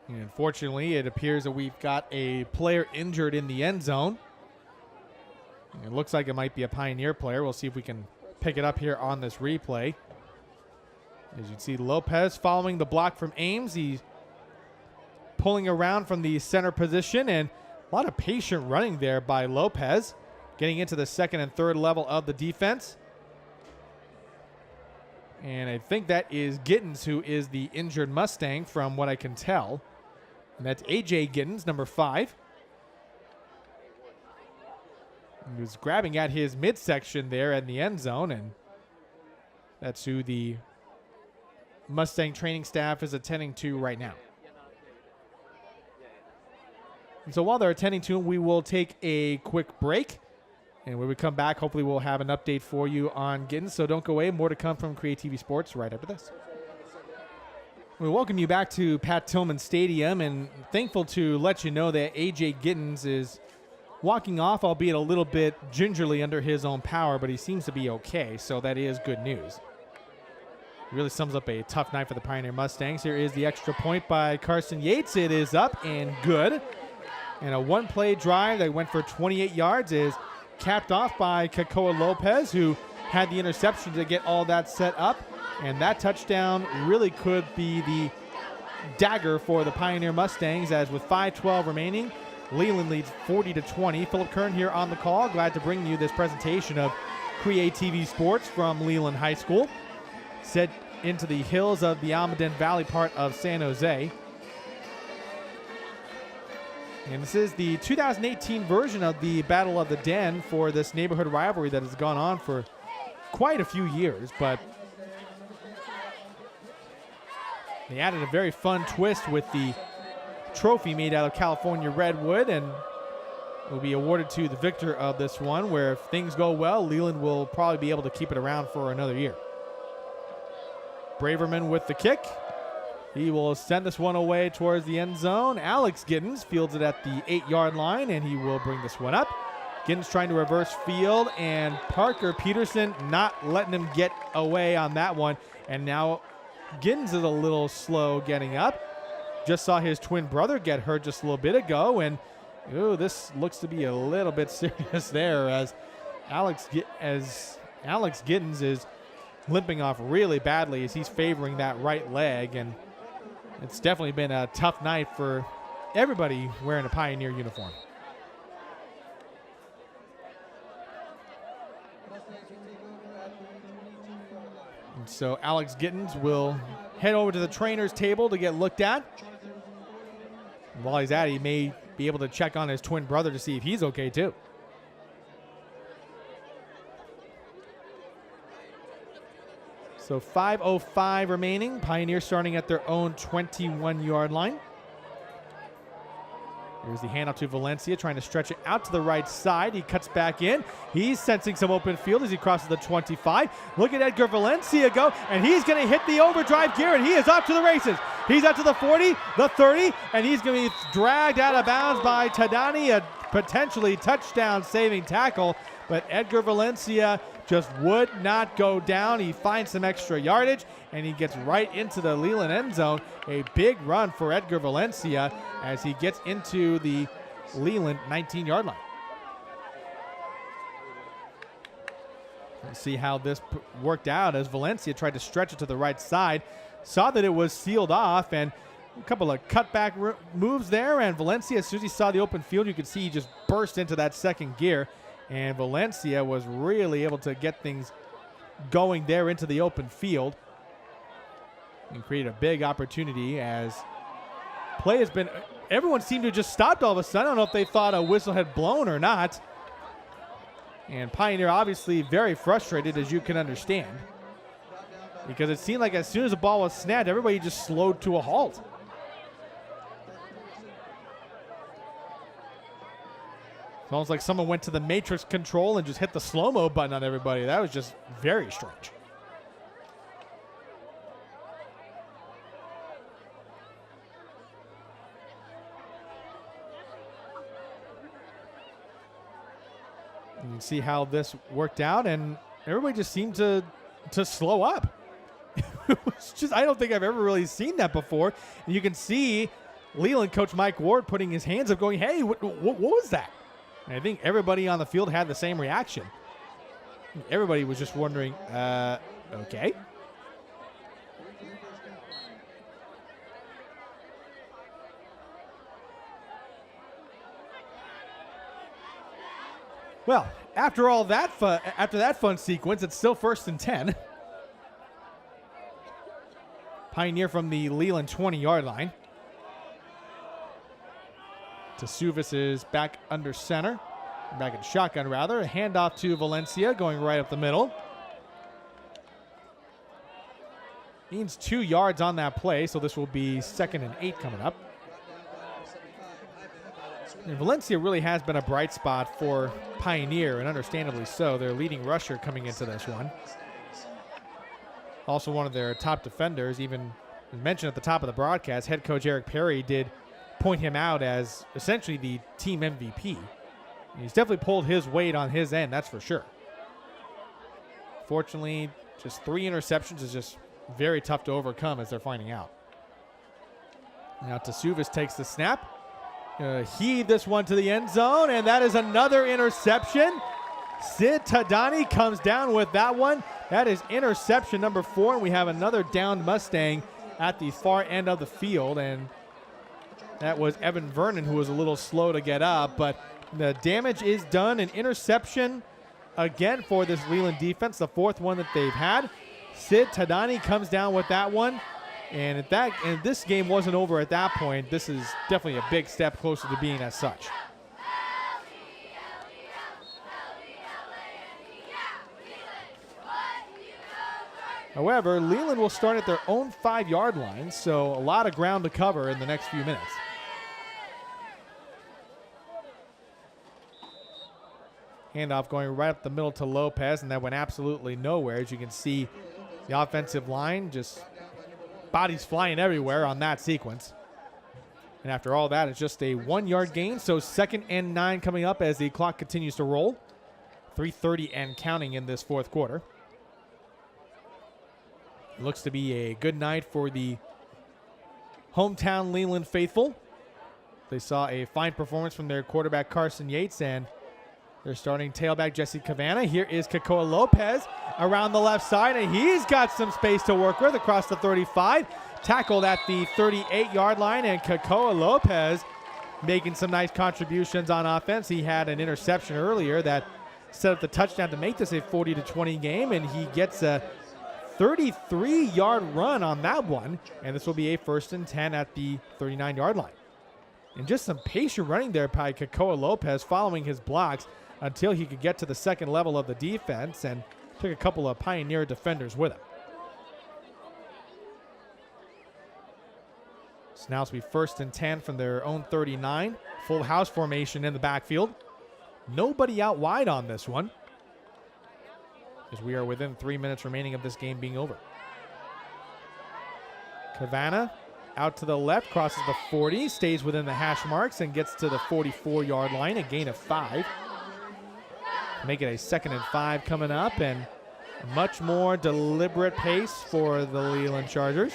And unfortunately, it appears that we've got a player injured in the end zone. It looks like it might be a Pioneer player. We'll see if we can pick it up here on this replay. As you can see, Lopez following the block from Ames. He's pulling around from the center position, and a lot of patient running there by Lopez, getting into the 2nd and 3rd level of the defense. And I think that is Gittens, who is the injured Mustang from what I can tell. And that's A.J. Gittens, number 5. He was grabbing at his midsection there in the end zone, and that's who the Mustang training staff is attending to right now. And so while they're attending to him, we will take a quick break. And when we come back, hopefully we'll have an update for you on Gittens. So don't go away. More to come from CreaTV Sports right after this. We welcome you back to Pat Tillman Stadium, and thankful to let you know that A.J. Gittens is walking off, albeit a little bit gingerly under his own power, but he seems to be okay, so that is good news. It really sums up a tough night for the Pioneer Mustangs. Here is the extra point by Carson Yates. It is up and good. And a one-play drive that went for 28 yards is capped off by Kekoa Lopez, who had the interception to get all that set up. And that touchdown really could be the dagger for the Pioneer Mustangs, as with 5:12 remaining, Leland leads 40-20. Philip Kern here on the call. Glad to bring you this presentation of CreaTV Sports from Leland High School, set into the hills of the Almaden Valley part of San Jose. And this is the 2018 version of the Battle of the Den for this neighborhood rivalry that has gone on for quite a few years, but they added a very fun twist with the trophy made out of California redwood, and will be awarded to the victor of this one, where if things go well, Leland will probably be able to keep it around for another year. Braverman with the kick. He will send this one away towards the end zone. Alex Giddens fields it at the 8-yard line, and he will bring this one up. Giddens trying to reverse field, and Parker Peterson not letting him get away on that one. And now Giddens is a little slow getting up. Just saw his twin brother get hurt just a little bit ago, and this looks to be a little bit serious there, as Alex Giddens is limping off really badly as he's favoring that right leg, and it's definitely been a tough night for everybody wearing a Pioneer uniform. And so Alex Giddens will head over to the trainer's table to get looked at. And while he's at it, he may be able to check on his twin brother to see if he's okay too. So 5:05 remaining. Pioneer starting at their own 21-yard line. Here's the handoff to Valencia, trying to stretch it out to the right side. He cuts back in. He's sensing some open field as he crosses the 25. Look at Edgar Valencia go, and he's going to hit the overdrive gear, and he is off to the races. He's out to the 40, the 30, and he's going to be dragged out of bounds by Tadani, a potentially touchdown-saving tackle. But Edgar Valencia just would not go down. He finds some extra yardage, and he gets right into the Leland end zone. A big run for Edgar Valencia as he gets into the Leland 19-yard line. Let's see how this worked out as Valencia tried to stretch it to the right side. Saw that it was sealed off, and a couple of cutback moves there, and Valencia, as soon as he saw the open field, you could see he just burst into that second gear. And Valencia was really able to get things going there into the open field and create a big opportunity as play has been, everyone seemed to have just stopped all of a sudden. I don't know if they thought a whistle had blown or not. And Pioneer obviously very frustrated, as you can understand, because it seemed like as soon as the ball was snapped, everybody just slowed to a halt. It's almost like someone went to the matrix control and just hit the slow-mo button on everybody. That was just very strange. You can see how this worked out, and everybody just seemed to slow up. It was just, I don't think I've ever really seen that before. And you can see Leland coach Mike Ward putting his hands up going, hey, what was that? And I think everybody on the field had the same reaction. Everybody was just wondering, okay. Well, after that fun sequence, it's still 1st and 10. Pioneer from the Leland 20-yard line. Tasuvis is back under center. Back in shotgun, rather. A handoff to Valencia, going right up the middle. Needs 2 yards on that play, so this will be 2nd and 8 coming up. And Valencia really has been a bright spot for Pioneer, and understandably so. Their leading rusher coming into this one. Also one of their top defenders, even mentioned at the top of the broadcast, head coach Eric Perry did point him out as essentially the team MVP. He's definitely pulled his weight on his end, that's for sure. Fortunately, just 3 interceptions is just very tough to overcome, as they're finding out. Now Tasuvis takes the snap. Heave this one to the end zone, and that is another interception. Sid Tadani comes down with that one. That is interception number 4, and we have another downed Mustang at the far end of the field, and that was Evan Vernon, who was a little slow to get up, but the damage is done. An interception again for this Leland defense, the 4th one that they've had. Sid Tadani comes down with that one, and this game wasn't over at that point. This is definitely a big step closer to being as such. However, Leland will start at their own 5-yard line, so a lot of ground to cover in the next few minutes. Handoff going right up the middle to Lopez, and that went absolutely nowhere. As you can see, the offensive line just bodies flying everywhere on that sequence. And after all that, it's just a 1-yard gain. So 2nd and 9 coming up as the clock continues to roll. 3:30 and counting in this fourth quarter. It looks to be a good night for the hometown Leland faithful. They saw a fine performance from their quarterback Carson Yates and their starting tailback Jesse Cavanaugh. Here is Kakoa Lopez around the left side, and he's got some space to work with across the 35. Tackled at the 38-yard line, and Kakoa Lopez making some nice contributions on offense. He had an interception earlier that set up the touchdown to make this a 40-20 game, and he gets a 33-yard run on that one, and this will be a 1st and 10 at the 39-yard line. And just some patient running there by Kakoa Lopez following his blocks until he could get to the second level of the defense and took a couple of Pioneer defenders with him. So now it's be 1st and 10 from their own 39. Full house formation in the backfield. Nobody out wide on this one, as we are within 3 minutes remaining of this game being over. Cavanaugh out to the left, crosses the 40, stays within the hash marks, and gets to the 44-yard line, a gain of 5. Make it a 2nd and 5 coming up, and a much more deliberate pace for the Leland Chargers.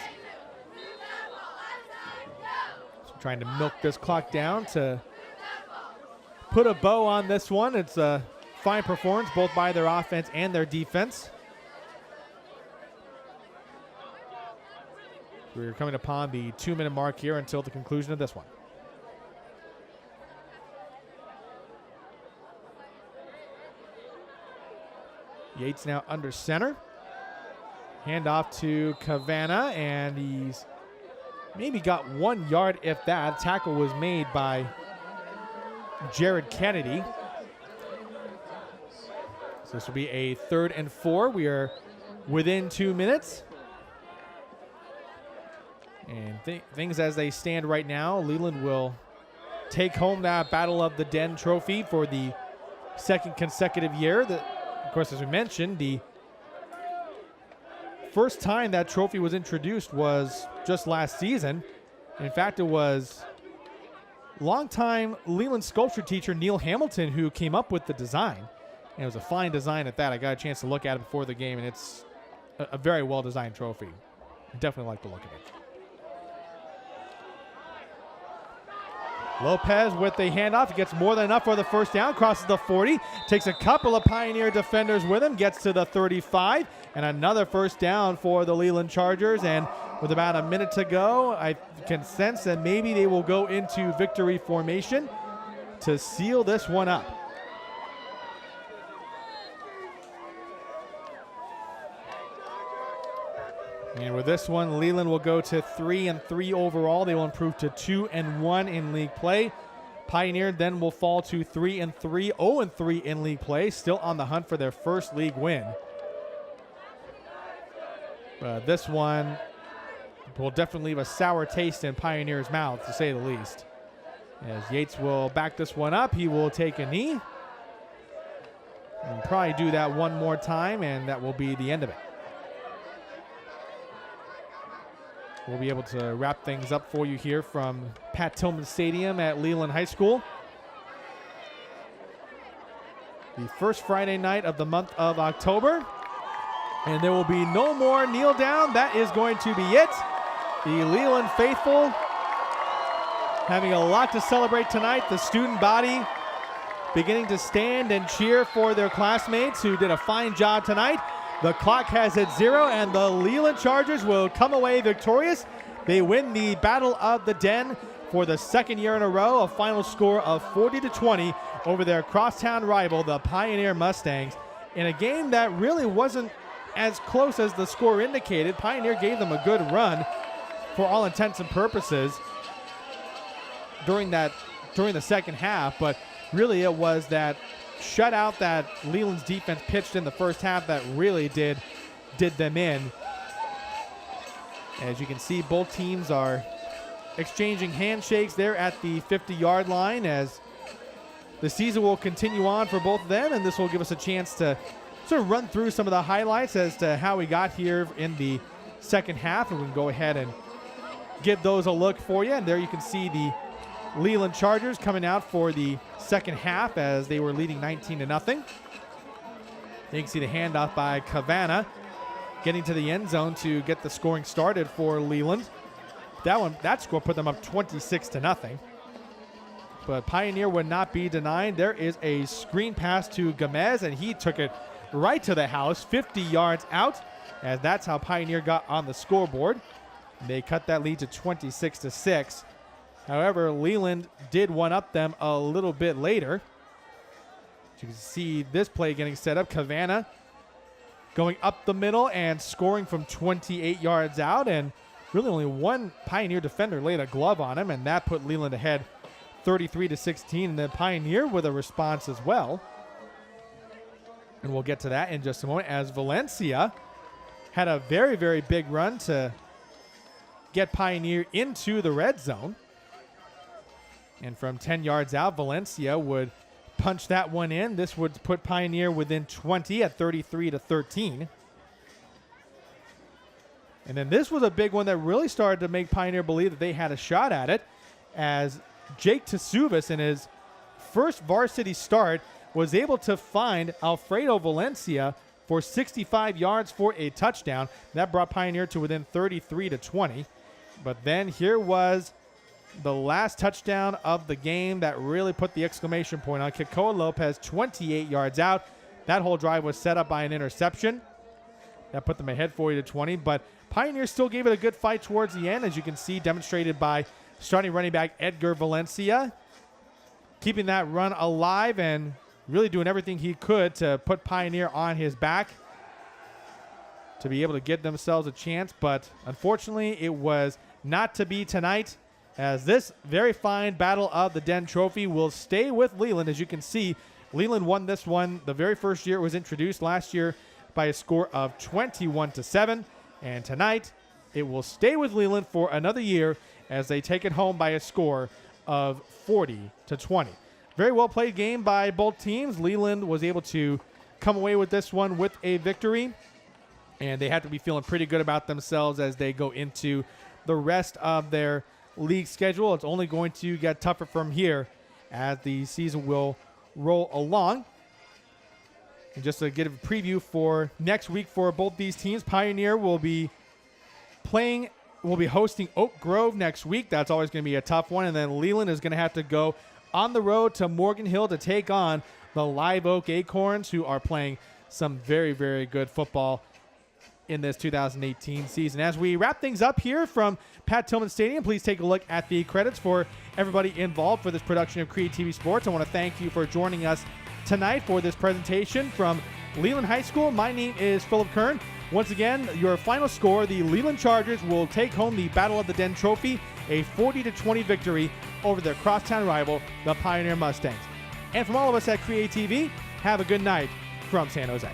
So trying to milk this clock down to put a bow on this one. It's a fine performance both by their offense and their defense. We're coming upon the 2-minute mark here until the conclusion of this one. Yates now under center. Handoff to Cavanaugh, and he's maybe got 1 yard if that. Tackle was made by Jared Kennedy. So this will be a 3rd and 4. We are within 2 minutes. And things as they stand right now, Leland will take home that Battle of the Den trophy for the 2nd consecutive year. Of course, as we mentioned, the first time that trophy was introduced was just last season. In fact, it was longtime Leland sculpture teacher Neil Hamilton who came up with the design. And it was a fine design at that. I got a chance to look at it before the game, and it's a very well-designed trophy. I definitely like the look of it. Lopez with the handoff, gets more than enough for the 1st down, crosses the 40, takes a couple of Pioneer defenders with him, gets to the 35, and another 1st down for the Leland Chargers. And with about a minute to go, I can sense that maybe they will go into victory formation to seal this one up. And with this one, Leland will go to 3-3 overall. They will improve to 2-1 in league play. Pioneer then will fall to 3-3, 0-3 in league play, still on the hunt for their 1st league win. This one will definitely leave a sour taste in Pioneer's mouth, to say the least. As Yates will back this one up, he will take a knee. And probably do that one more time, and that will be the end of it. We'll be able to wrap things up for you here from Pat Tillman Stadium at Leland High School. The first Friday night of the month of October. And there will be no more kneel down. That is going to be it. The Leland faithful having a lot to celebrate tonight. The student body beginning to stand and cheer for their classmates who did a fine job tonight. The clock has hit 0, and the Leland Chargers will come away victorious. They win the Battle of the Den for the 2nd year in a row, a final score of 40-20 over their crosstown rival, the Pioneer Mustangs, in a game that really wasn't as close as the score indicated. Pioneer gave them a good run for all intents and purposes during the 2nd half, but really it was that shutout that Leland's defense pitched in the 1st half that really did them in. As you can see, both teams are exchanging handshakes there at the 50-yard line as the season will continue on for both of them, and this will give us a chance to sort of run through some of the highlights as to how we got here in the second half, and we can go ahead and give those a look for you. And there you can see the Leland Chargers coming out for the second half as they were leading 19-0. You can see the handoff by Cavanaugh getting to the end zone to get the scoring started for Leland. That score put them up 26-0. But Pioneer would not be denied. There is a screen pass to Gomez, and he took it right to the house, 50 yards out, as that's how Pioneer got on the scoreboard. They cut that lead to 26-6. However, Leland did one-up them a little bit later. You can see this play getting set up. Cavanaugh going up the middle and scoring from 28 yards out, and really only one Pioneer defender laid a glove on him, and that put Leland ahead 33-16, and then Pioneer with a response as well. And we'll get to that in just a moment, as Valencia had a very, very big run to get Pioneer into the red zone. And from 10 yards out, Valencia would punch that one in. This would put Pioneer within 20 at 33-13. And then this was a big one that really started to make Pioneer believe that they had a shot at it, as Jake Tasuvas, in his first varsity start, was able to find Alfredo Valencia for 65 yards for a touchdown. That brought Pioneer to within 33-20. But then here was the last touchdown of the game that really put the exclamation point on. Kikoa Lopez, 28 yards out. That whole drive was set up by an interception. That put them ahead 40-20. But Pioneer still gave it a good fight towards the end, as you can see demonstrated by starting running back Edgar Valencia, keeping that run alive and really doing everything he could to put Pioneer on his back to be able to give themselves a chance. But unfortunately, it was not to be tonight, as this very fine Battle of the Den trophy will stay with Leland. As you can see, Leland won this one the very first year it was introduced last year by a score of 21-7. And tonight, it will stay with Leland for another year as they take it home by a score of 40-20. Very well played game by both teams. Leland was able to come away with this one with a victory, and they have to be feeling pretty good about themselves as they go into the rest of their league schedule. It's only going to get tougher from here as the season will roll along. And just to give a preview for next week for both these teams, Pioneer will be hosting Oak Grove next week. That's always going to be a tough one. And then Leland is going to have to go on the road to Morgan Hill to take on the Live Oak Acorns, who are playing some very, very good football in this 2018 season. As we wrap things up here from Pat Tillman Stadium, please take a look at the credits for everybody involved for this production of CreaTV Sports. I want to thank you for joining us tonight for this presentation from Leland High School. My name is Philip Kern. Once again, your final score, the Leland Chargers will take home the Battle of the Den trophy, a 40-20 victory over their crosstown rival, the Pioneer Mustangs. And from all of us at CreaTV, have a good night from San Jose.